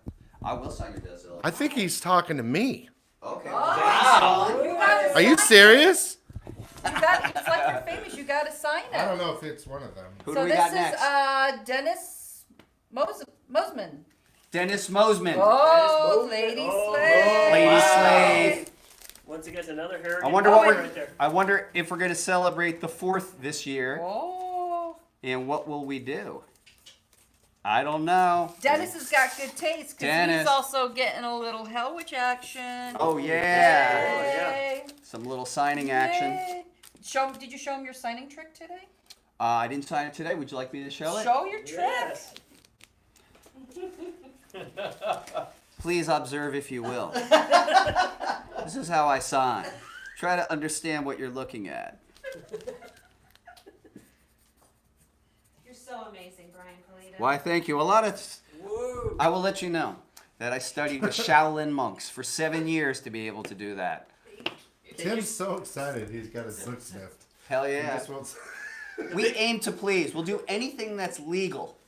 I will sign your Deathzilla. I think he's talking to me. Okay. Oh, you gotta Are you sign serious? it. You got, it's like you're famous. You got to sign it. I don't know if it's one of them. Who so do we this got is next? Dennis Mosman. Dennis Mosman. Oh, Mosman. Lady Oh. Slave. Lady Slave. Once again, another heritage. I wonder what moment we're. right there. I wonder if we're going to celebrate the 4th this year, Oh. and what will we do? I don't know. Dennis has got good taste because Dennis. he's also getting a little Hell Witch action. Oh yeah, Yay. some little signing action. Yay. Did you show him your signing trick today? I didn't sign it today. Would you like me to show it? Show your trick. Yes. Please observe, if you will. This is how I sign. Try to understand what you're looking at. You're so amazing, Brian Polito. Why, thank you. A lot of. Whoa. I will let you know that I studied with Shaolin monks for 7 years to be able to do that. Tim's so excited he's got his book sniffed. Hell He yeah. just wants- We aim to please. We'll do anything that's legal.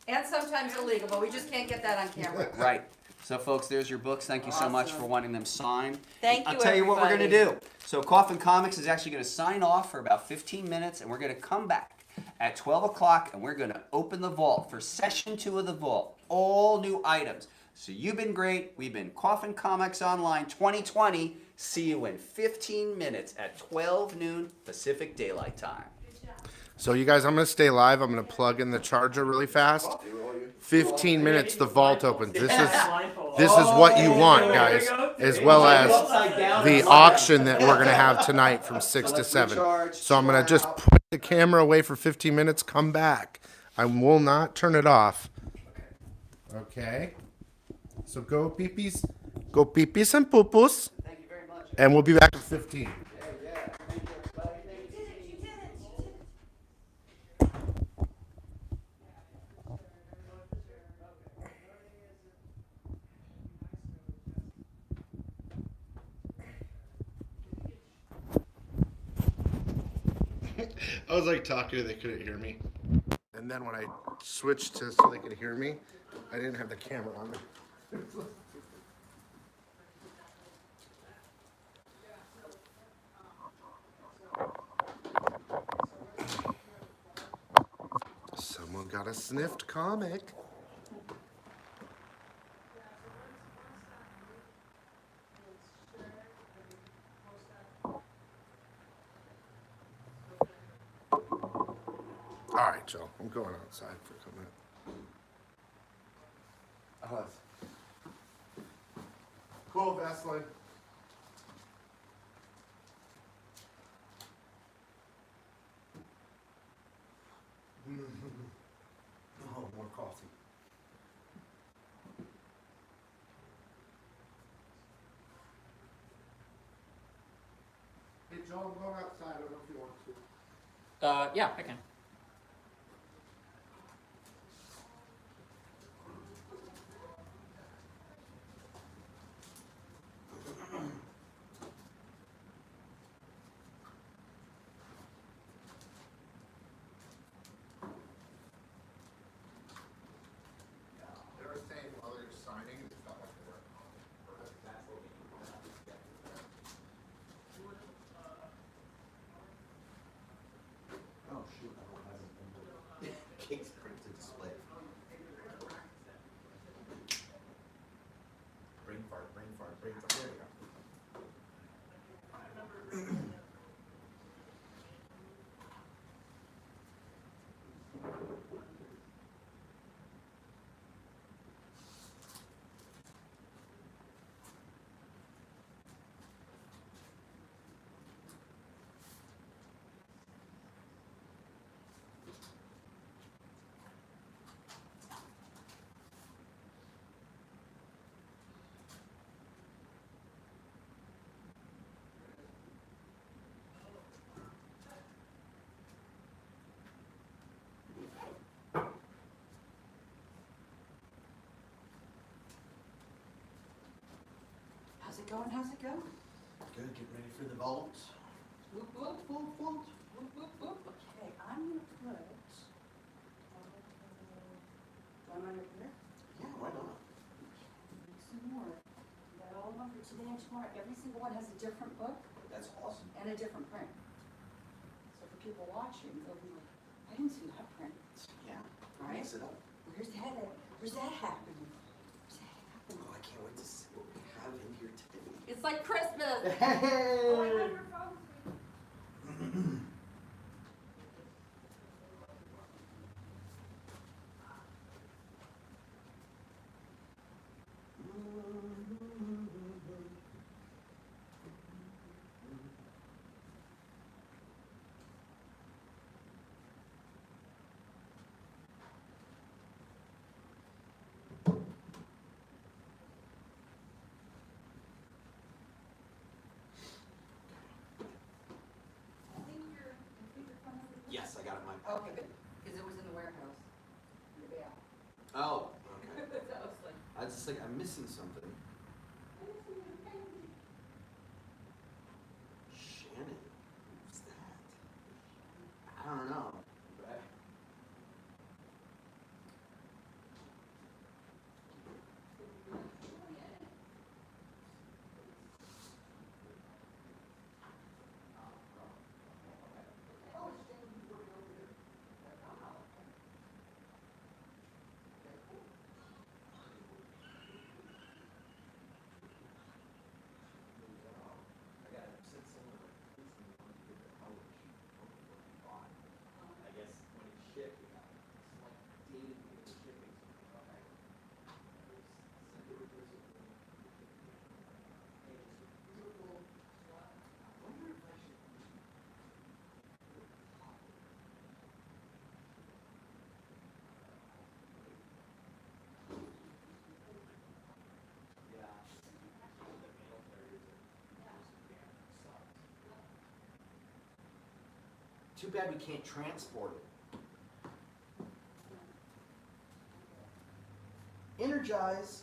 And sometimes illegal, but we just can't get that on camera. Right. So, folks, there's your books. Thank you so much Awesome. for wanting them signed. Thank you, I'll tell you what we're going to everybody. do. So, Coffin Comics is actually going to sign off for about 15 minutes, and we're going to come back at 12 o'clock, and we're going to open the vault for session 2 of the vault. All new items. So, you've been great. We've been Coffin Comics Online 2020. See you in 15 minutes at 12 noon Pacific Daylight Time. So you guys, I'm gonna stay live. I'm gonna plug in the charger really fast. 15 minutes, the vault opens. This is what you want, guys, as well as the auction that we're gonna have tonight from 6 to 7. So I'm gonna just put the camera away for 15 minutes. Come back. I will not turn it off. Okay. So go peepees and poopos. Thank you very much. And we'll be back in 15. I was like talking to they couldn't hear me. And then when I switched to so they could hear me, I didn't have the camera on me. Someone got a sniffed comic. All right, Joe, I'm going outside for a minute. Cool, Vaseline. Oh, more coffee. Hey, Joe, I'm going outside. I don't know if you want to. Yeah, I can. They were saying while they were signing, it felt like they were. Oh, shoot. going? How's it going? Good, getting ready for the vault. Whoop, whoop, whoop, whoop, whoop, whoop, whoop. Okay, I'm gonna put. Do I want to put it? Yeah, why not? Make some more. You got all of them for today and tomorrow. Every single one has a different book That's awesome. and a different print. So for people watching, they'll be like, I didn't see that print. Yeah, Right? mix it up. Where's that at? Where's that happening? Where's that happening? Oh, I can't wait to see what we have in here today. It's like Christmas. Hey! Yes, I got it in my packet. Okay, good. Because it was in the warehouse. Yeah. Oh, okay. So I was like, I was just like, I'm missing something. Shannon? Who's that? I don't know. But too bad we can't transport it. Energize.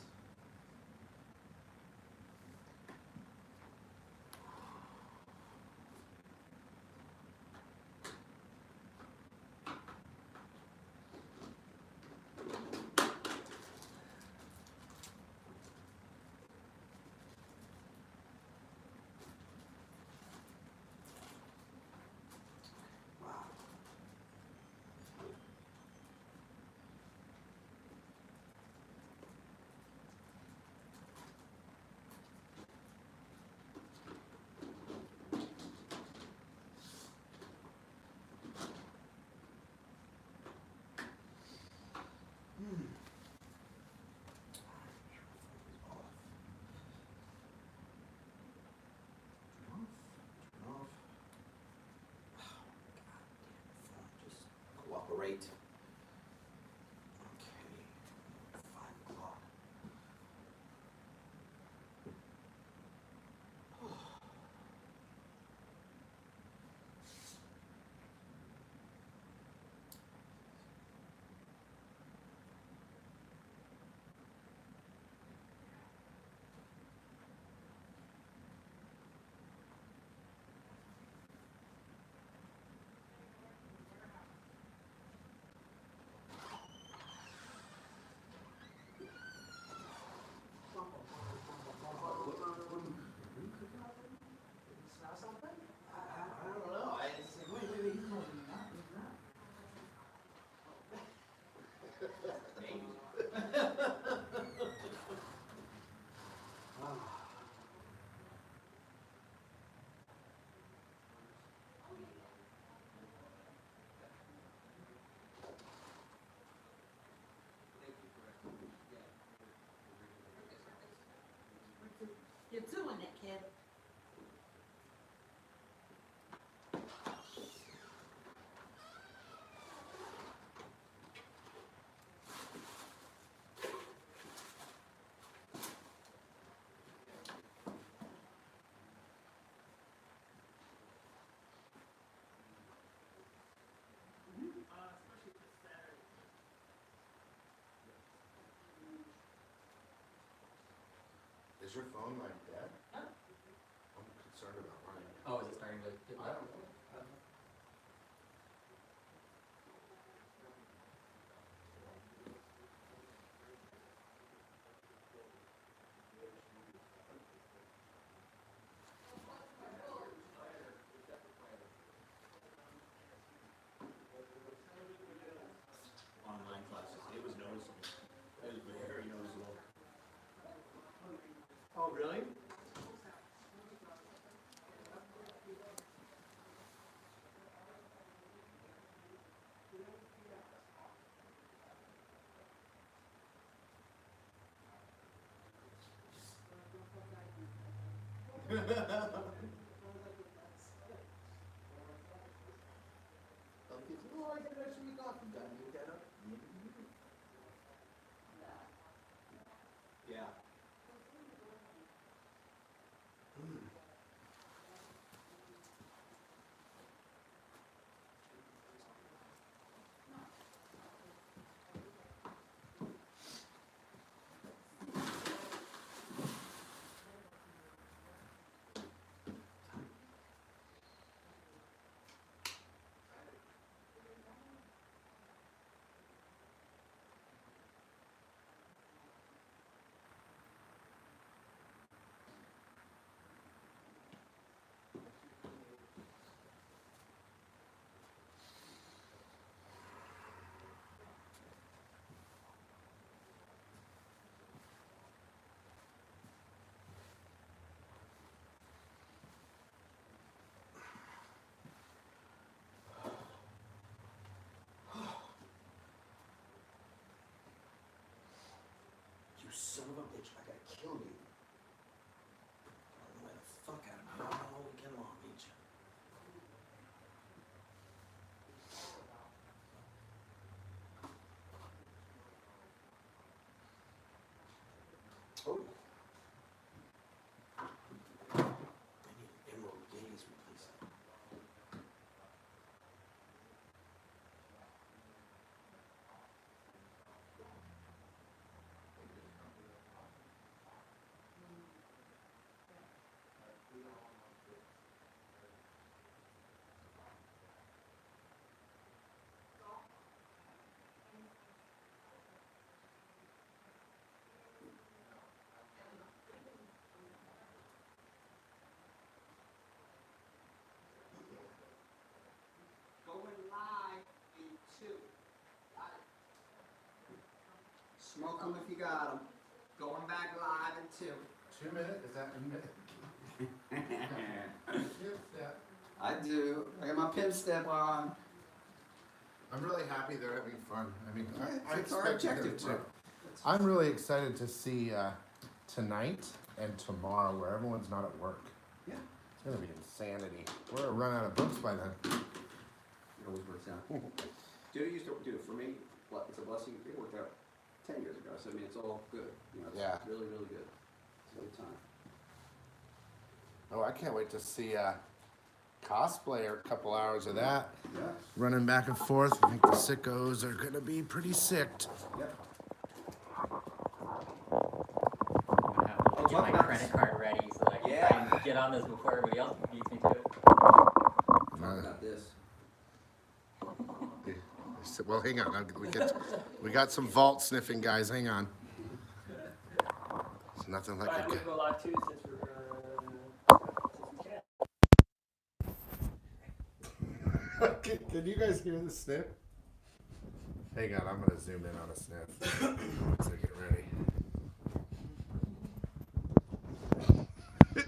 Cooperate. Okay. 5 o'clock. Smell something? I don't know. I just like, wait, he's not. you're doing it, kid. Is your phone like dead? Sorry about mine. Oh, is it starting to get I don't know. Online classes, it was noticeable. It was very noticeable. Oh, really? Oh, I got an extra week off. You gotta make that up. Yeah. You son of a bitch, I gotta kill you. Let the fuck out of me. I don't know we get along, each. Oh. I need an emerald gaze replacement. Going live in 2. Got it. Smoke them if you got them. Going back live in 2. 2 minutes? Is that a minute? I do. I got my pimp step on. I'm really happy they're having fun. I mean, I It's our expect them objective, to. bro. I'm really excited to see tonight and tomorrow where everyone's not at work. Yeah. It's gonna be insanity. We're gonna run out of books by then. It always works out. Dude, it used to do it for me. It's a blessing. It worked out 10 years ago. So I mean, it's all good. You know, it's Yeah. really, really good. It's a good time. Oh, I can't wait to see cosplay or a couple hours of that. Yeah. Running back and forth. I think the sickos are gonna be pretty sicked. Yep. I'm gonna have to get my credit card ready so that I can try and get on this before everybody else beats me to it. Talk about this. Well, hang on. We got some vault sniffing guys. Hang on. It's nothing like Alright, a we'll good. go live too since we can. Can you guys hear the sniff? Hang on, I'm gonna zoom in on a sniff. Once I get ready.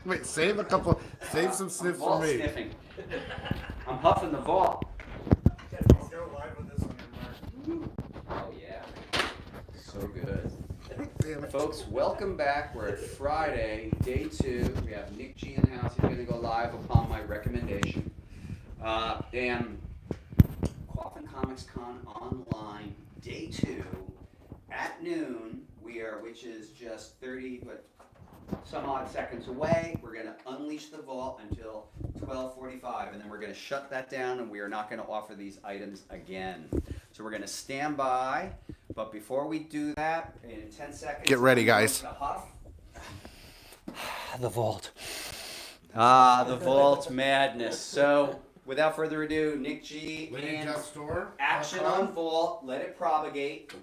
Wait, save some sniffs for Vault me. sniffing. I'm huffing the vault. Oh yeah, so good. Damn it. Folks, welcome back. We're at Friday, day 2. We have Nick G in the house. He's going to go live upon my recommendation. And Coffin Comics Con Online, day 2, at noon. Which is just 30, some odd seconds away. We're going to unleash the vault until 12:45, and then we're going to shut that down, and we are not going to offer these items again. So we're going to stand by, but before we do that, in 10 seconds, Get ready, I'm going guys. to huff the vault. Ah, the Vault Madness. So, without further ado, Nick G and action on Vault. Let it propagate.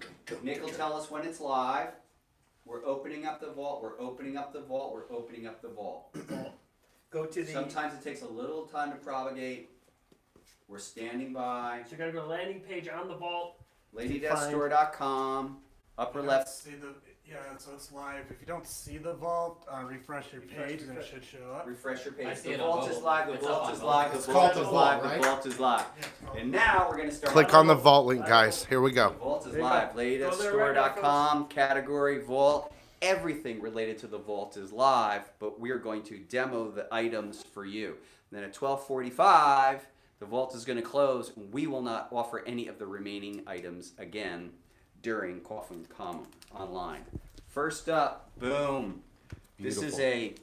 Nick will tell us when it's live. We're opening up the vault. We're opening up the vault. We're opening up the vault. Go to the. Sometimes it takes a little time to propagate. We're standing by. So you're gonna go to the landing page on the vault. LadyDeathStore.com. Upper left. See the, so it's live. If you don't see the vault, refresh your page and it should show up. Refresh your I page. see The it on vault is Google. live. The It's vault on is Google. live. The It's vault called is the live. vault, The right? vault is live. And now we're gonna start. Click on the vault link, guys. Here we go. The vault is There you live. go. Go there right now, LadyDeathStore.com. Category vault. Everything related to the vault is live, but we are going to demo the items for you. Then at 12:45, the vault is going to close. We will not offer any of the remaining items again during COFFINCOMICCON Online. First up, boom. This is a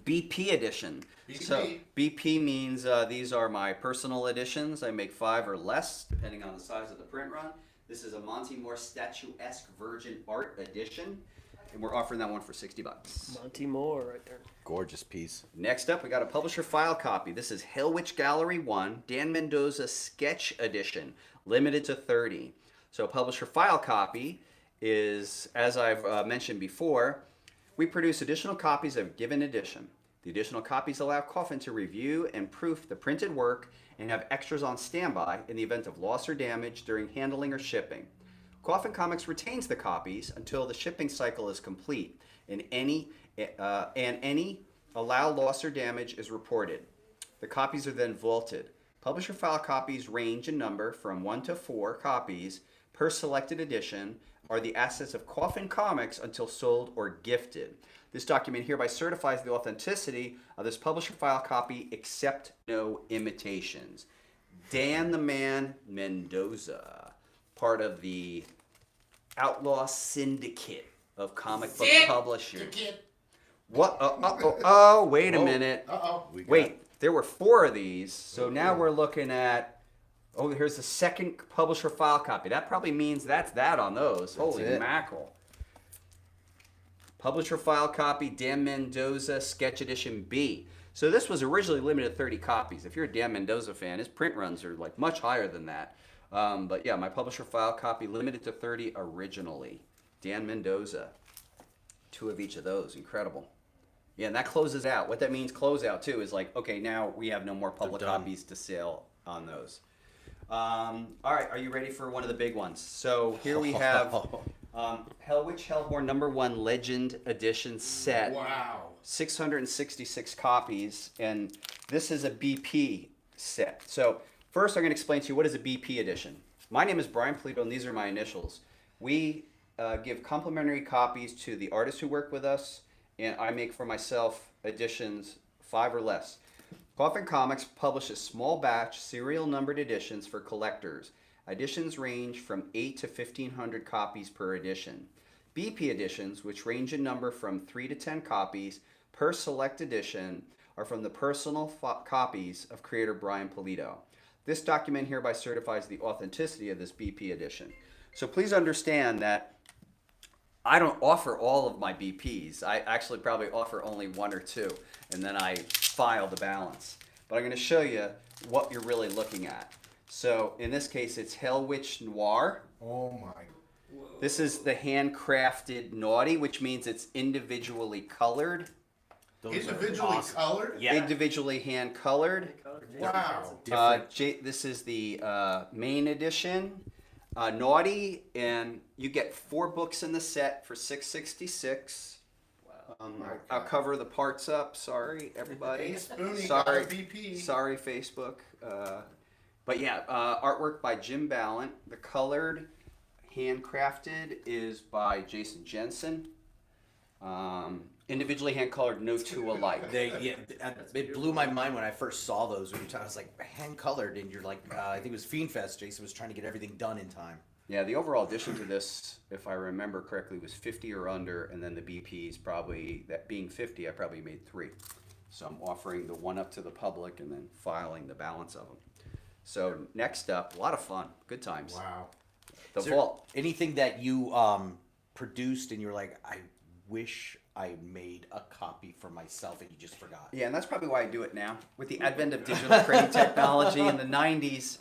BP edition. BP. So BP means these are my personal editions. I make 5 or less, depending on the size of the print run. This is a Monty Moore statuesque Virgin Art edition, and we're offering that one for $60. Monty Moore right there. Gorgeous piece. Next up, we got a publisher file copy. This is Hell Witch Gallery 1, Dan Mendoza Sketch Edition, limited to 30. So a publisher file copy is, as I've mentioned before, we produce additional copies of a given edition. The additional copies allow Coffin to review and proof the printed work and have extras on standby in the event of loss or damage during handling or shipping. Coffin Comics retains the copies until the shipping cycle is complete, and any allow loss or damage is reported. The copies are then vaulted. Publisher file copies range in number from 1 to 4 copies per selected edition are the assets of Coffin Comics until sold or gifted. This document hereby certifies the authenticity of this publisher file copy, except no imitations. Dan the Man Mendoza, part of the Outlaw Syndicate of comic book publishers. What? Oh, wait a minute. Wait, there were 4 of these, so now we're looking at. Oh, here's the second publisher file copy. That probably means that's that on those. Holy mackerel. Publisher file copy, Dan Mendoza Sketch Edition B. So this was originally limited to 30 copies. If you're a Dan Mendoza fan, his print runs are like much higher than that. But yeah, my publisher file copy limited to 30 originally. Dan Mendoza. 2 of each of those. Incredible. Yeah, and that closes out. What that means, close out too, is like, okay, now we have no more public copies to sell on those. All right, are you ready for one of the big ones? So here we have Hell Witch Hellborn #1 Legend Edition set. Wow. 666 copies, and this is a BP set. So first I'm going to explain to you what is a BP edition. My name is Brian Polito, and these are my initials. We give complimentary copies to the artists who work with us, and I make for myself editions 5 or less. Coffin Comics publishes small batch serial numbered editions for collectors. Editions range from 8 to 1,500 copies per edition. BP editions, which range in number from 3 to 10 copies per select edition, are from the personal copies of creator Brian Polito. This document hereby certifies the authenticity of this BP edition. So please understand that I don't offer all of my BPs. I actually probably offer only 1 or 2, and then I file the balance. But I'm going to show you what you're really looking at. So in this case, it's Hell Witch Noir. Oh my. This is the handcrafted Naughty, which means it's individually colored. Individually colored? Yeah. Individually hand colored. Wow. This is the main edition. Naughty, and you get 4 books in the set for $6.66. I'll cover the parts up. Sorry, everybody. Hey, Spoonie, Sorry, got a BP. sorry, Facebook. But yeah, artwork by Jim Ballant. The colored, handcrafted is by Jason Jensen. Individually hand colored, no 2 alike. It blew my mind when I first saw those. I was like, hand colored, and you're like, I think it was Fiend Fest. Jason was trying to get everything done in time. Yeah, the overall addition to this, if I remember correctly, was 50 or under, and then the BPs probably, that being 50, I probably made 3. So I'm offering the 1 up to the public and then filing the balance of them. So next up, a lot of fun, good times. Wow. The Is there vault. anything that you produced and you're like, wish I made a copy for myself and you just forgot. Yeah, and that's probably why I do it now. With the advent of digital printing technology in the 90s,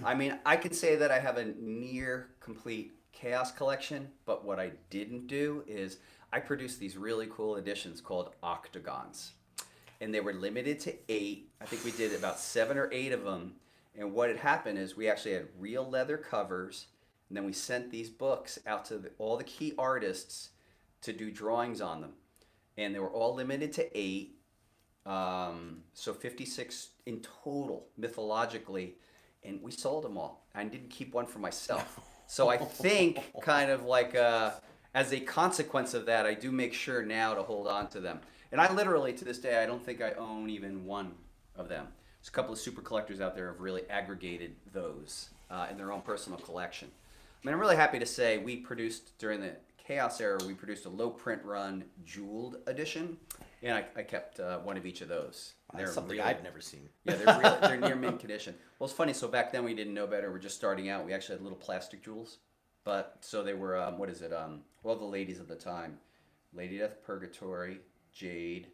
I mean, I could say that I have a near complete chaos collection, but what I didn't do is I produced these really cool editions called octagons. And they were limited to 8. I think we did about 7 or 8 of them. And what had happened is we actually had real leather covers, and then we sent these books out to all the key artists to do drawings on them. And they were all limited to 8. So 56 in total, mythologically. And we sold them all. I didn't keep one for myself. So I think kind of like as a consequence of that, I do make sure now to hold on to them. And I literally, to this day, I don't think I own even one of them. There's a couple of super collectors out there who have really aggregated those in their own personal collection. I mean, I'm really happy to say we produced, during the Chaos era, we produced a low print run jeweled edition, and I kept one of each of those. That's something really, I've never seen. Yeah, they're near mint condition. Well, it's funny, so back then we didn't know better. We're just starting out. We actually had little plastic jewels. But, so they were, well, the ladies of the time. Lady Death, Purgatory, Jade,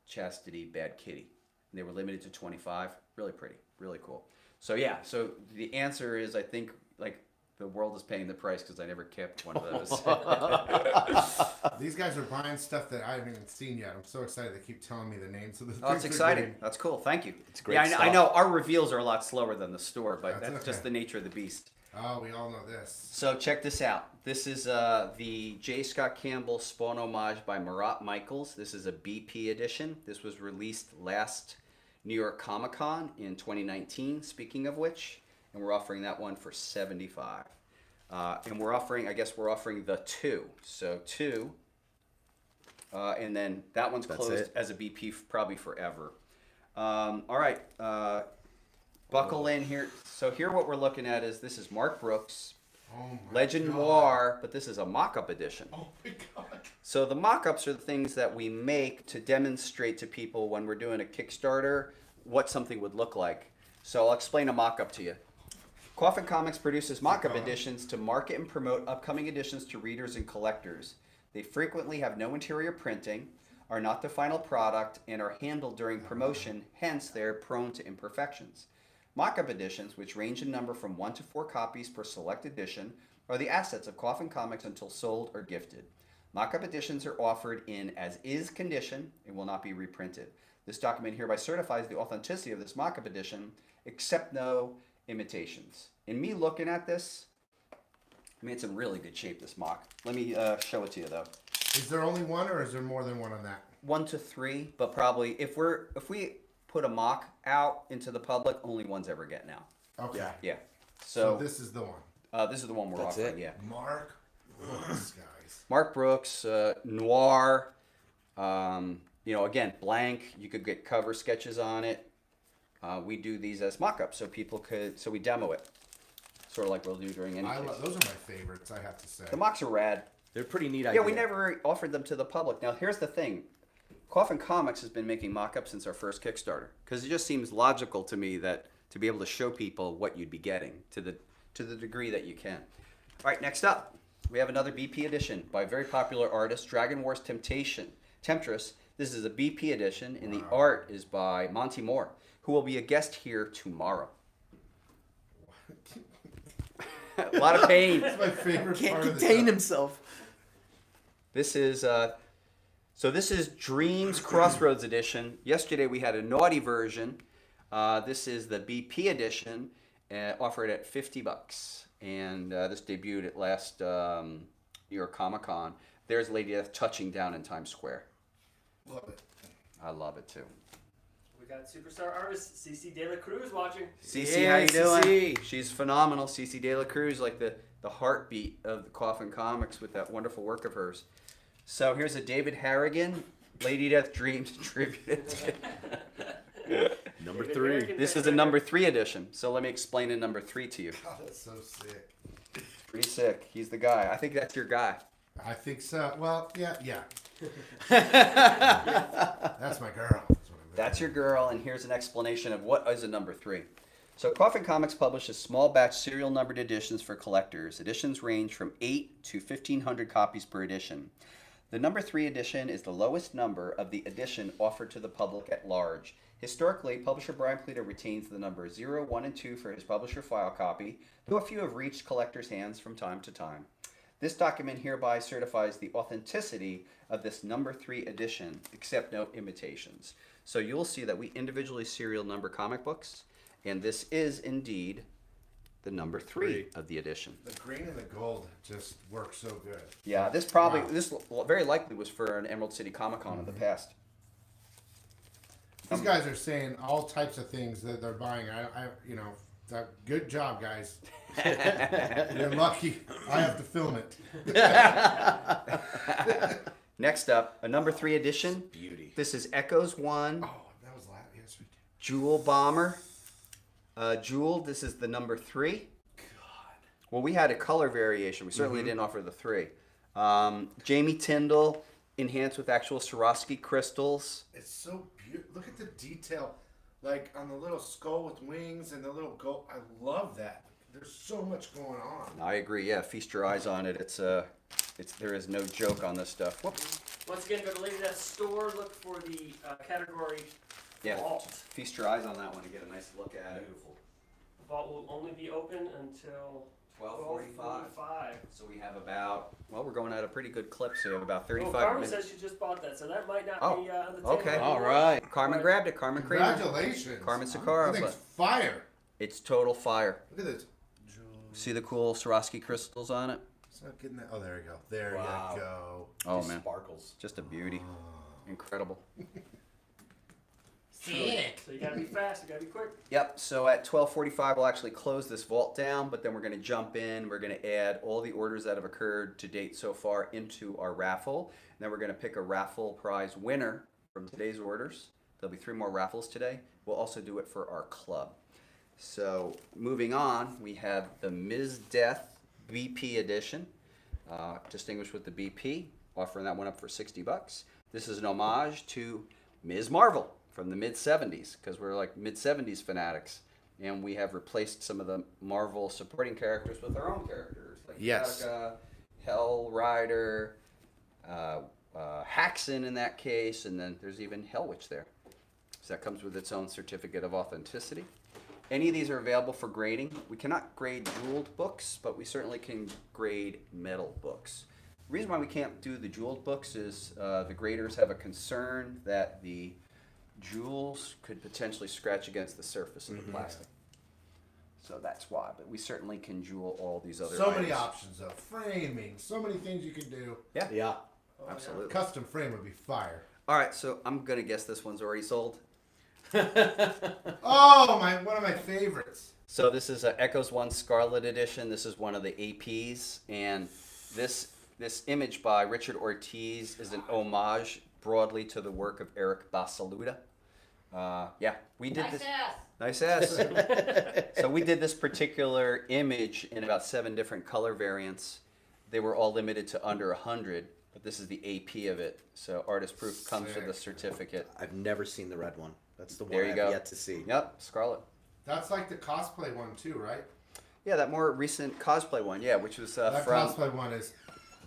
Chastity, Bad Kitty. And they were limited to 25. Really pretty. Really cool. So, yeah. So, the answer is, I think, like, the world is paying the price because I never kept one of those. These guys are buying stuff that I haven't even seen yet. I'm so excited. They keep telling me the names of the things. Oh, it's exciting. That's cool. Thank you. It's great Yeah, stuff. I know our reveals are a lot slower than the store, but that's okay. just the nature of the beast. Oh, we all know this. So check this out. This is the J. Scott Campbell Spawn Homage by Murat Michaels. This is a BP edition. This was released last New York Comic Con in 2019, speaking of which. And we're offering that one for $75. And we're offering, I guess we're offering the 2. So 2. And then that one's closed as a BP probably forever. All right. Buckle in here. So here what we're looking at is this is Mark Brooks, Legend Noir, but this is a mock-up edition. Oh my God. So the mock-ups are the things that we make to demonstrate to people when we're doing a Kickstarter what something would look like. So I'll explain a mock-up to you. Coffin Comics produces mock-up editions to market and promote upcoming editions to readers and collectors. They frequently have no interior printing, are not the final product, and are handled during promotion, hence they're prone to imperfections. Mock-up editions, which range in number from 1 to 4 copies per select edition, are the assets of Coffin Comics until sold or gifted. Mock-up editions are offered in as-is condition and will not be reprinted. This document hereby certifies the authenticity of this mock-up edition, except no imitations. In me looking at this, I mean, it's in really good shape, this mock. Let me show it to you, though. Is there only one, or is there more than one on that? 1 to 3, but probably if we put a mock out into the public, only one's ever getting out. Okay. Yeah. So this is the one. This is the one we're offering. Yeah. Mark Brooks, guys. Mark Brooks, Noir. Again, blank. You could get cover sketches on it. We do these as mock-ups, so people could. So we demo it, sort of like we'll do during any. Those are my favorites, I have to say. The mocks are rad. They're pretty neat. Yeah, we never offered them to the public. Now, here's the thing. Coffin Comics has been making mock-ups since our first Kickstarter, because it just seems logical to me that to be able to show people what you'd be getting to the degree that you can. All right, next up, we have another BP edition by a very popular artist, Dragon Wars Temptress. This is a BP edition, and the art is by Monty Moore, who will be a guest here tomorrow. A lot of pain. That's my favorite Can't part of contain himself. This is this is Dreams Crossroads edition. Yesterday we had a naughty version. This is the BP edition, offered at $50, and this debuted at last New York Comic Con. There's Lady Death touching down in Times Square. Love it. I love it too. We got superstar artist Cece De La Cruz watching. Cece, how you doing? She's phenomenal. Cece De La Cruz, like the heartbeat of the Coffin Comics with that wonderful work of hers. So here's a David Harrigan, Lady Death Dreams tribute. Number 3. This is a number 3 edition. So let me explain a number 3 to you. God, that's so sick. Pretty sick. He's the guy. I think that's your guy. I think so. Well, yeah. That's my girl. That's your girl, and here's an explanation of what is a number 3. So Coffin Comics publishes small batch serial numbered editions for collectors. Editions range from 8 to 1,500 copies per edition. The number 3 edition is the lowest number of the edition offered to the public at large. Historically, publisher Brian Polito retains the numbers 0, 1, and 2 for his publisher file copy, though a few have reached collectors' hands from time to time. This document hereby certifies the authenticity of this number 3 edition, except no imitations. So you'll see that we individually serial number comic books, and this is indeed the number 3 of the edition. The green and the gold just work so good. Yeah, this very likely was for an Emerald City Comic Con in the past. These guys are saying all types of things that they're buying. Good job, guys. You're lucky. I have to film it. Next up, a number 3 edition. Beauty. This is Echoes 1. Oh, that was last. Yes, we did. Jewel Bomber. Jewel, this is the number 3. God. Well, we had a color variation. We certainly didn't offer the 3. Jamie Tyndall, enhanced with actual Swarovski crystals. It's so beautiful. Look at the detail, like on the little skull with wings and the little gold. I love that. There's so much going on. I agree. Yeah, feast your eyes on it. There is no joke on this stuff. Whoop. Once again, go to Lady's Store, look for the category Yeah, Vault. feast your eyes on that one to get a nice look at it. Beautiful. The vault will only be open until 12:45. So we have we're going at a pretty good clip, so we have about 35 Carmen minutes. says she just bought that, so that might not Oh, be on the table. okay. anymore. All right. Carmen grabbed it. Carmen Kramer. Congratulations. Carmen Sakara. That thing's But fire. it's total fire. Look at this. See the cool Swarovski crystals on it? It's not getting that. Oh, there you go. There Wow. you go. Oh, Just man. sparkles. Just a beauty. Incredible. So you gotta be fast, you gotta be quick. Yep, so at 12:45 we'll actually close this vault down, but then we're going to jump in. We're going to add all the orders that have occurred to date so far into our raffle. And then we're going to pick a raffle prize winner from today's orders. There'll be 3 more raffles today. We'll also do it for our club. So moving on, we have the Ms. Death BP edition, distinguished with the BP, offering that one up for $60. This is an homage to Ms. Marvel from the mid-70s, because we're like mid-70s fanatics, and we have replaced some of the Marvel supporting characters with our own characters, like Yes. Moraga, Hell Rider, Haxon in that case, and then there's even Hell Witch there. So that comes with its own certificate of authenticity. Any of these are available for grading. We cannot grade jeweled books, but we certainly can grade metal books. The reason why we can't do the jeweled books is the graders have a concern that the jewels could potentially scratch against the surface of the plastic. So that's why, but we certainly can jewel all these other So items. many options of framing, so many things you can do. Yeah. Yeah. Absolutely. Custom frame would be fire. All right, so I'm gonna guess this one's already sold. Oh, one of my favorites. So this is a Echoes 1 Scarlet Edition. This is one of the APs, and this image by Richard Ortiz is an homage broadly to the work of Eric Basaluda. Yeah, we did Nice this. ass. Nice ass. So we did this particular image in about 7 different color variants. They were all limited to under 100, but this is the AP of it. So artist proof comes with a certificate. I've never seen the red one. That's the one There you I've go. yet to see. Yep, Scarlet. That's like the cosplay one too, right? Yeah, that more recent cosplay one, yeah, which was That from... cosplay one is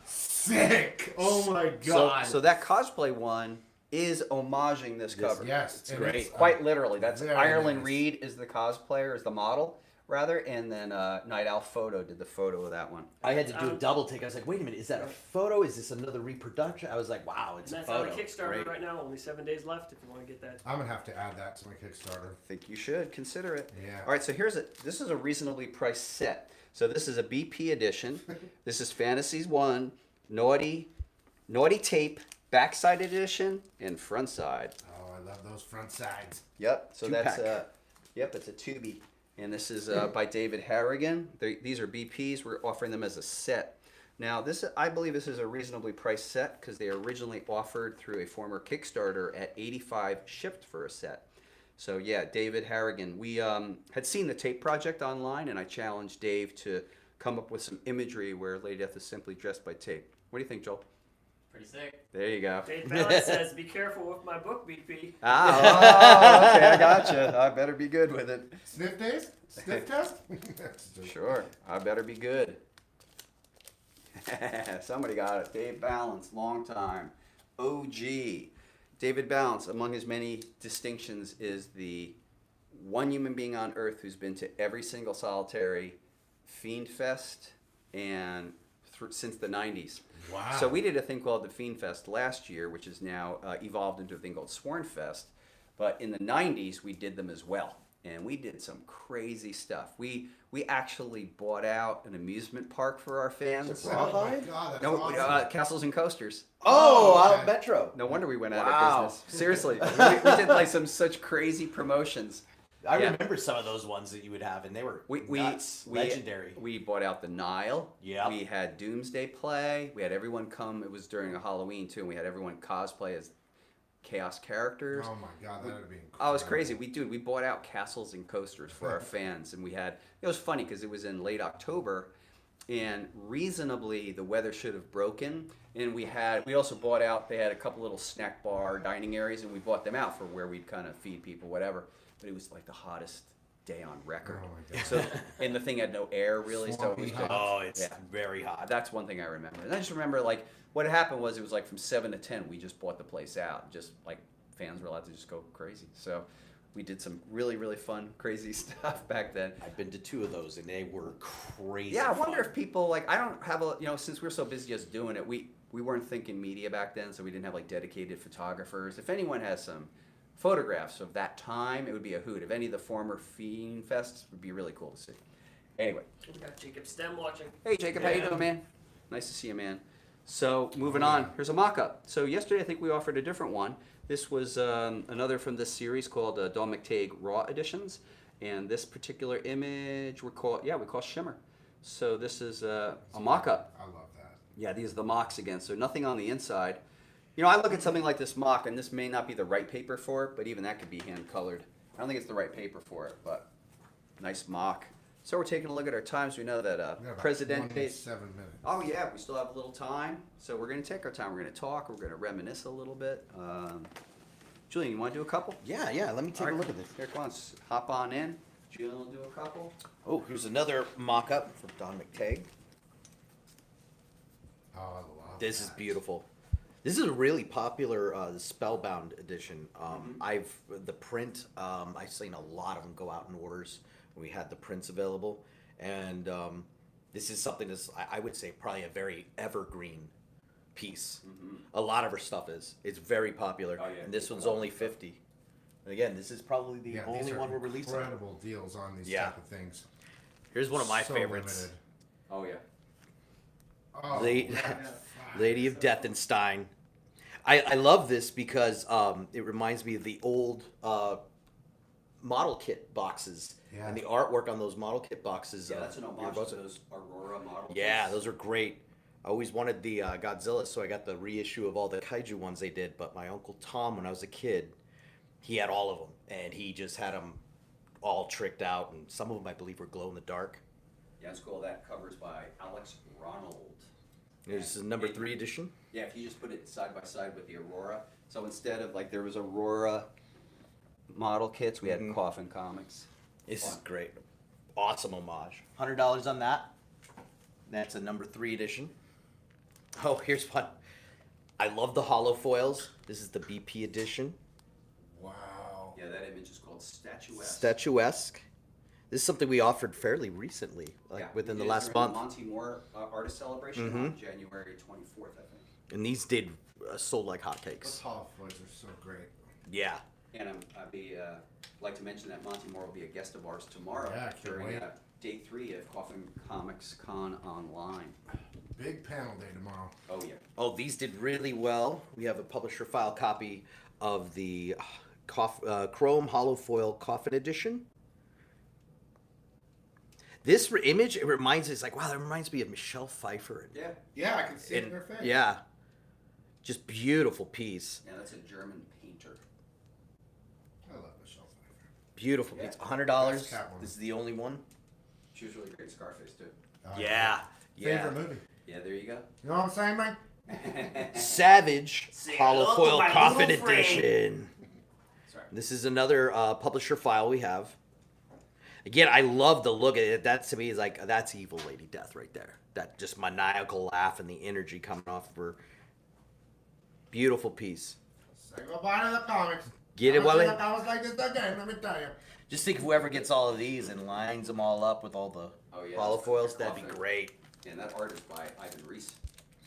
sick. Oh my god. So that cosplay one is homaging this cover. Yes, It's great. it's, Quite literally. That's very Ireland nice. Reed is the cosplayer, is the model, rather, and then Night Owl Photo did the photo of that one. I had to do a double take. I was like, wait a minute, is that a photo? Is this another reproduction? I was like, wow, it's And a that's on photo. the Kickstarter Great. right now, only 7 days left if you want to get that. I'm gonna have to add that to my Kickstarter. I think you should consider it. Yeah. All right, so this is a reasonably priced set. So this is a BP edition. This is Fantasies 1, Naughty Tape, Backside Edition, and Front Side. Oh, I love those front sides. Yep. So that's Two-pack. it's a 2B, and this is by David Harrigan. These are BPs. We're offering them as a set. Now, I believe this is a reasonably priced set because they originally offered through a former Kickstarter at $85 shipped for a set. So yeah, David Harrigan. We had seen the tape project online, and I challenged Dave to come up with some imagery where Lady Death is simply dressed by tape. What do you think, Joel? Pretty sick. There you go. Dave Ballant says, be careful with my book, BP. Okay, I gotcha. I better be good with it. Sniff days? Sniff test? Sure, I better be good. Somebody got it. Dave Balance, long time. OG. David Balance, among his many distinctions, is the one human being on Earth who's been to every single solitary Fiend Fest and since the 90s. Wow. So we did a thing called the Fiend Fest last year, which is now evolved into a thing called Sworn Fest. But in the 90s, we did them as well. And we did some crazy stuff. We actually bought out an amusement park for our fans. Oh my God, that's No, awesome. Castles and Coasters. Oh, Metro. No wonder we went out Wow. of business. Seriously, we did like such crazy promotions. I Yeah. remember some of those ones that you would have, and they were nuts, legendary. We bought out the Nile. Yeah. We had Doomsday Play. We had everyone come. It was during a Halloween too, and we had everyone cosplay as Chaos characters. Oh my God, that would be incredible. Oh, it was crazy. We bought out Castles and Coasters for our fans, and it was funny because it was in late October, and reasonably the weather should have broken, and we also bought out, they had a couple little snack bar dining areas, and we bought them out for where we'd kind of feed people, whatever, but it was like the hottest day on record. Oh my God. So, and the thing had no air really, so it was Swampy just, hot. It's very hot. that's one thing I remember. And I just remember, like, what happened was it was like from 7 to 10, we just bought the place out. Just like fans were allowed to just go crazy. So we did some really, really fun, crazy stuff back then. I've been to 2 of those, and they were crazy. Yeah, I wonder fun. if people, like, I don't have since we're so busy just doing it, we weren't thinking media back then, so we didn't have like dedicated photographers. If anyone has some photographs of that time, it would be a hoot. If any of the former Fiend Fests, would be really cool to see. Anyway. We got Jacob Stem watching. Hey Jacob, how you doing, man? Nice to see you, man. So moving on, here's a mock-up. So yesterday I think we offered a different one. This was another from this series called Don McTague Raw Editions, and this particular image we call Shimmer. So this is a mock-up. I love that. Yeah, these are the mocks again. So nothing on the inside. I look at something like this mock, and this may not be the right paper for it, but even that could be hand-colored. I don't think it's the right paper for it, but nice mock. So we're taking a look at our times. We know that We got about Presidente. 27 minutes. Oh yeah, we still have a little time, so we're gonna take our time. We're gonna talk. We're gonna reminisce a little bit. Julian, you want to do a couple? Yeah, let me take a look at this. Here, come on, hop on in. Julian will do a couple. Oh, here's another mock-up from Don McTague. Oh, I love This that. is beautiful. This is a really popular the Spellbound edition. The print. I've seen a lot of them go out in orders. We had the prints available, and this is something that's I would say probably a very evergreen piece. A lot of her stuff is. It's very popular, Oh, yeah, and this people one's love only it. 50. And again, this is probably the Yeah, only these are one we're releasing. incredible deals on these Yeah. type of things. Here's one of my So favorites. limited. Oh yeah. Oh, Lady of Deathenstein. I love this because it reminds me of the old model kit boxes Yeah. and the artwork on those model kit boxes. Yeah, that's an homage to those Aurora models. Yeah, those are great. I always wanted the Godzilla, so I got the reissue of all the kaiju ones they did. But my Uncle Tom, when I was a kid, he had all of them, and he just had them all tricked out, and some of them I believe were glow in the dark. Yeah, it's cool. That covers by Alex Ronald. This is number 3 edition. Yeah, if you just put it side by side with the Aurora. So instead of like there was Aurora model kits, we had Coffin Comics. This is great. Awesome homage. $100 on that. That's a number 3 edition. Oh, here's one. I love the hollow foils. This is the BP edition. Wow. Yeah, that image is called Statuesque. Statuesque. This is something we offered fairly recently, within the last month. Monty Moore Artist Celebration on January 24th, I think. And these did sold like Those hotcakes. hollow foils are so great. Yeah. And I'd like to mention that Monty Moore will be a guest of ours tomorrow Yeah, I can't during wait. day 3 of COFFINCOMICCON Online. Big panel day tomorrow. Oh yeah. Oh, these did really well. We have a publisher file copy of the Chrome hollow foil Coffin edition. This image, it reminds us, like, wow, that reminds me of Michelle Pfeiffer. Yeah. Yeah, I can see it in her face. Yeah. Just beautiful piece. Yeah, that's a German painter. I love Michelle Pfeiffer. Beautiful Yeah. piece. $100. That's Catwoman. This is the only one. She was really great in Scarface too. Yeah. Yeah. Favorite movie. Yeah, there you go. You know what I'm saying, man? Savage hollow hello to foil my Coffin little friend. edition. Sorry. This is another publisher file we have. Again, I love the look at it. That to me is like, that's evil Lady Death right there. that just maniacal laugh and the energy coming off of her. Beautiful piece. Say goodbye to the comics. Get it, I haven't Wally? seen a comics like this again, let me tell you. Just think whoever gets all of these and lines them all up with all the holofoils, that'd be great. And that art is by Ivan Reese.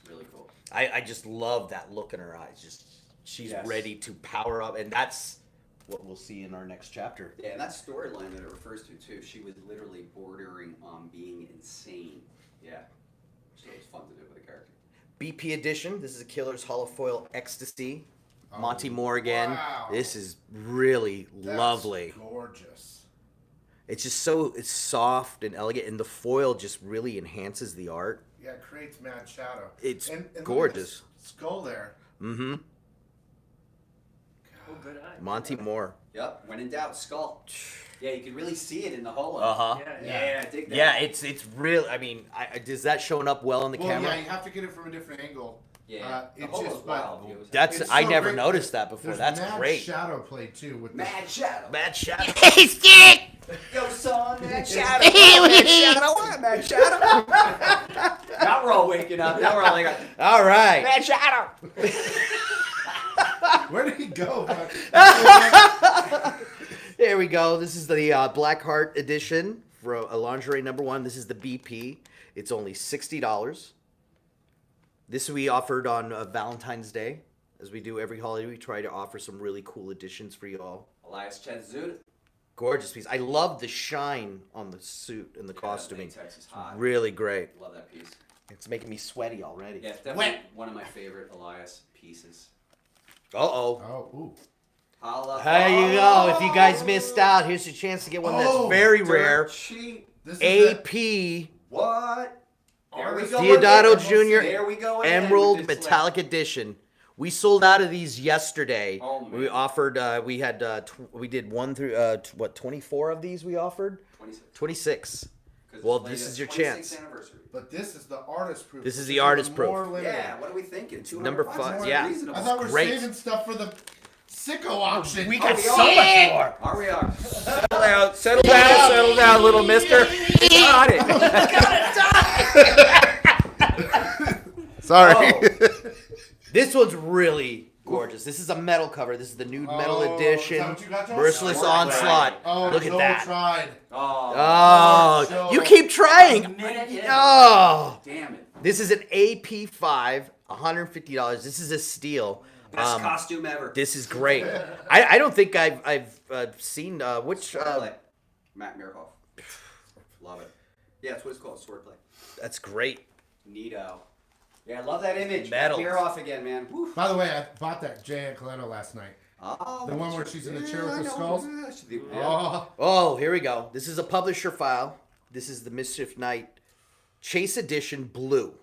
Really cool. I just love that look in her eyes. Just she's ready to power up, and that's what we'll see in our next chapter. Yeah, and that storyline that it refers to too, she was literally bordering on being insane. Yeah. So it was fun to do with the character. BP edition. This is a Killer's Holofoil Ecstasy. Monty Moore again. Wow. This is really lovely. Gorgeous. It's just it's soft and elegant, and the foil just really enhances the art. Yeah, it creates mad shadow. It's and gorgeous. Look at the skull there. Mm-hmm. Oh, good eye. Monty Moore. Yep. When in doubt, skull. Yeah, you can really see it in the holo. Uh-huh. Yeah, I dig that. Yeah, it's real. I mean, is that showing up well in the camera? Yeah, you have to get it from a different angle. Yeah, it the holo's just wild. That's it's I so never great. noticed that before. There's That's mad great. Shadow play too with Mad shadow. Mad shadow. Yo, son, mad shadow. Mad shadow. Now we're all waking up. Now we're all like, All right. mad shadow. Where did he go? There we go. This is the Blackheart edition for a lingerie #1. This is the BP. It's only $60. This we offered on Valentine's Day. As we do every holiday, we try to offer some really cool editions for you all. Elias Chazud. Gorgeous piece. I love the shine on the suit and the costuming. Latex is hot. Really great. Love that piece. It's making me sweaty already. Yeah, it's definitely one of my favorite Elias pieces. Uh-oh. Oh, ooh. Holla. There you go. If you guys missed out, here's your chance to get one that's very rare. This is AP. What? There we go. Deodato again. Jr. There we go again Emerald with this Metallic Edition. We sold out of these yesterday. Oh, man. We offered. We had. We did 1 through 24 of these. We offered 26. Well, this is your chance. Anniversary. But this is the artist proof. This is which the artist even proof. more limited. Yeah, what are we thinking? Number 200 5. bucks? Yeah. Reasonable. I thought we were Great. saving stuff for the sicko auction. We got we so are. much more. Are we are? Settle down, little mister. Got it. Sorry. Oh. This one's really gorgeous. This is a metal cover. This is the nude metal edition. is that what you got, Joel? Merciless Sword Onslaught. Oh, Look at Joel that. tried. Oh, Oh, you keep trying. Oh. damn it. This is an AP5, $150. This is a steal. Best costume ever. This is great. I don't think I've seen which. Swordplay. Matt Mirhoff. Love it. Yeah, that's what it's called, swordplay. That's great. Neato. Yeah, I love that image. Metal. Matt Mirhoff again, man. Woo. By the way, I bought that Jay Coletto last night. Oh, The one where she's in the chair with the skulls? Yeah. Oh, Oh, here we go. This is a publisher file. This is the Mischief Knight Chase Edition Blue,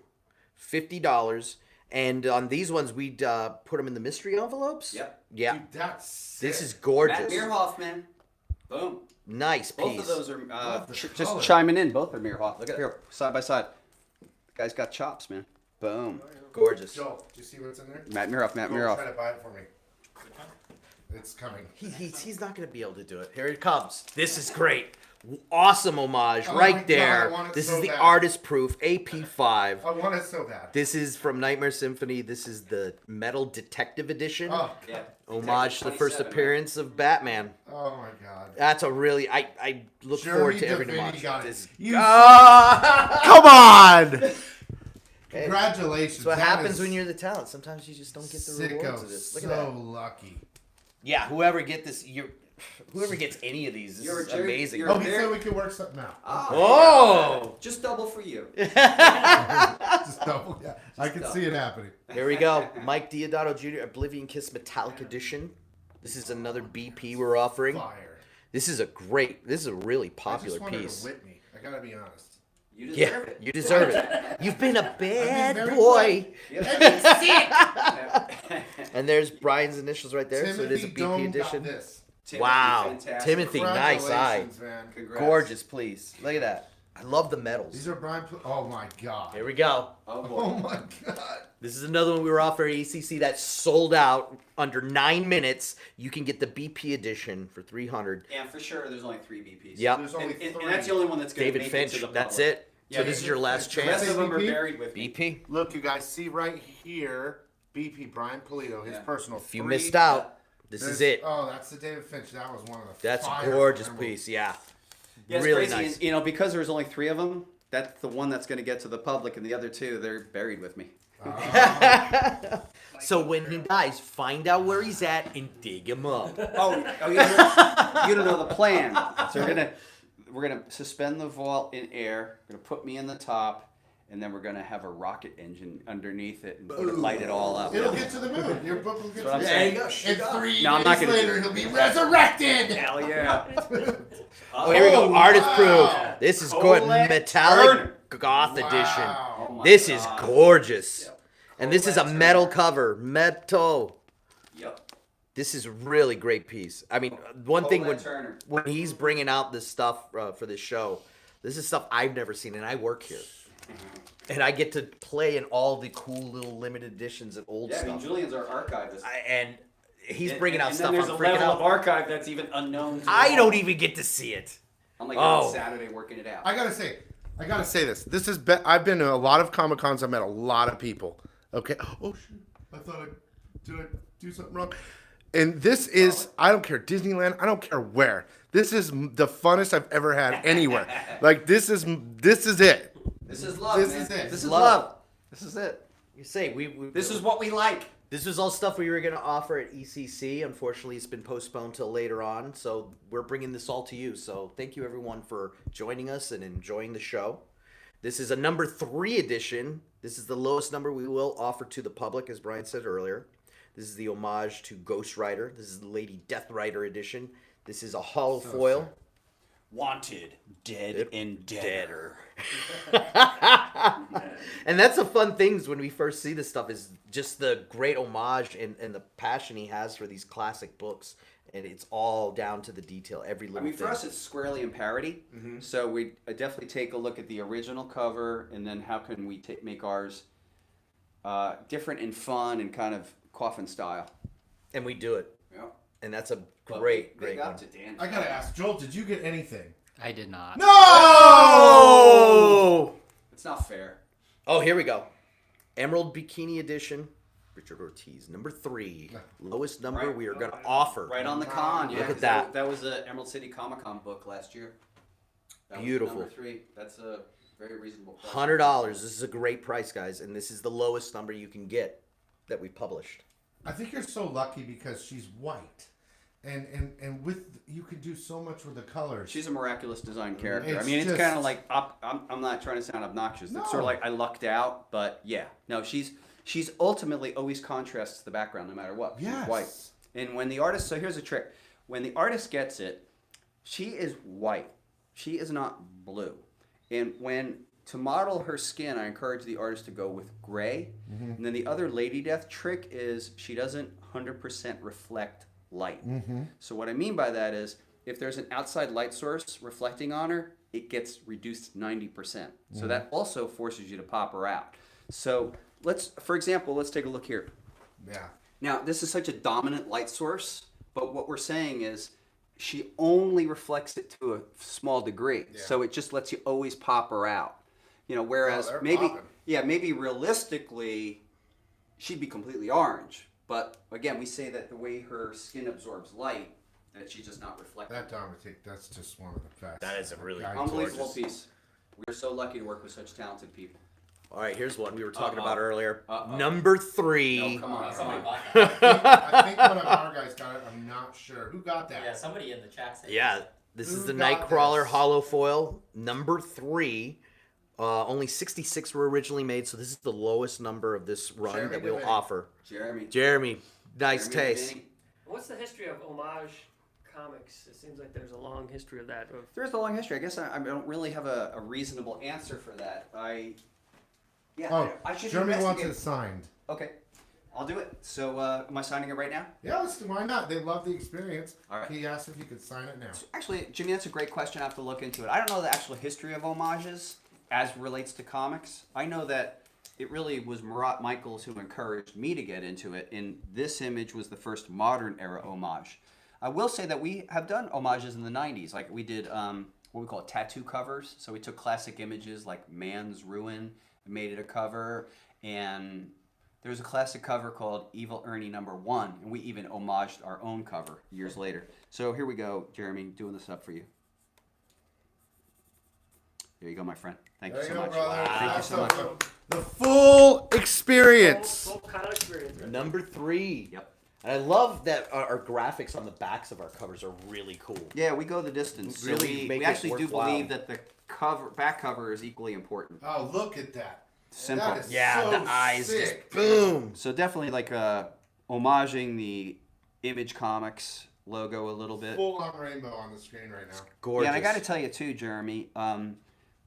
$50. And on these ones, we'd put them in the mystery envelopes. Yep. Yeah. dude, that's sick. This is Matt gorgeous. Mirhoff, man. Boom. Nice piece. Both of those are Love the just color. chiming in. Both are Mirhoff. Look at here, side by side. The guy's got chops, man. Boom. Gorgeous. Joel, do you see what's in there? Matt Mirhoff. Matt Joel, Mirhoff. try to buy it for me. It's coming. He's not going to be able to do it. Here it comes. This is great. Awesome homage Oh my right God, there. I want it This so is the bad. artist proof AP5. I want it so bad. This is from Nightmare Symphony. This is the Metal Detective Edition. Oh, Yeah. Homage to the first 27, appearance of Batman. oh my God. That's a really I look Jeremy forward to every Devaney homage. got it. This- You Come on! Congratulations. That's what That happens is when you're the talent. Sometimes you just don't get the rewards of sicko. this. So Look at that. lucky. Yeah, whoever gets any of these, this You're is Jerry- amazing. you're- Oh, he said we could work something out. Oh! Just double for you. Just double. Yeah, I can see it happening. Here we go. Mike Deodato Jr. Oblivion Kiss Metallic Edition. This is another BP we're offering. Fire. This is a really popular I just wanted piece. to whip me. I gotta be honest. You deserve Yeah, it. you deserve it. You've been a bad very boy. Yep. And there's Brian's initials right there. Timothy So it is a BP Dome edition. got this. Timothy, Wow. fantastic. Timothy, nice eye. Congratulations, man. Congrats. Gorgeous, please. Look at that. I love the medals. These are Brian. Oh my God. Here we go. Oh boy. Oh my God. This is another one we were offering ECC that sold out under 9 minutes. You can get the BP edition for $300. And for sure, there's only 3 BPs. Yep. There's only And three. that's the only one that's going to David make Finch. it to the That's public. it. So this is your last The chance. rest of them are BP? buried with me. BP. Look, you guys see right here, BP Brian Polito, his personal. If you 3. missed out, this is it. Oh, that's the David Finch. That was one of the. That's a fire gorgeous memories. piece. Yeah. Yeah, it's Really crazy. nice. And, you know, because there's only 3 of them, that's the one that's going to get to the public, and the other 2, they're buried with me. So when he dies, find out where he's at and dig him up. You don't know the plan. So we're gonna suspend the vault in air. We're gonna put me in the top, and then we're gonna have a rocket engine underneath it and light it all up. It'll get to the moon. Your book will get That's what I'm to the saying. moon. And 3 No, I'm not days gonna do later, it. he'll be resurrected. Hell yeah! Oh, here we go. Artist proof. This is good. Colette Metallic Turner. goth Wow. edition. Oh my This is God. gorgeous. And this is a Colette metal Turner. cover. Metal. Yep. This is a really great piece. I mean, one thing Colette Turner. when he's bringing out this stuff for this show, this is stuff I've never seen, and I work here. And I get to play in all the cool little limited editions and old Yeah, I mean, stuff. Julian's our archivist. And he's bringing out and stuff then I'm there's a freaking level out. of archive that's even unknown to I all. don't even get to see it. I'm like Oh. on Saturday working it out. I gotta say this. This is. I've been to a lot of Comic Cons. I've met a lot of people. Okay. Oh shoot! I thought did I do something wrong? And this is. I don't care Disneyland. I don't care where. This is the funnest I've ever had anywhere. Like this is it. This is love, This man. is it. This is love. This is it. You say This is what we like. This was all stuff we were going to offer at ECC. Unfortunately, it's been postponed till later on, so we're bringing this all to you. So thank you, everyone, for joining us and enjoying the show. This is a number 3 edition. This is the lowest number we will offer to the public, as Brian said earlier. This is the homage to Ghost Rider. This is the Lady Death Rider edition. This is a hollow foil. Wanted, dead and deader. And that's the fun things when we first see this stuff is just the great homage and the passion he has for these classic books. And it's all down to the detail, every little I mean, thing. for us, it's squarely in parody. So we definitely take a look at the original cover, and then how can we make ours different and fun and kind of Coffin style. And we do it. Yeah. And that's a But great big one. up to Dan. I gotta ask Joel. Did you get anything? I did not. No. Oh! It's not fair. Oh, here we go. Emerald Bikini Edition. Richard Ortiz, number 3. Lowest number Right. we are going to offer. Right on the con. Yeah, Look at 'cause that. That was a Emerald City Comic Con book last year. That was Beautiful. number 3. That's a very reasonable price. $100. This is a great price, guys. And this is the lowest number you can get that we published. I think you're so lucky because she's white, and with you can do so much with the colors. She's a miraculous design character. It's I mean, it's just- kind of like I'm not trying to sound obnoxious. It's sort No. of like I lucked out, but yeah, no, she's ultimately always contrasts the background no matter what. She's Yes. white, and when the artist, so here's a trick: when the artist gets it, she is white. She is not blue, and when to model her skin, I encourage the artist to go with gray. And then the other Lady Death trick is she doesn't 100% reflect light. So what I mean by that is if there's an outside light source reflecting on her, it gets reduced 90%. So that also forces you to pop her out. So for example, let's take a look here. Yeah. Now, this is such a dominant light source, but what we're saying is she only reflects it to a small degree. Yeah. So it just lets you always pop her out. You know, whereas they're maybe popping. maybe realistically she'd be completely orange. But again, we say that the way her skin absorbs light, that she's just not reflecting. That Dominic, that's just one of the best. That is a really Guy Unbelievable gorgeous. piece. We're so lucky to work with such talented people. All right, here's one we were talking Uh-oh. about earlier. Uh-oh. Number 3. No, come on. Somebody bought I that. think one of our guys got it. I'm not sure. Who got that? Yeah, somebody in the chat said. Yeah, this is Who the got Nightcrawler this? hollow foil, number 3. Only 66 were originally made, so this is the lowest number of this run Jeremy that we'll Devine. offer. Jeremy, Nice Jeremy taste. Devine. What's the history of homage comics? It seems like there's a long history of that. There's a long history. I guess I don't really have a reasonable answer for that. I should Jeremy wants investigate. it signed. Okay, I'll do it. So, am I signing it right now? Yeah, why not? They love the experience. All right. He asked if you could sign it now. Actually, Jimmy, that's a great question. I have to look into it. I don't know the actual history of homages as relates to comics. I know that it really was Murat Michaels who encouraged me to get into it, and this image was the first modern era homage. I will say that we have done homages in the 90s. Like we did what we call tattoo covers. So we took classic images like Man's Ruin and made it a cover. And there's a classic cover called Evil Ernie #1, and we even homaged our own cover years later. So here we go, Jeremy, doing this up for you. There you go, my friend. Thank you so much. Thank you so much. The full experience. Full kind of experience. Right? Number 3. Yep. And I love that our graphics on the backs of our covers are really cool. Yeah, we go the distance. So Really make we it actually do worthwhile. believe that the back cover is equally important. Oh, look at that. Simple. That is Yeah, so the eyes sick. just boom. So definitely like homaging the Image Comics logo a little bit. Full on rainbow on the screen right now. Gorgeous. Yeah, and I got to tell you too, Jeremy,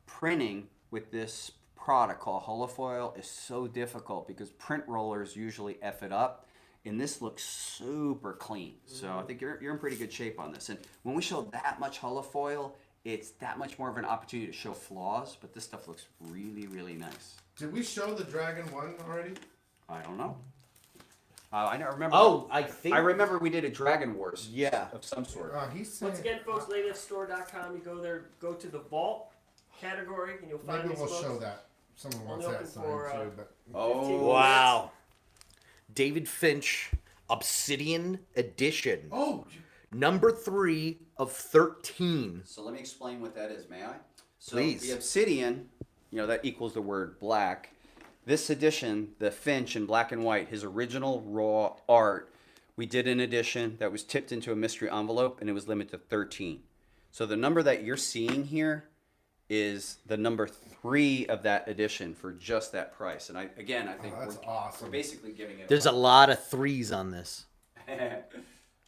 printing with this product called holofoil is so difficult because print rollers usually F it up, and this looks super clean. So I think you're in pretty good shape on this. And when we show that much holofoil, it's that much more of an opportunity to show flaws, but this stuff looks really, really nice. Did we show the Dragon 1 already? I don't know. I don't remember. Oh, I think I remember we did a Dragon Wars. Yeah. Of some sort. He's saying. Once again, folks, lateststore.com. You go there, go to the vault category, and you'll find Maybe these we'll books. show that. Someone wants Only that open sign for, too, but. Oh, wow. David Finch Obsidian Edition. Oh. Number 3 of 13. So let me explain what that is, may I? So Please. the obsidian, that equals the word black. This edition, the Finch in black and white, his original raw art, we did an edition that was tipped into a mystery envelope, and it was limited to 13. So the number that you're seeing here is the number 3 of that edition for just that price. And I think that's awesome. we're basically giving it. There's a lot of 3s on this.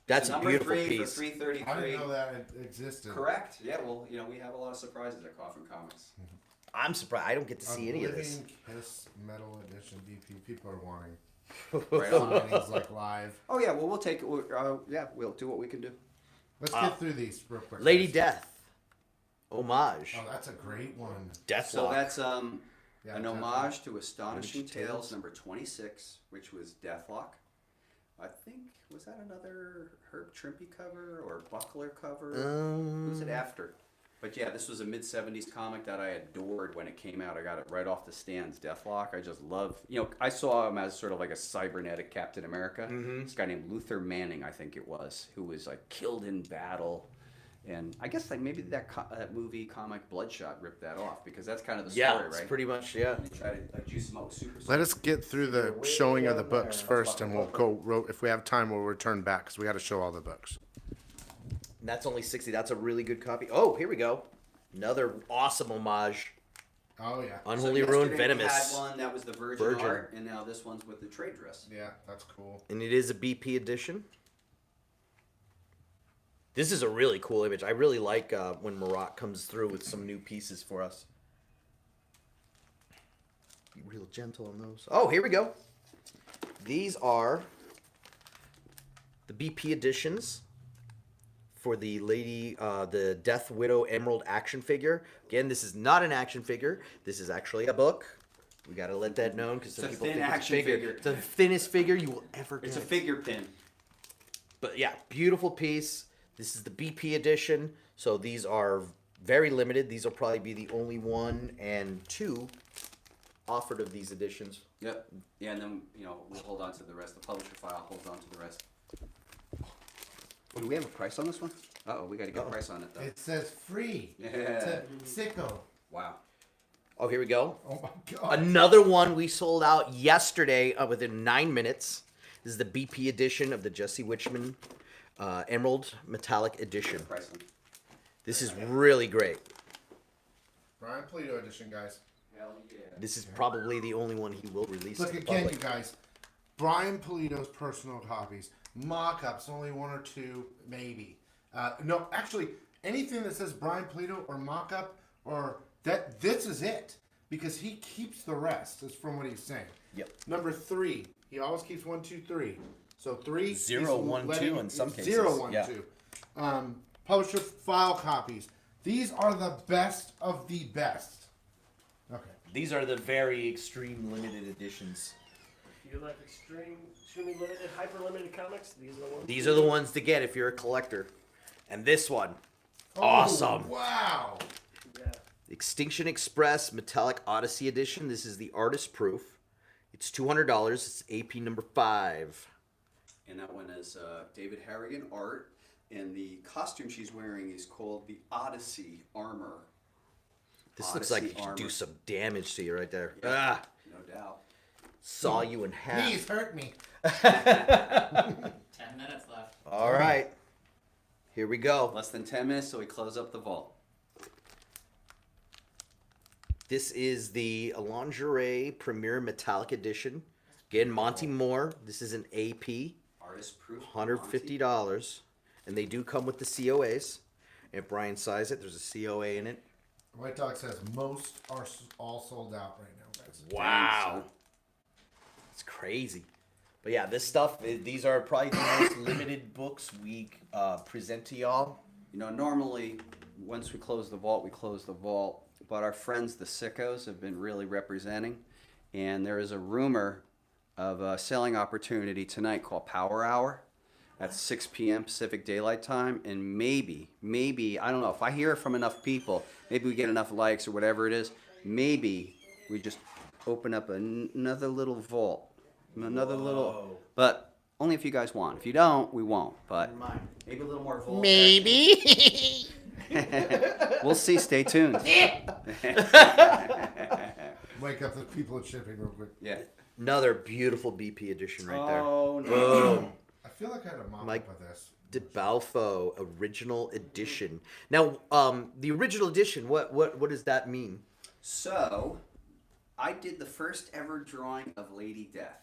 That's So a number beautiful 3 piece. for $333. I didn't know that it existed. Correct. Yeah. Well, we have a lot of surprises at Coffin Comics. I'm surprised. I don't get to see any of this. Living Kiss Metal Edition BP. People are wanting. Right on. Signings like live. Oh yeah. Well, we'll take it. We'll do what we can do. Let's get through these real quick. Lady guys. Death. Homage. Oh, that's a great one. Deathlock. So that's an Deathlock. homage to Astonishing Image Tales Tales. number 26, which was Deathlock. I think, was that another Herb Trimpe cover or Buckler cover? Who was it after? But yeah, this was a mid-70s comic that I adored when it came out. I got it right off the stands, Deathlock. I just love, I saw him as sort of like a cybernetic Captain America. This guy named Luther Manning, I think it was, who was like killed in battle. And I guess like maybe that movie comic Bloodshot ripped that off because that's kind of the story, yeah, right? it's pretty much, yeah. They try to like juice him up with super. Let us get through the showing of the books first, and we'll go. If we have time, we'll return back because we got to show all the books. And that's only 60. That's a really good copy. Oh, here we go. Another awesome homage. Oh yeah. Unholy so Ruin yesterday Venomous. We had one that was the Virgin art, and now this one's with the trade dress. Yeah, that's cool. And it is a BP edition. This is a really cool image. I really like when Moraga comes through with some new pieces for us. Be real gentle on those. Oh, here we go. These are the BP editions for the the Death Widow Emerald action figure. Again, this is not an action figure. This is actually a book. We got to let that known because some It's a people thin think it's a action figure. figure. It's the thinnest figure you will ever get. It's a figure pin. But yeah, beautiful piece. This is the BP edition. So these are very limited. These will probably be the only 1 and 2 offered of these editions. Yep. Yeah, and then we'll hold on to the rest. The publisher file holds on to the rest. Do we have a price on this one? Uh-oh, we got to get a price on it though. It says free. Yeah. It's a sicko. Wow. Oh, here we go. Oh my god. Another one we sold out yesterday within 9 minutes. This is the BP edition of the Jesse Witchman Emerald Metallic Edition. Price on it. This is really great. Brian Polito edition, guys. Hell yeah. This is probably the only one he will release. Look to the again, public. you guys. Brian Polito's personal copies. Mock-ups, only 1 or 2, maybe. No, actually, anything that says Brian Polito or mock-up or that, this is it. Because he keeps the rest, is from what he's saying. Yep. Number 3. He always keeps 1, 2, 3. So 3. 0, 1, 2 in some cases. 0, 1, Yeah. 2. Publisher file copies. These are the best of the best. Okay. These are the very extreme limited editions. If you like extremely limited, hyper limited comics, these are the ones. These are the ones to get if you're a collector. And this one. awesome. Wow. Yeah. Extinction Express Metallic Odyssey Edition. This is the artist proof. It's $200. It's AP number 5. And that one is David Harrigan art. And the costume she's wearing is called the Odyssey Armor. This looks like it could do some damage to you right there. Ah, No doubt. saw you in half. Please hurt me. 10 minutes left. All right. Here we go. Less than 10 minutes, so we close up the vault. This is the Lingerie Premier Metallic Edition. Again, Monty Moore. This is an AP. Artist proof. $150. And they do come with the COAs. If Brian size it, there's a COA in it. White Dog says most are all sold out right now, guys. Wow. It's crazy. But yeah, this stuff, these are probably the most limited books we present to y'all. You know, normally, once we close the vault, we close the vault. But our friends, the Sickos, have been really representing. And there is a rumor of a selling opportunity tonight called Power Hour. At 6 p.m. Pacific Daylight Time. And maybe, I don't know, if I hear it from enough people, maybe we get enough likes or whatever it is, maybe we just open up another little vault. Another little, but only if you guys want. If you don't, we won't. But maybe a little more vault. Maybe. We'll see. Stay tuned. Wake up the people at shipping real quick. Yeah. Another beautiful BP edition right there. Oh, no. Boom. I feel like I had a mom Mike up with this. DeBalfo Original Edition. Now, the original edition, what does that mean? So, I did the first ever drawing of Lady Death.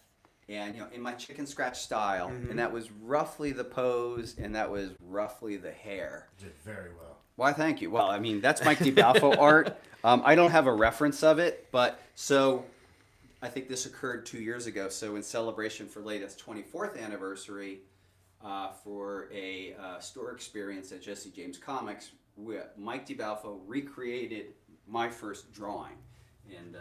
And, you know, in my chicken scratch style. Mm-hmm. And that was roughly the pose, and that was roughly the hair. Did very well. Why, thank you. Well, I mean, that's Mike DeBalfo art. I don't have a reference of it, but so I think this occurred 2 years ago. So in celebration for Lady's 24th anniversary, for a store experience at Jesse James Comics, Mike DeBalfo recreated my first drawing. And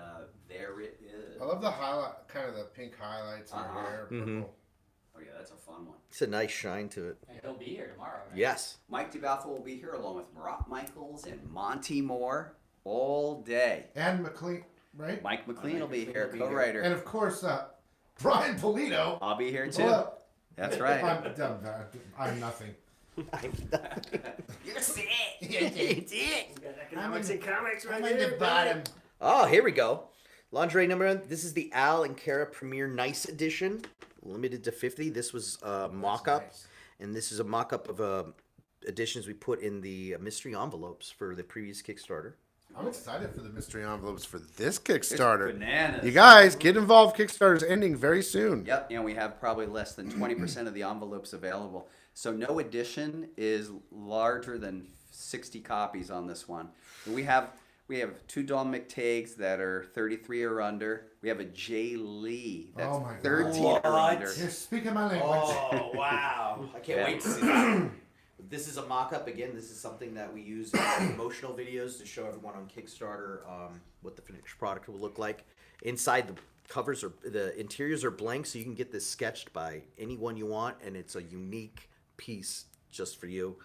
there it is. I love the highlight, kind of the pink highlights in her hair. Mm-hmm. Oh yeah, that's a fun one. It's a nice shine to it. And he'll be here tomorrow, right? Yes. Mike DeBalfo will be here along with Murat Michaels and Monty Moore all day. And MacLean, right? Mike MacLean will be here, will be here. co-writer. And of course, Brian Polito. I'll be here too. Hello. That's right. I'm nothing. You're sick. We got economics and comics right I'm here. in the bottom. Oh, here we go. Lingerie number 1. This is the Al and Kara Premier Nice Edition. Limited to 50. This was a mock-up. Nice. And this is a mock-up of editions we put in the mystery envelopes for the previous Kickstarter. I'm excited for the mystery envelopes for this Kickstarter. Bananas. You guys, get involved. Kickstarter's ending very soon. Yep, and we have probably less than 20% of the envelopes available. So no edition is larger than 60 copies on this one. We have 2 Dawn McTagues that are 33 or under. We have a Jay Lee that's Oh my God. 13 or under. You're speaking my language. Oh, wow. I can't wait to see that. This is a mock-up. Again, this is something that we use in promotional videos to show everyone on Kickstarter what the finished product will look like. Inside, the covers or the interiors are blank, so you can get this sketched by anyone you want, and it's a unique piece just for you.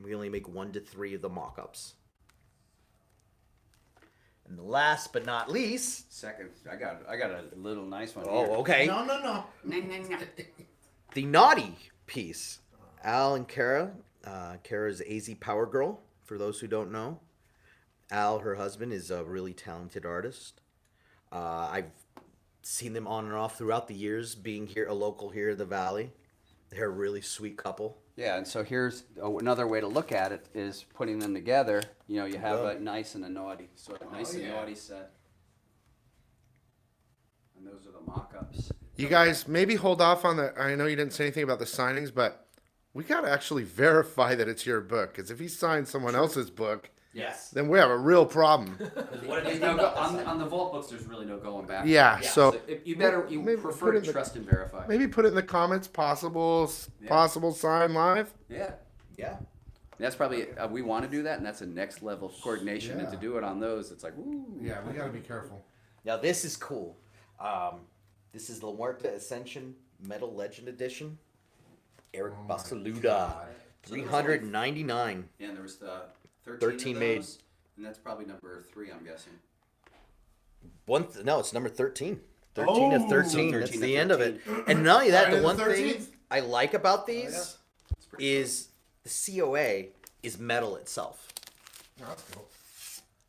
We only make 1 to 3 of the mock-ups. And last but not least, Second, I got a little nice one here. oh, okay, No. the naughty piece. Al and Kara. Kara's AZ Power Girl, for those who don't know. Al, her husband, is a really talented artist. I've seen them on and off throughout the years, being here a local here in the Valley. They're a really sweet couple. Yeah, and so here's another way to look at it is putting them together. You know, you have Yeah. a nice and a naughty. So a nice and naughty set. And those are the mock-ups. You guys, maybe hold off on the. I know you didn't say anything about the signings, but we got to actually verify that it's your book. Because if he signed someone else's book, Yes. then we have a real problem. There's no on the vault books, there's really no going back. Yeah, so You maybe prefer put it to in trust and verify. maybe put it in the comments. Possible sign live. Yeah. Yeah. That's probably, we want to do that, and that's a next level of coordination. And to Yeah. do it on those, it's like, woo. Yeah, we got to be careful. Now this is cool. This is the Muerta Ascension Metal Legend Edition. Eric Basaluda. So there was 399. Yeah, and there was 13 13 of made. those, and that's probably number 3, I'm guessing. No, it's number 13. 13 of 13. So That's 13 the of end of it. 13. And not only that, Friday the the one thing 13th. I like about these It's pretty is the COA is metal itself. Oh, that's cool. cool.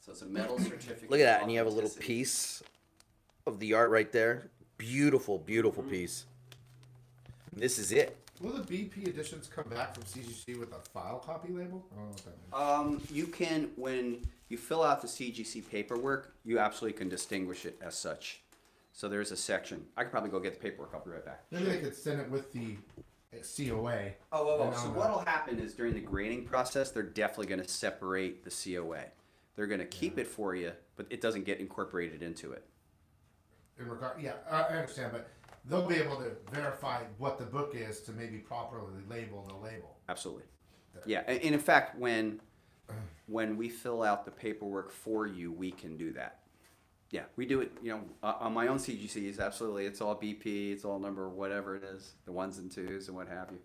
So it's a metal certificate. Look at that, of and you have a little authenticity. piece of the art right there. Beautiful, beautiful piece. This is it. Will the BP editions come back from CGC with a file copy label? I don't know what that means. You can, when you fill out the CGC paperwork, you absolutely can distinguish it as such. So there's a section. I could probably go get the paperwork. I'll be right back. Maybe they could send it with the COA. Oh. And So on the- what'll happen is during the grading process, they're definitely going to separate the COA. They're going to keep it for you, but it doesn't get incorporated into it. In regard, yeah, I understand, but they'll be able to verify what the book is to maybe properly label the label. Absolutely. Yeah, and in fact, when we fill out the paperwork for you, we can do that. Yeah, we do it, on my own CGCs, absolutely. It's all BP, it's all number whatever it is, the 1s and 2s and what have you.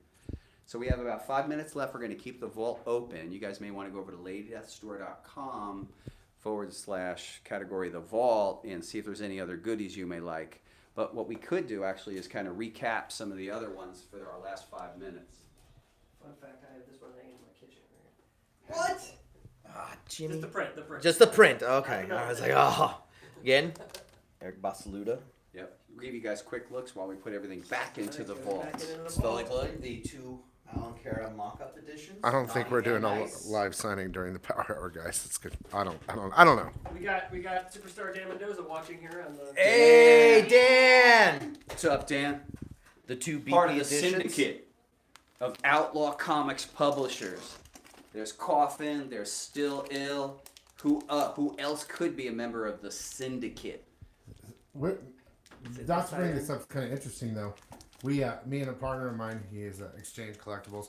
So we have about 5 minutes left. We're going to keep the vault open. You guys may want to go over to ladydeathstore.com/category the vault and see if there's any other goodies you may like. But what we could do actually is kind of recap some of the other ones for our last 5 minutes. Fun fact, I have this one hanging in my kitchen. What? Ah, Jimmy. Just the print. Just the print. Okay. I was like, oh. Again, Eric Basaluda. Yep. We'll give you guys quick looks while we put everything back into the vault. Spelling Club, the 2 Alan Cara mock-up editions. I don't think we're doing a Nice. live signing during the Power Hour, guys. It's good. I don't know. We got Superstar Dan Mendoza watching here on the. Hey, Dan! What's up, Dan? The 2 BP Part of the editions. syndicate of outlaw comics publishers. There's Coffin, there's Still Ill. Who else could be a member of the syndicate? That's bringing this up kind of interesting though. Me and a partner of mine, he is Exchange Collectibles.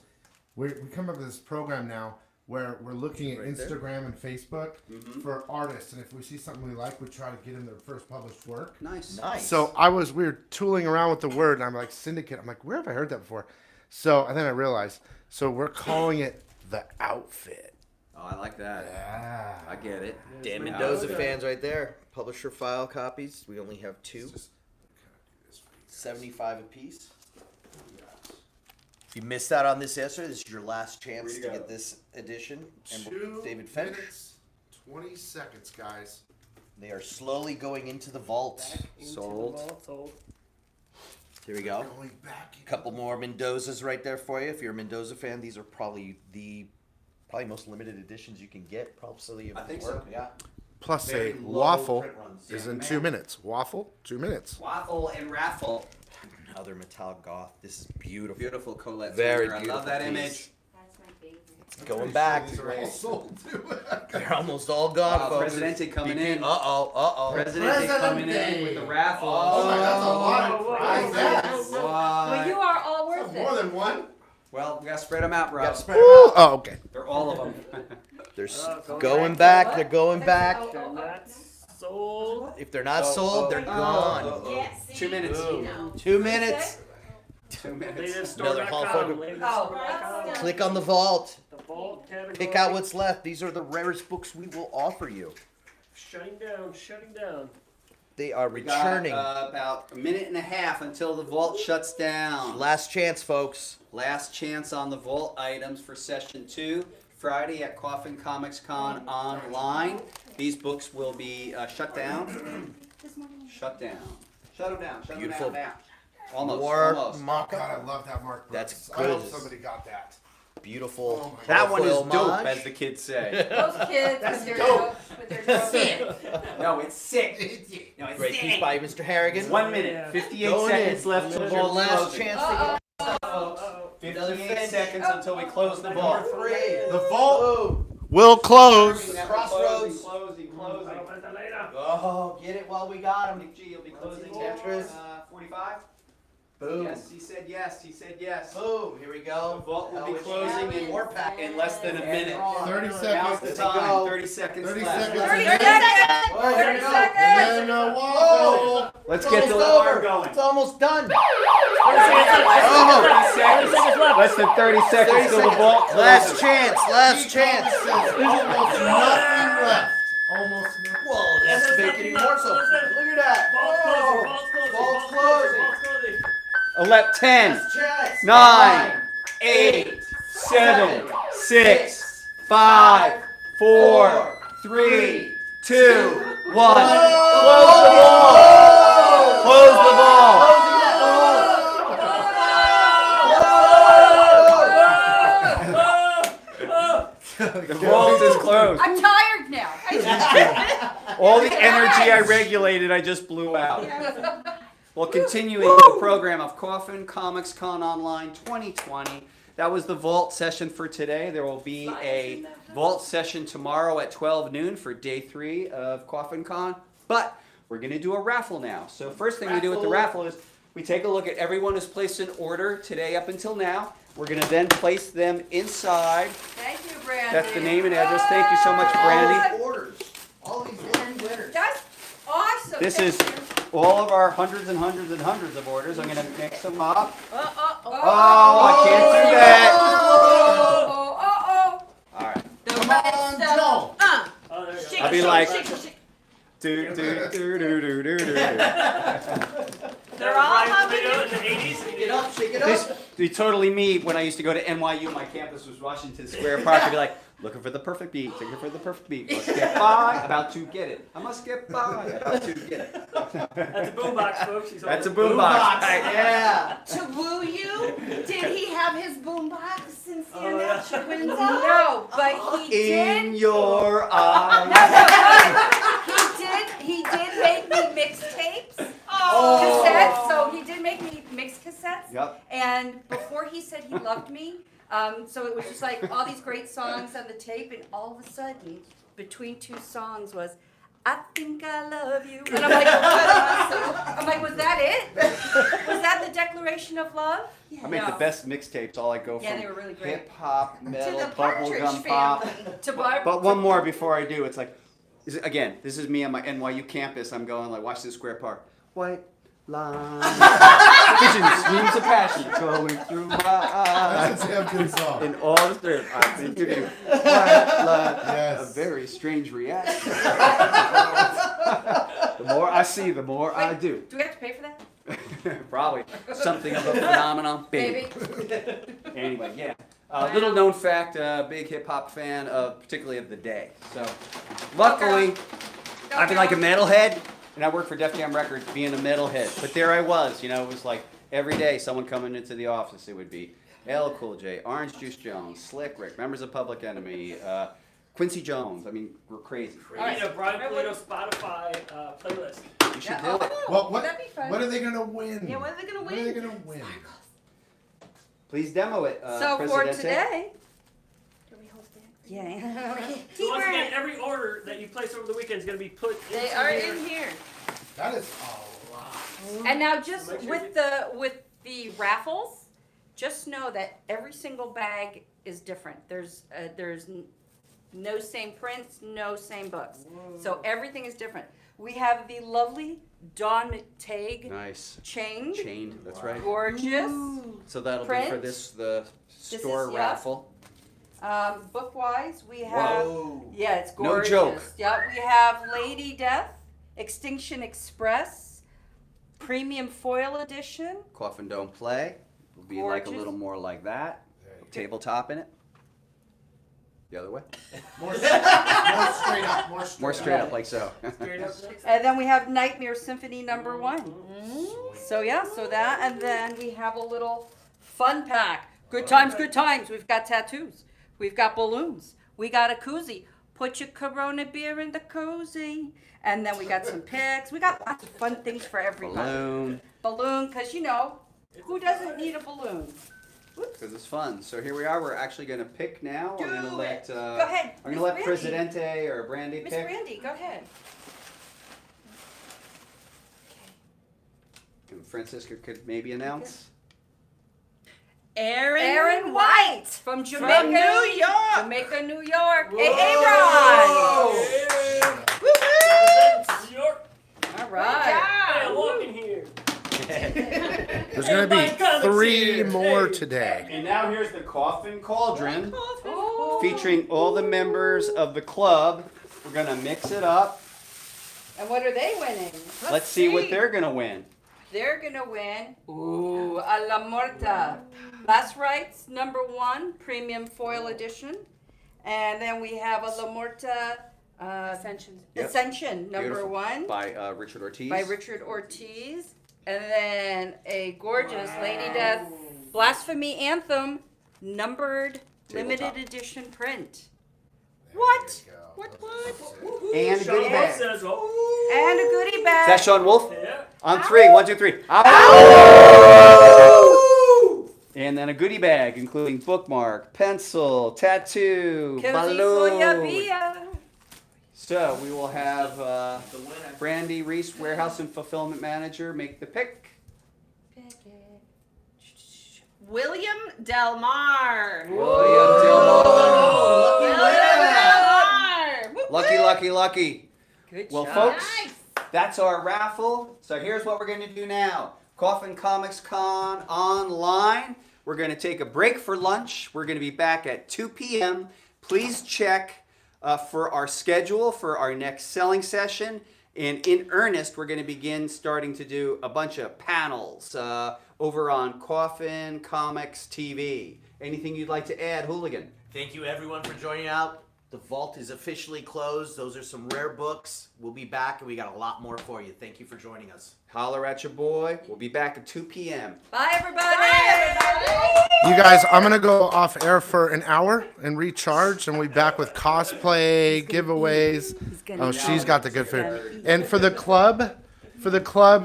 We come up with this program now where we're looking at Instagram and Facebook for artists, and if we see something we like, we try to get them their first published work. Nice. So we were tooling around with the word, and I'm like, syndicate. I'm like, where have I heard that before? So and then I realized, so we're calling it the outfit. Oh, I like that. Yeah. I get it. Dan Mendoza fans right there. Publisher file copies. We only have 2. 75 a piece. If you missed out on this yesterday, this is your last chance to get this edition. And 2 David Finch. minutes, 20 seconds, guys. They are slowly going into the vault. Sold. Here we go. Going back. A couple more Mendozas right there for you. If you're a Mendoza fan, these are probably the most limited editions you can get. Probably. I think so. Yeah. Plus Very a low waffle print runs. is Yeah, in man. 2 minutes. Waffle, 2 minutes. Waffle and Raffle. Another metallic goth. This is beautiful. Beautiful Colette. Very Turner. I beautiful love that piece. image. That's my favorite. Going back. These are all sold too. They're almost all gone, Wow, folks. Presidente coming in. Uh-oh. Presidente coming in with the raffle. Oh, that's a lot of prizes. Well, you are all worth More it. than one? Well, we gotta spread them out, bro. Gotta spread 'em Ooh, out. oh, okay. They're all of them. They're Going going back. back. They're going back. They're not sold. If they're not sold, they're gone. Yes, see? 2 minutes. You know. 2 minutes. 2 minutes. Another haul LadiesStore.com. photo. Oh, Click on the vault. The vault category. Pick out what's left. These are the rarest books we will offer you. Shutting down. They are We got returning. about a minute and a half until the vault shuts down. Last chance, folks. Last chance on the vault items for session 2, Friday at Coffin Comics Con online. These books will be shut down. Shut down. Shut them down. Shut Beautiful. them down. Almost. More Almost. mock-up. God, I love that Mark. That's Brooks. I hope good. somebody got that. Beautiful. Oh my That one is colorful dope, homage. as the kids say. those kids with their dope. sick. No, it's sick. No, it's Great sick. piece by Mr. Harrigan. 1 minute, 58 Going seconds in. left This till is the your vault last closes. chance to Uh-oh. 58 seconds until we close the vault. Number 3. The vault will close. Crossroads. Closing. Oh, get it while we got him. G will be closing Tetris. 45. Boom. Yes, he said yes. Boom. Here we The go. vault will be Elvis closing Shannon. in less than a minute. 30 Now's seconds. the Let's time. go. 30 seconds 30 left. seconds. 30 And seconds. Oh, here we go. then a waffle. Let's It's get the almost alarm over. going. It's almost done. 30 seconds left. 30 seconds. Less than 30 seconds till the vault. Last chance. Last chance. Almost nothing left. Almost nothing. Whoa, that's making it more so. Look at that. Vault's Elect 10, Last chance. 9, 8, 7, 6, 5, 4, 3, 2, 1. Close the ball. Close the ball. The vault is closed. I'm tired now. All the energy I regulated, I just blew out. Well, continuing the program of Coffin Comics Con Online 2020. That was the vault session for today. There will be a vault session tomorrow at 12 noon for day 3 of Coffin Con. But we're going to do a raffle now. So first thing we do with the raffle is we take a look at everyone who's placed an order today up until now. We're going to then place them inside. Thank you, Brandy. That's the name and address. Thank you so much, Brandy. Orders. All these lucky winners. That's awesome. This Thank is you. all of our hundreds and hundreds and hundreds of orders. I'm going to mix them up. Oh, I can't do that. Oh. All right. The red stuff. Oh, there you go. Shake I'll it, be shake like, it, shake it, shake it. do, do, do, do, do, do, do. They're all Tomato in the 80s. Shake it up. Shake it This up. be totally me when I used to go to NYU. My campus was Washington Square Park. I'd be like, looking for the perfect beat, looking for the perfect beat. Must get by, about to get it. I must get by, about to get it. That's a boombox, folks. He's That's a holding boombox. Yeah. To woo you? Did he have his boombox and stand yeah. out your window? No, but he In did. your eyes. He did make me mixtapes, Oh. cassettes. So he did make me mix cassettes. Yep. And before he said he loved me, so it was just like all these great songs on the tape, and all of a sudden, between 2 songs was, I think I love you. And I'm like, what? I'm like, was that it? Was that the declaration of love? I make the best mixtapes. All I go Yeah, from they were really great. hip hop, metal, To the Partridge bubblegum pop. family. To buy, But one more before I do. It's like, again, this is me on my NYU campus. I'm going like Washington Square Park. White line. Vision streams of passion going through my eyes. That's a damn good song. In all the dirt, I think of you. White line. Yes. A very strange reaction. The more I see, the more I do. Do we have to pay for that? Probably something of a phenomenon, baby. Maybe. Anyway, yeah. Little known fact, big hip hop fan of particularly of the day. So, luckily, I've been like a metalhead, and I worked for Def Jam Records being a metalhead. But there I was, it was like every day someone coming into the office. It would be LL Cool J, Orange Juice Jones, Slick Rick, members of Public Enemy, Quincy Jones. I mean, we're crazy. We need a Brian Polito Spotify playlist. You should do it. What That'd be fun. are they gonna win? Yeah, what are they gonna What are they win? gonna win? Please demo it, So for Presidente. today, Can we host that? yeah. So once again, every order that you place over the weekend is going to be put They into are here. in here. That is a lot. And now just Make sure with the raffles, just know that every single bag is different. There's no same prints, no same books. So everything is different. We have the lovely Dawn McTague Nice. chain. Chained, that's right. Gorgeous. So that'll be for Print. the This store is- yeah. raffle. Book-wise, we have, Whoa. yeah, it's No gorgeous. joke. Yeah, we have Lady Death, Extinction Express, Premium Foil Edition. Coffin Don't Play. Will be like a Gorgeous. little more like that. Tabletop in it. The other way. More straight up. More straight up like so. Straight up. And then we have Nightmare Symphony #1. So yeah, so that, and then we have a little fun pack. Good times, good times. We've got tattoos. We've got balloons. We got a koozie. Put your Corona beer in the cozy. And then we got some pics. We got lots of fun things for everybody. Balloon, because who doesn't need a balloon? Because it's fun. So here we are. We're actually going to pick now. I'm going to let. Go ahead. I'm going Miss to let Brandy. Presidente or Brandy Miss pick. Brandy, go ahead. And Francisca could maybe announce. Aaron White from Jamaica, New York. Jamaica, New York. Hey, Ron. New York. All Hey, right. I'm walking here. There's going to be Comics 3 here. more Hey. today. And now here's the Coffin Cauldron, featuring all the members of the club. We're gonna mix it up. And what are they winning? Let's see what they're gonna win. They're gonna win. Ooh, a La Muerta. Last Rites #1, premium foil edition. And then we have a La Muerta Ascension. Yep. Ascension Beautiful. #1 By Richard Ortiz. by Richard Ortiz. And then a gorgeous Lady Death Blasphemy Anthem numbered Tabletop. limited edition print. What? What? And a goodie Sean bag. says, oh. And a goodie bag. Is that Sean Wolf? Yeah. On 3, 1, 2, 3. Ow! And then a goodie bag, including bookmark, pencil, tattoo, Cozy balloon. Soyabia. So we will have Brandy Reese, Warehouse and Fulfillment Manager, make the pick. William Del Mar. William Dillon. Lucky. Lucky. Good Well, job. folks, that's our raffle. So here's what we're going to do now. Coffin Comics Con online. We're going to take a break for lunch. We're going to be back at 2 p.m. Please check for our schedule for our next selling session. And in earnest, we're going to begin starting to do a bunch of panels over on Coffin Comics TV. Anything you'd like to add, Hooligan? Thank you everyone for joining out. The vault is officially closed. Those are some rare books. We'll be back and we got a lot more for you. Thank you for joining us. Holler at your boy. We'll be back at 2 p.m. Bye, everybody. You guys, I'm going to go off air for an hour and recharge, and we'll be back with cosplay, giveaways. Oh, she's got the good food. And for the club,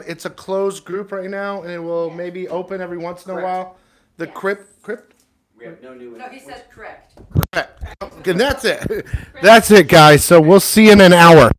it's a closed group right now, and it will maybe open every once in a while. The crypt? We have no new No, he said correct. And that's it. That's it, guys. So we'll see you in an hour.